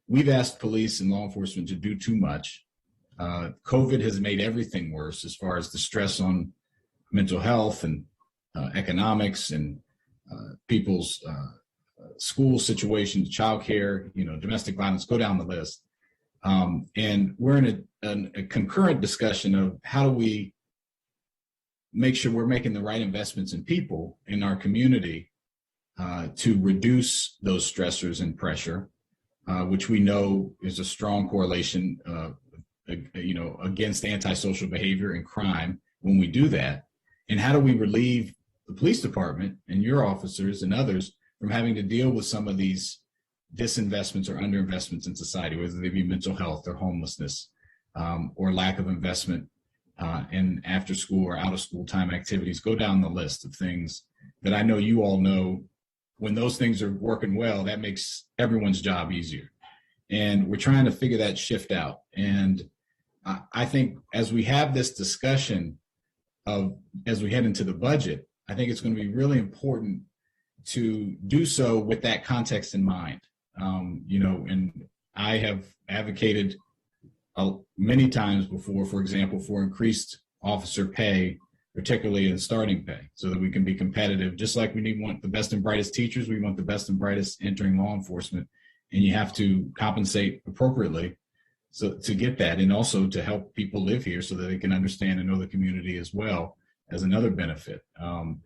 we've asked police and law enforcement to do too much. COVID has made everything worse as far as the stress on mental health and economics and people's school situations, childcare, domestic violence, go down the list. And we're in a concurrent discussion of how do we make sure we're making the right investments in people in our community to reduce those stressors and pressure, which we know is a strong correlation, against antisocial behavior and crime when we do that. And how do we relieve the police department and your officers and others from having to deal with some of these disinvestments or underinvestments in society, whether they be mental health or homelessness, or lack of investment and after school or out of school time activities. Go down the list of things that I know you all know. When those things are working well, that makes everyone's job easier. And we're trying to figure that shift out. And I think as we have this discussion as we head into the budget, I think it's going to be really important to do so with that context in mind. And I have advocated many times before, for example, for increased officer pay, particularly in starting pay, so that we can be competitive. Just like we want the best and brightest teachers, we want the best and brightest entering law enforcement, and you have to compensate appropriately so to get that, and also to help people live here so that they can understand and know the community as well as another benefit. And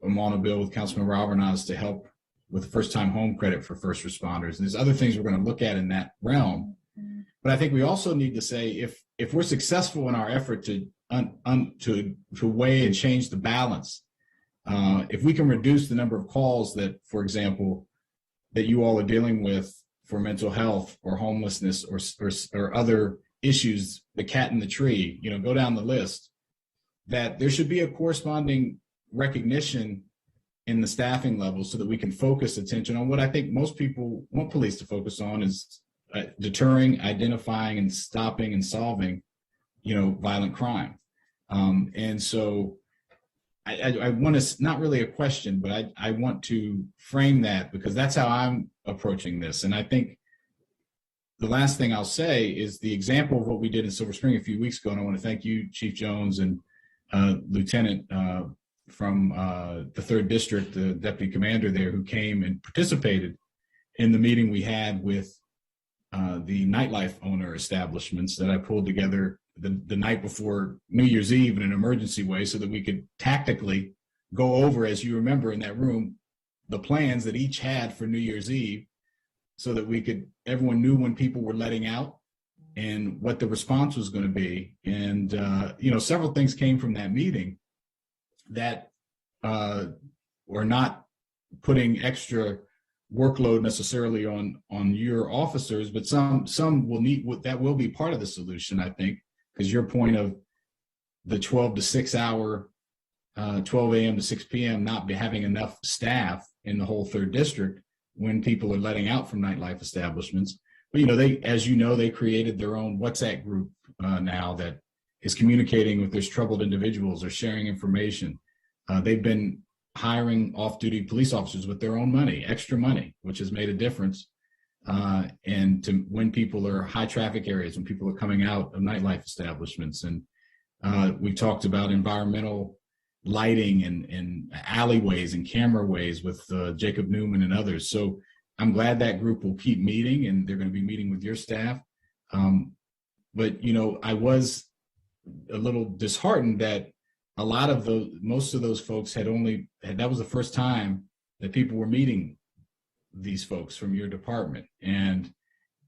I'm on a bill with Councilmember Alvarez to help with first-time home credit for first responders. And there's other things we're going to look at in that realm. But I think we also need to say, if we're successful in our effort to weigh and change the balance, if we can reduce the number of calls that, for example, that you all are dealing with for mental health or homelessness or other issues, the cat in the tree, go down the list, that there should be a corresponding recognition in the staffing levels so that we can focus attention on what I think most people want police to focus on is deterring, identifying, and stopping and solving, violent crime. And so I want to, not really a question, but I want to frame that because that's how I'm approaching this. And I think the last thing I'll say is the example of what we did in Silver Spring a few weeks ago. And I want to thank you, Chief Jones, and Lieutenant from the 3rd District, the deputy commander there, who came and participated in the meeting we had with the nightlife owner establishments that I pulled together the night before New Year's Eve in an emergency way so that we could tactically go over, as you remember in that room, the plans that each had for New Year's Eve so that everyone knew when people were letting out and what the response was going to be. And, several things came from that meeting that were not putting extra workload necessarily on your officers, but some will be part of the solution, I think, because your point of the 12 to 6 hour, 12 a.m. to 6 p.m. not having enough staff in the whole 3rd District when people are letting out from nightlife establishments. But, they created their own WhatsApp group now that is communicating with those troubled individuals or sharing information. They've been hiring off-duty police officers with their own money, extra money, which has made a difference. And when people are high traffic areas, when people are coming out of nightlife establishments. And we talked about environmental lighting and alleyways and camera ways with Jacob Newman and others. So I'm glad that group will keep meeting, and they're going to be meeting with your staff. But I was a little disheartened that most of those folks that was the first time that people were meeting these folks from your department. And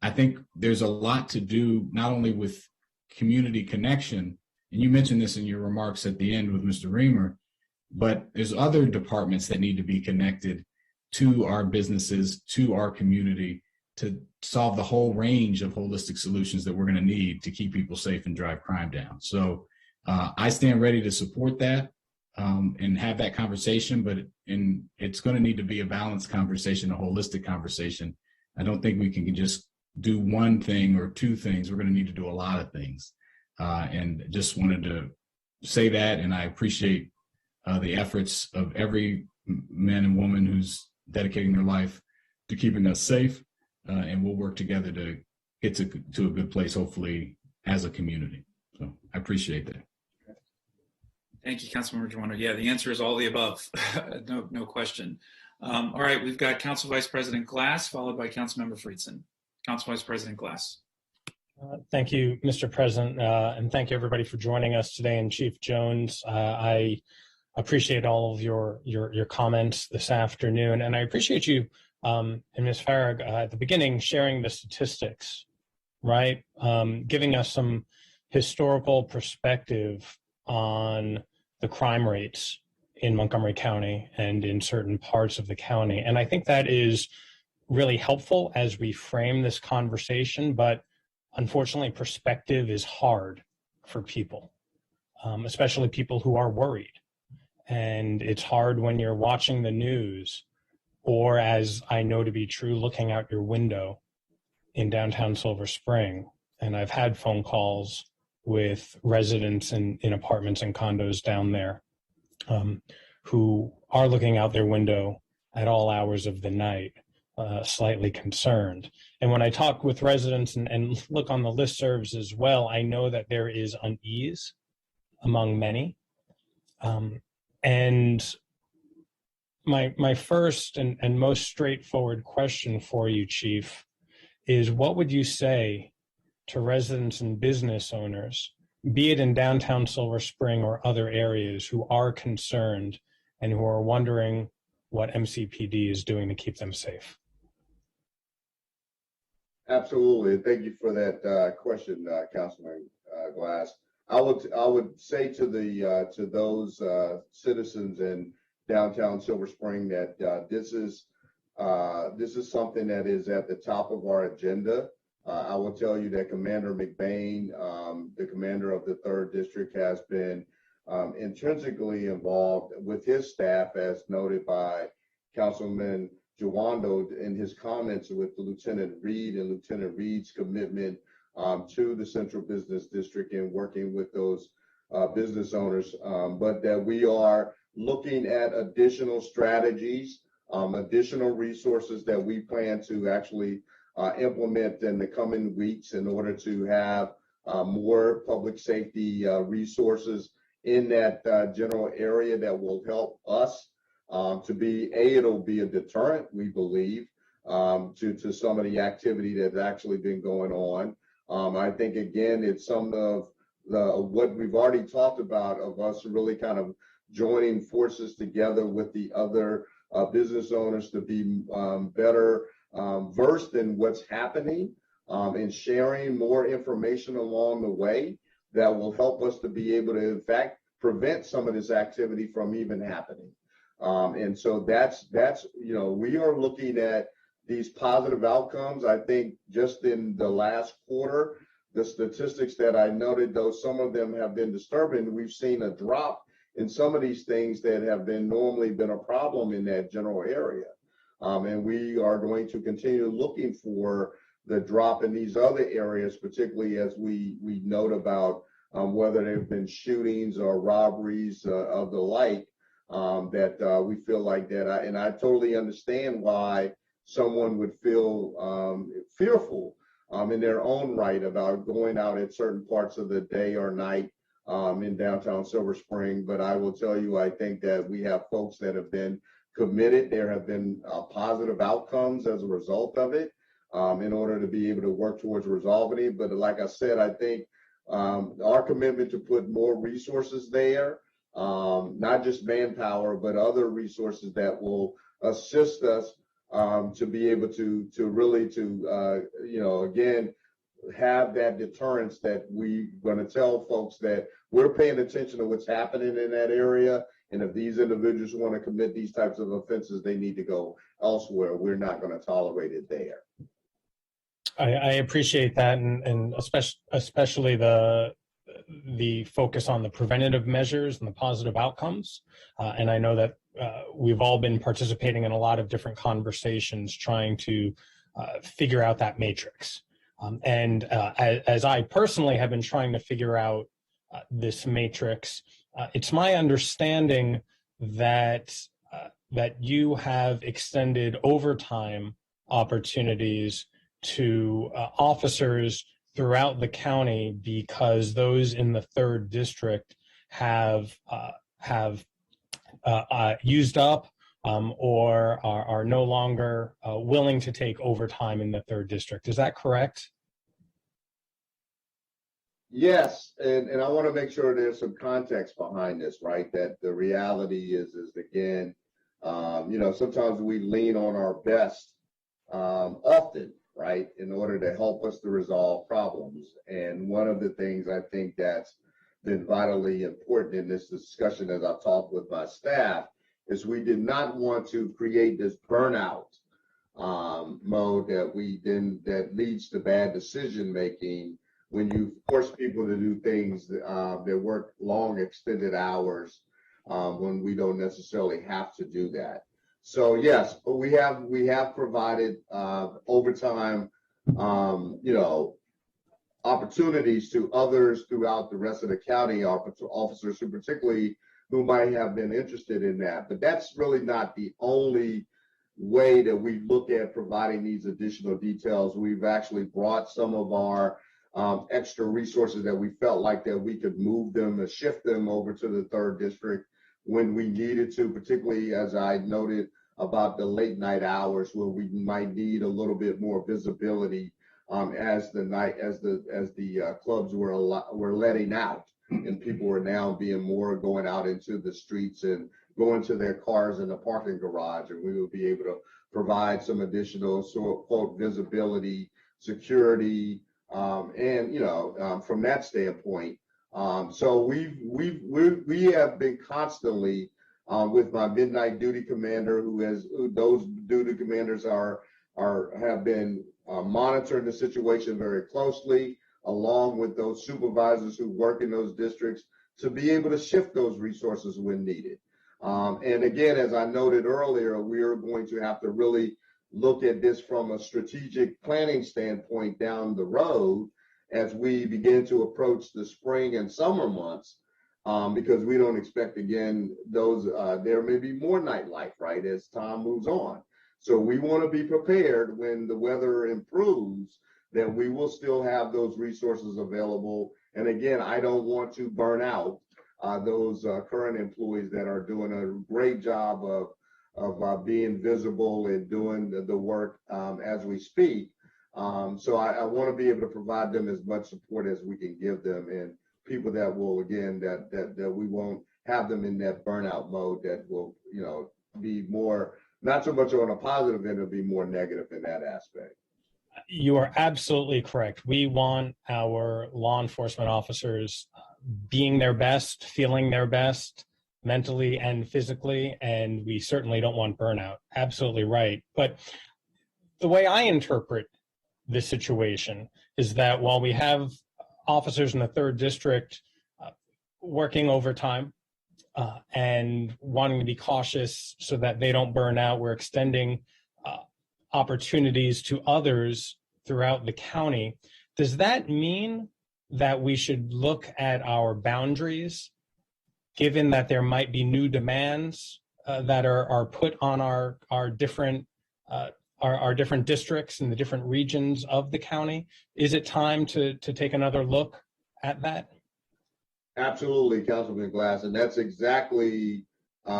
I think there's a lot to do, not only with community connection, and you mentioned this in your remarks at the end with Mr. Reamer, but there's other departments that need to be connected to our businesses, to our community, to solve the whole range of holistic solutions that we're going to need to keep people safe and drive crime down. So I stand ready to support that and have that conversation, but it's going to need to be a balanced conversation, a holistic conversation. I don't think we can just do one thing or two things. We're going to need to do a lot of things. And just wanted to say that, and I appreciate the efforts of every man and woman who's dedicating their life to keeping us safe, and we'll work together to get to a good place, hopefully, as a community. So I appreciate that. Thank you, Councilmember Joanna. Yeah, the answer is all the above. No question. All right, we've got Council Vice President Glass, followed by Councilmember Friedson. Council Vice President Glass. Thank you, Mr. President, and thank you everybody for joining us today. And Chief Jones, I appreciate all of your comments this afternoon, and I appreciate you and Ms. Farag at the beginning sharing the statistics, right? Giving us some historical perspective on the crime rates in Montgomery County and in certain parts of the county. And I think that is really helpful as we frame this conversation, but unfortunately, perspective is hard, for people, especially people who are worried. And it's hard when you're watching the news, or as I know to be true, looking out your window in downtown Silver Spring. And I've had phone calls with residents in apartments and condos down there who are looking out their window at all hours of the night, slightly concerned. And when I talk with residents and look on the listservs as well, I know that there is unease among many. And my first and most straightforward question for you, Chief, is what would you say to residents and business owners, be it in downtown Silver Spring or other areas, who are concerned and who are wondering what MCPD is doing to keep them safe? Absolutely. Thank you for that question, Councilman Glass. I would say to those citizens in downtown Silver Spring that this is something that is at the top of our agenda. I will tell you that Commander McBain, the commander of the 3rd District, has been intrinsically involved with his staff, as noted by Councilman Jawando in his comments with Lieutenant Reed and Lieutenant Reed's commitment to the Central Business District and working with those business owners, but that we are looking at additional strategies, additional resources that we plan to actually implement in the coming weeks in order to have more public safety resources in that general area that will help us to be, it'll be a deterrent, we believe, to some of the activity that's actually been going on. I think, again, it's some of what we've already talked about, of us really kind of joining forces together with the other business owners to be better versed in what's happening and sharing more information along the way that will help us to be able to, in fact, prevent some of this activity from even happening. And so that's, we are looking at these positive outcomes. I think just in the last quarter, the statistics that I noted, though some of them have been disturbing, we've seen a drop in some of these things that have normally been a problem in that general area. And we are going to continue looking for the drop in these other areas, particularly as we note about whether there have been shootings or robberies of the like, that we feel like that. And I totally understand why someone would feel fearful in their own right about going out at certain parts of the day or night in downtown Silver Spring. But I will tell you, I think that we have folks that have been committed. There have been positive outcomes as a result of it in order to be able to work towards resolving it. But like I said, I think our commitment to put more resources there, not just manpower, but other resources that will assist us to be able to really again, have that deterrence that we're going to tell folks that we're paying attention to what's happening in that area. And if these individuals want to commit these types of offenses, they need to go elsewhere. We're not going to tolerate it there. I appreciate that, and especially the focus on the preventative measures and the positive outcomes. And I know that we've all been participating in a lot of different conversations trying to figure out that matrix. And as I personally have been trying to figure out this matrix, it's my understanding that that you have extended overtime opportunities to officers throughout the county because those in the 3rd District have used up or are no longer willing to take overtime in the 3rd District. Is that correct? Yes, and I want to make sure there's some context behind this, right? That the reality is again, sometimes we lean on our best often, right, in order to help us to resolve problems. And one of the things I think that's been vitally important in this discussion, as I've talked with my staff, is we did not want to create this burnout mode that leads to bad decision making when you force people to do things that work long extended hours when we don't necessarily have to do that. So yes, we have provided overtime, opportunities to others throughout the rest of the county, officers who particularly who might have been interested in that. But that's really not the only way that we look at providing these additional details. We've actually brought some of our extra resources that we felt like that we could move them and shift them over to the 3rd district when we needed to, particularly as I noted about the late night hours where we might need a little bit more visibility as the clubs were letting out and people were now being more going out into the streets and going to their cars in the parking garage, and we will be able to provide some additional quote visibility, security, and from that standpoint. So we have been constantly with my midnight duty commander, those duty commanders have been monitoring the situation very closely, along with those supervisors who work in those districts to be able to shift those resources when needed. And again, as I noted earlier, we are going to have to really look at this from a strategic planning standpoint down the road as we begin to approach the spring and summer months, because we don't expect, again, there may be more nightlife, right, as time moves on. So we want to be prepared when the weather improves that we will still have those resources available. And again, I don't want to burn out those current employees that are doing a great job of being visible and doing the work as we speak. So I want to be able to provide them as much support as we can give them, and people that will, again, that we won't have them in that burnout mode that will, be more, not so much on a positive end, it'll be more negative in that aspect. You are absolutely correct. We want our law enforcement officers being their best, feeling their best, mentally and physically, and we certainly don't want burnout. Absolutely right. But the way I interpret this situation is that while we have officers in the 3rd district working overtime and wanting to be cautious so that they don't burn out, we're extending opportunities to others throughout the county. Does that mean that we should look at our boundaries, given that there might be new demands that are put on our different districts and the different regions of the county? Is it time to take another look at that? Absolutely, Councilman Glass, and that's exactly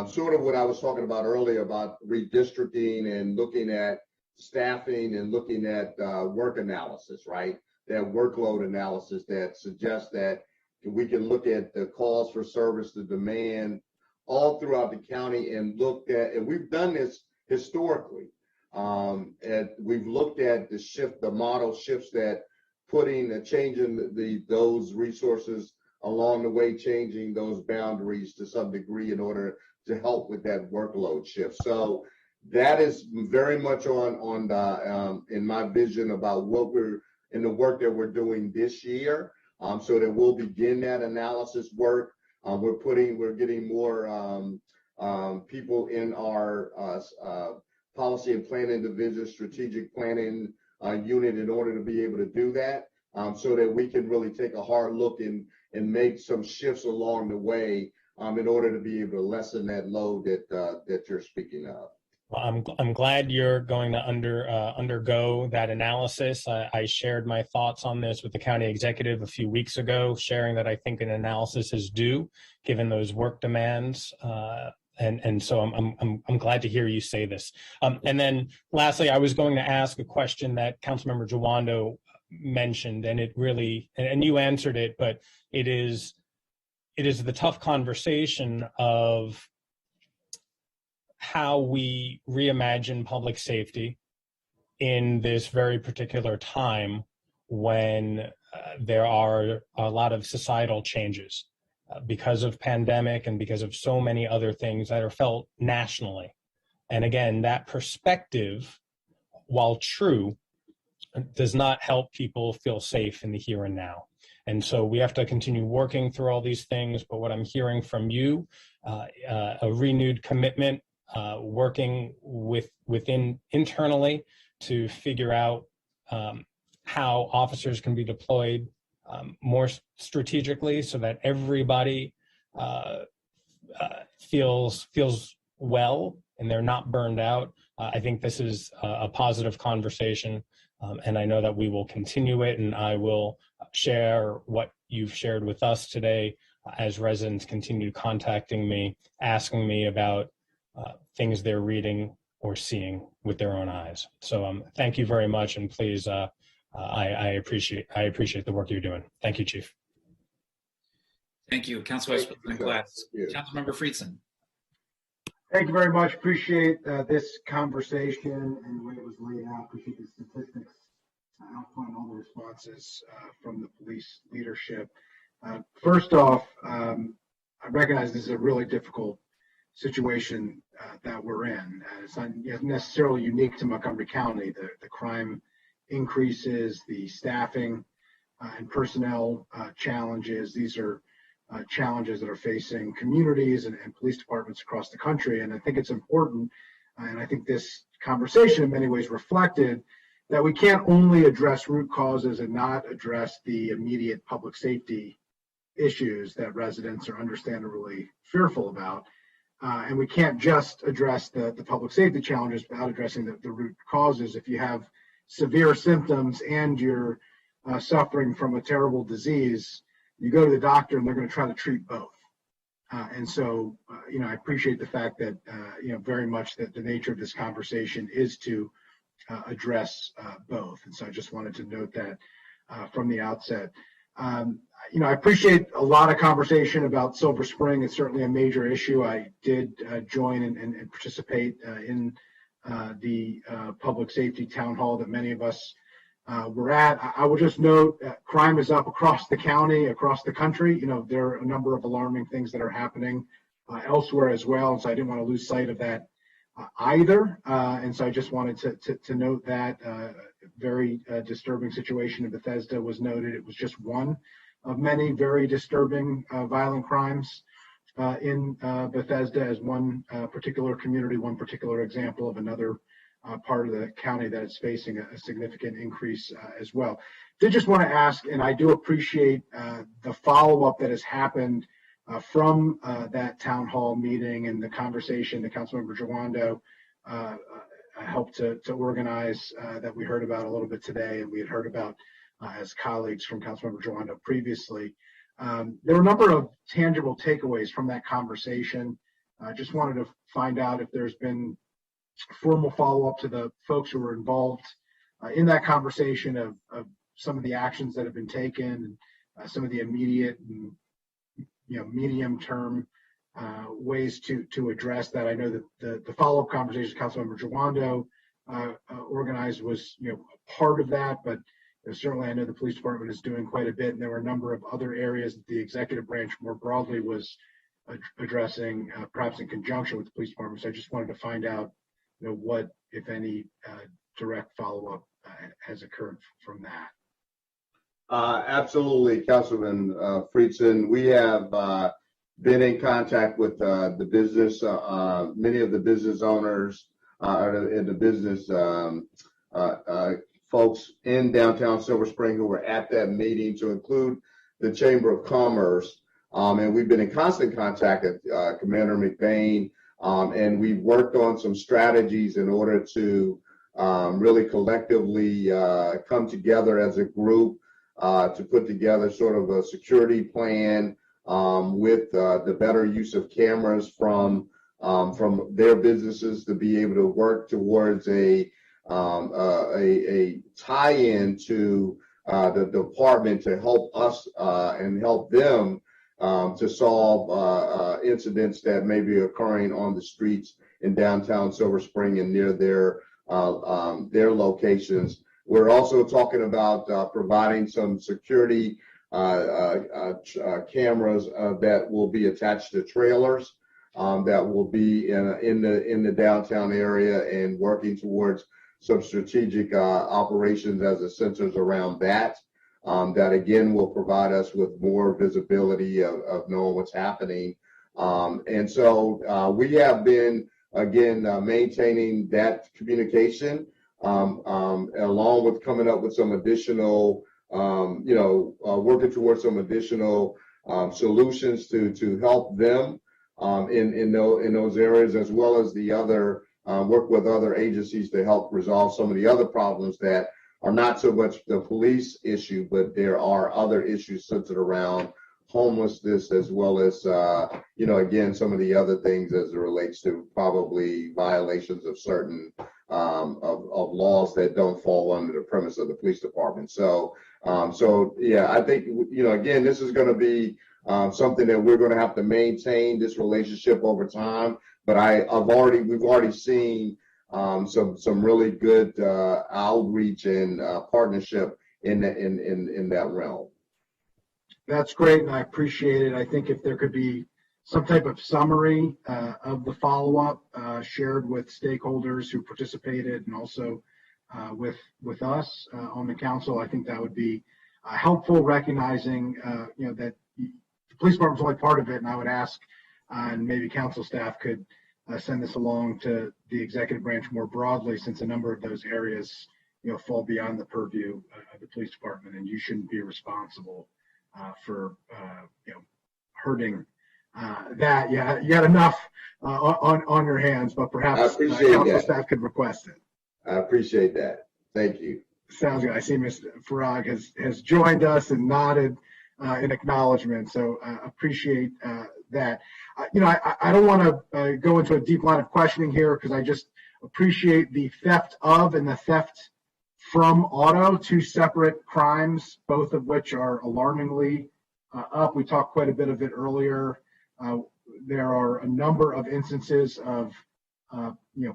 sort of what I was talking about earlier about redistricting and looking at staffing and looking at work analysis, right? That workload analysis that suggests that we can look at the calls for service, the demand all throughout the county, and looked at, and we've done this historically. And we've looked at the model shifts that changing those resources along the way, changing those boundaries to some degree in order to help with that workload shift. So that is very much on in my vision about what we're in the work that we're doing this year. So that we'll begin that analysis work. We're getting more people in our policy and planning division, strategic planning unit in order to be able to do that, so that we can really take a hard look and make some shifts along the way in order to be able to lessen that load that you're speaking of. Well, I'm glad you're going to undergo that analysis. I shared my thoughts on this with the county executive a few weeks ago, sharing that I think an analysis is due given those work demands. And so I'm glad to hear you say this. And then lastly, I was going to ask a question that Councilmember Jawando mentioned, and it really, and you answered it, but it is the tough conversation of how we reimagine public safety in this very particular time when there are a lot of societal changes because of pandemic and because of so many other things that are felt nationally. And again, that perspective, while true, does not help people feel safe in the here and now. And so we have to continue working through all these things. But what I'm hearing from you, a renewed commitment, working within internally to figure out how officers can be deployed more strategically so that everybody feels well and they're not burned out. I think this is a positive conversation, and I know that we will continue it, and I will share what you've shared with us today as residents continue contacting me, asking me about things they're reading or seeing with their own eyes. So thank you very much, and please, I appreciate the work you're doing. Thank you, Chief. Thank you, Council Vice President Glass. Councilmember Friedson. Thank you very much. Appreciate this conversation and the way it was laid out. Appreciate the statistics outline, all the responses from the police leadership. First off, I recognize this is a really difficult situation that we're in. It's not necessarily unique to Montgomery County. The crime increases, the staffing and personnel challenges. These are challenges that are facing communities and police departments across the country. And I think it's important, and I think this conversation in many ways reflected that we can't only address root causes and not address the immediate public safety issues that residents are understandably fearful about. And we can't just address the public safety challenges without addressing the root causes. If you have severe symptoms and you're suffering from a terrible disease, you go to the doctor and they're going to try to treat both. And so, I appreciate the fact that, very much that the nature of this conversation is to address both. And so I just wanted to note that from the outset. I appreciate a lot of conversation about Silver Spring. It's certainly a major issue. I did join and participate in the public safety town hall that many of us were at. I will just note crime is up across the county, across the country. There are a number of alarming things that are happening elsewhere as well. And so I didn't want to lose sight of that either. And so I just wanted to note that very disturbing situation in Bethesda was noted. It was just one of many very disturbing violent crimes in Bethesda as one particular community, one particular example of another part of the county that is facing a significant increase as well. Did just want to ask, and I do appreciate the follow-up that has happened from that town hall meeting and the conversation that Councilmember Jawando helped to organize that we heard about a little bit today, and we had heard about as colleagues from Councilmember Jawando previously. There were a number of tangible takeaways from that conversation. I just wanted to find out if there's been formal follow-up to the folks who were involved in that conversation of some of the actions that have been taken, and some of the immediate and medium-term ways to address that. I know that the follow-up conversation Councilmember Jawando organized was part of that, but certainly I know the police department is doing quite a bit, and there were a number of other areas that the executive branch more broadly was addressing, perhaps in conjunction with the police department. So I just wanted to find out what, if any, direct follow-up has occurred from that. Absolutely, Councilman Friedson. We have been in contact with the business, many of the business owners and the business folks in downtown Silver Spring who were at that meeting, to include the Chamber of Commerce. And we've been in constant contact with Commander McBain, and we've worked on some strategies in order to really collectively come together as a group to put together sort of a security plan with the better use of cameras from their businesses to be able to work towards a tie-in to the department to help us and help them to solve incidents that may be occurring on the streets in downtown Silver Spring and near their locations. We're also talking about providing some security cameras that will be attached to trailers that will be in the downtown area, and working towards some strategic operations as it centers around that. That again will provide us with more visibility of knowing what's happening. And so we have been, again, maintaining that communication, along with coming up with some additional, working towards some additional solutions to help them in those areas, as well as the other work with other agencies to help resolve some of the other problems that are not so much the police issue, but there are other issues centered around homelessness, as well as, again, some of the other things as it relates to probably violations of certain of laws that don't fall under the premise of the police department. So yeah, I think, again, this is going to be something that we're going to have to maintain this relationship over time. But we've already seen some really good outreach and partnership in that realm. That's great, and I appreciate it. I think if there could be some type of summary of the follow-up shared with stakeholders who participated and also with us on the council, I think that would be helpful, recognizing that the police department's only part of it, and I would ask, and maybe council staff could send this along to the executive branch more broadly, since a number of those areas fall beyond the purview of the police department, and you shouldn't be responsible for hurting that. Yeah, you had enough on your hands, but perhaps council staff could request it. I appreciate that. Thank you. Sounds good. I see Mr. Farag has joined us and nodded in acknowledgement, so appreciate that. I don't want to go into a deep line of questioning here, because I just appreciate the theft of and the theft from auto, two separate crimes, both of which are alarmingly up. We talked quite a bit of it earlier. There are a number of instances of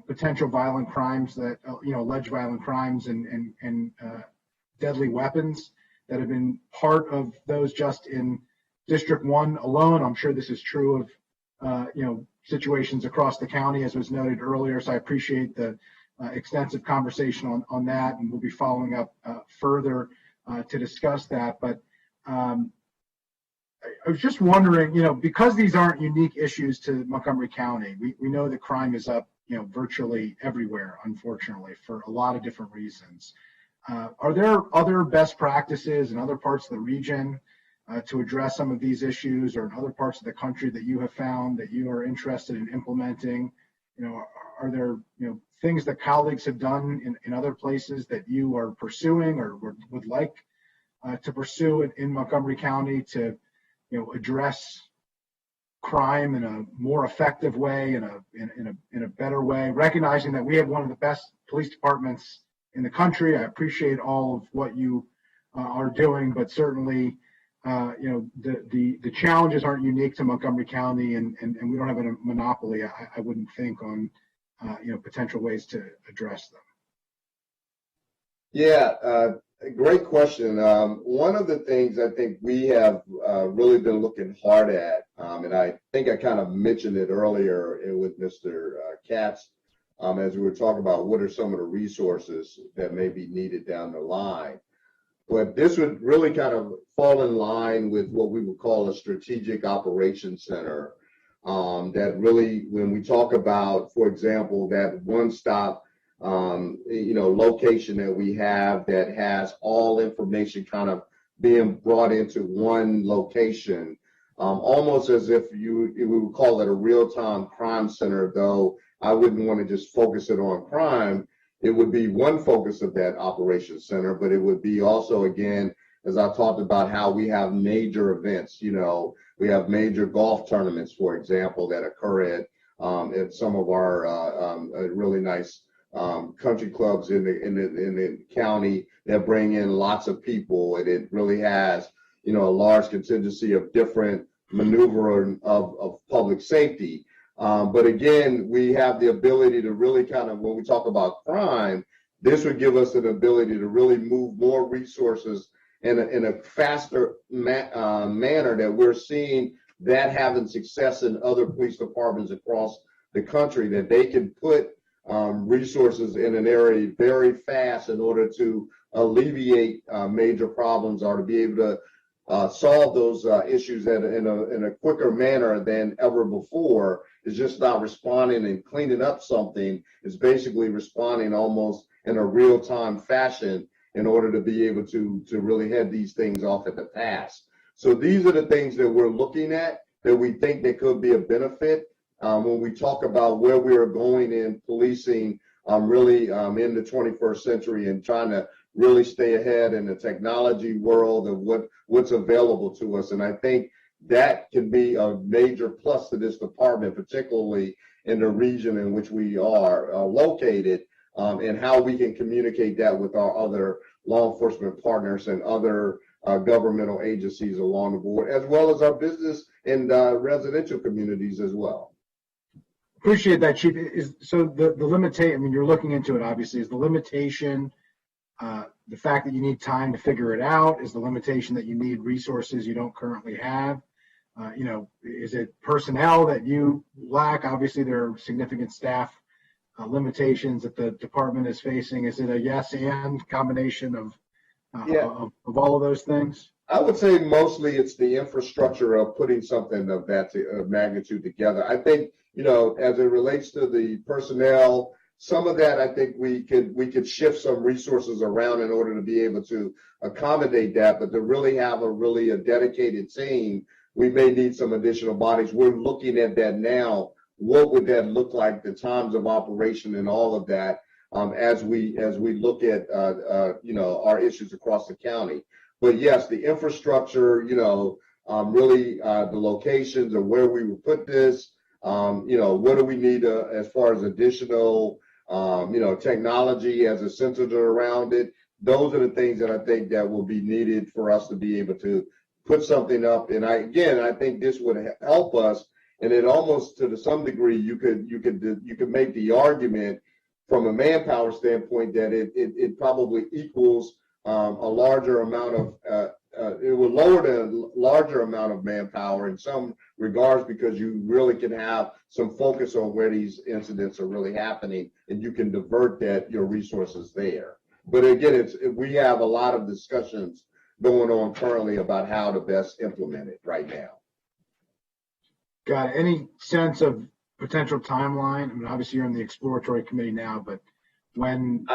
potential violent crimes that alleged violent crimes and deadly weapons that have been part of those just in District 1 alone. I'm sure this is true of situations across the county, as was noted earlier. So I appreciate the extensive conversation on that, and we'll be following up further to discuss that. But I was just wondering, because these aren't unique issues to Montgomery County, we know that crime is up, virtually everywhere, unfortunately, for a lot of different reasons. Are there other best practices in other parts of the region to address some of these issues, or in other parts of the country that you have found that you are interested in implementing? Are there things that colleagues have done in other places that you are pursuing or would like to pursue in Montgomery County to address crime in a more effective way, in a better way, recognizing that we have one of the best police departments in the country? I appreciate all of what you are doing, but certainly the challenges aren't unique to Montgomery County, and we don't have a monopoly, I wouldn't think, on potential ways to address them. Yeah, great question. One of the things I think we have really been looking hard at, and I think I kind of mentioned it earlier with Mr. Katz, as we were talking about what are some of the resources that may be needed down the line. But this would really kind of fall in line with what we would call a strategic operations center. That really, when we talk about, for example, that one-stop location that we have that has all information kind of being brought into one location, almost as if we would call it a real-time crime center, though I wouldn't want to just focus it on crime. It would be one focus of that operations center, but it would be also, again, as I talked about, how we have major events. We have major golf tournaments, for example, that occur at some of our really nice country clubs in the county that bring in lots of people, and it really has a large contingency of different maneuvering of public safety. But again, we have the ability to really kind of, when we talk about crime, this would give us an ability to really move more resources in a faster manner, that we're seeing that having success in other police departments across the country, that they can put resources in an area very fast in order to alleviate major problems or to be able to solve those issues in a quicker manner than ever before. Is just not responding and cleaning up something. Is basically responding almost in a real-time fashion in order to be able to really head these things off at the pass. So these are the things that we're looking at that we think that could be a benefit when we talk about where we are going in policing really in the 21st century and trying to really stay ahead in the technology world of what's available to us. And I think that can be a major plus to this department, particularly in the region in which we are located, and how we can communicate that with our other law enforcement partners and other governmental agencies along the board, as well as our business and residential communities as well. Appreciate that, Chief. So the limitation, I mean, you're looking into it, obviously, is the limitation the fact that you need time to figure it out? Is the limitation that you need resources you don't currently have? Is it personnel that you lack? Obviously, there are significant staff limitations that the department is facing. Is it a yes and combination of all of those things? I would say mostly it's the infrastructure of putting something of that magnitude together. I think, as it relates to the personnel, some of that I think we could shift some resources around in order to be able to accommodate that. But to really have a dedicated team, we may need some additional bodies. We're looking at that now. What would that look like? The times of operation and all of that as we look at our issues across the county. But yes, the infrastructure, really the locations of where we would put this, what do we need as far as additional, technology as a centered around it. Those are the things that I think that will be needed for us to be able to put something up. And I think this would help us. And it almost to some degree, you could make the argument from a manpower standpoint that it probably equals a larger amount of it will lower the larger amount of manpower in some regards because you really can have some focus on where these incidents are really happening and you can divert your resources there. But again, we have a lot of discussions going on currently about how to best implement it right now. Got it. Any sense of potential timeline? I mean, obviously you're in the exploratory committee now, but when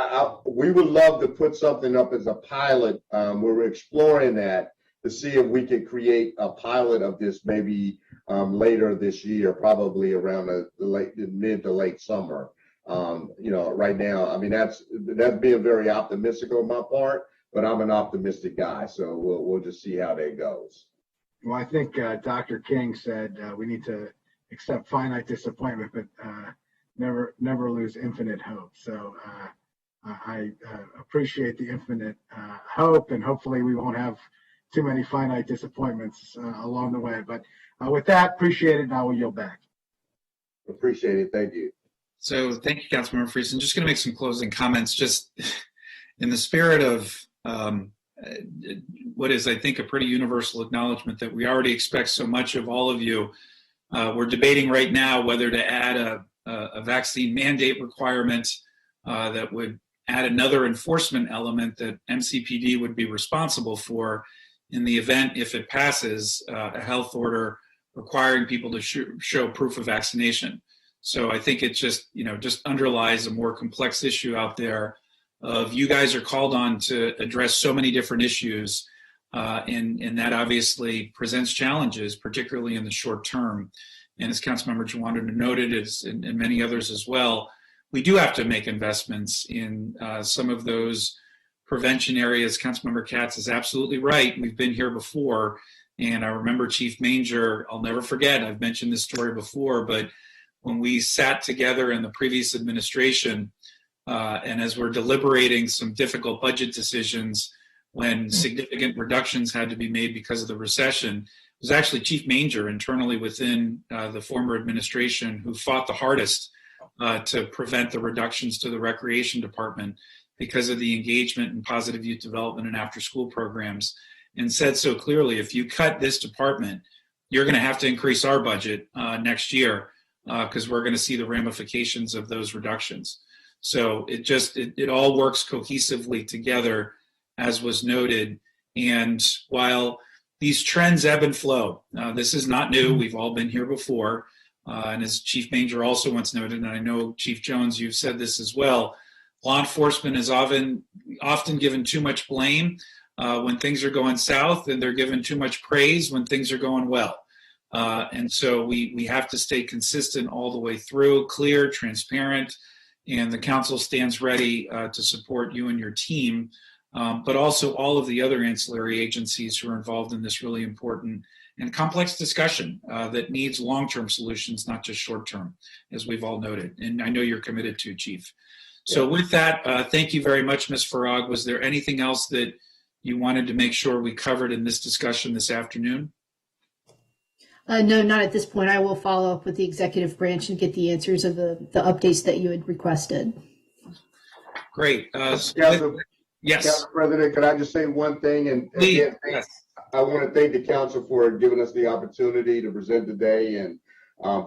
we would love to put something up as a pilot. We're exploring that to see if we could create a pilot of this maybe later this year, probably around the mid to late summer. Right now, I mean, that's being very optimistic on my part, but I'm an optimistic guy, so we'll just see how that goes. Well, I think Dr. King said we need to accept finite disappointment, but never lose infinite hope. So I appreciate the infinite hope, and hopefully we won't have too many finite disappointments along the way. But with that, appreciate it. Now we'll yield back. Appreciate it. Thank you. So thank you, Councilmember Friesen. Just going to make some closing comments, just in the spirit of what is, I think, a pretty universal acknowledgement that we already expect so much of all of you. We're debating right now whether to add a vaccine mandate requirement that would add another enforcement element that MCPD would be responsible for in the event, if it passes, a health order requiring people to show proof of vaccination. So I think it just underlies a more complex issue out there of you guys are called on to address so many different issues, and that obviously presents challenges, particularly in the short term. And as Councilmember Jawanda noted, and many others as well, we do have to make investments in some of those prevention areas. Councilmember Katz is absolutely right. We've been here before, and I remember Chief Manger, I'll never forget, I've mentioned this story before, but when we sat together in the previous administration, and as we're deliberating some difficult budget decisions, when significant reductions had to be made because of the recession, it was actually Chief Manger internally within the former administration who fought the hardest to prevent the reductions to the recreation department because of the engagement in positive youth development and after-school programs, and said so clearly, if you cut this department, you're going to have to increase our budget next year because we're going to see the ramifications of those reductions. So it all works cohesively together, as was noted. And while these trends ebb and flow, this is not new. We've all been here before. And as Chief Manger also once noted, and I know Chief Jones, you've said this as well, law enforcement is often given too much blame when things are going south, and they're given too much praise when things are going well. And so we have to stay consistent all the way through, clear, transparent, and the council stands ready to support you and your team, but also all of the other ancillary agencies who are involved in this really important and complex discussion that needs long-term solutions, not just short-term, as we've all noted. And I know you're committed to, Chief. So with that, thank you very much, Ms. Farag. Was there anything else that you wanted to make sure we covered in this discussion this afternoon? No, not at this point. I will follow up with the executive branch and get the answers of the updates that you had requested. Great. Yes. Council President, could I just say one thing? And again, I want to thank the council for giving us the opportunity to present today and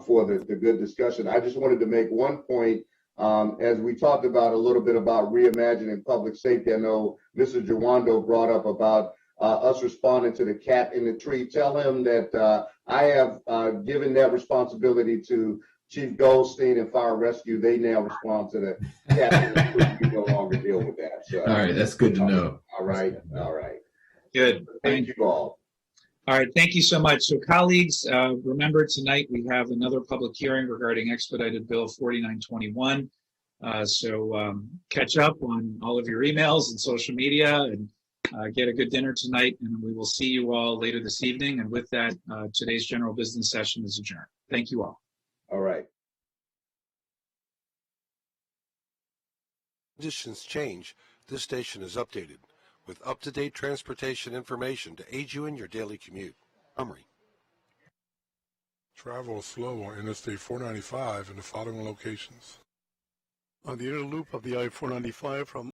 for the good discussion. I just wanted to make one point. As we talked about a little bit about reimagining public safety, I know Mr. Jawando brought up about us responding to the cat in the tree. Tell him that I have given that responsibility to Chief Goldstein and Fire Rescue. They now respond to the cat in the tree. We no longer deal with that. So, all right, that's good to know. All right. Good. Thank you all. All right, thank you so much. So colleagues, remember tonight we have another public hearing regarding expedited bill 4921. So catch up on all of your emails and social media and get a good dinner tonight, and we will see you all later this evening. And with that, today's general business session is adjourned. Thank you all. All right. Conditions change, this station is updated with up-to-date transportation information to aid you in your daily commute. Montgomery. Travel slow on Interstate 495 in the following locations. On the inner loop of the I-495 from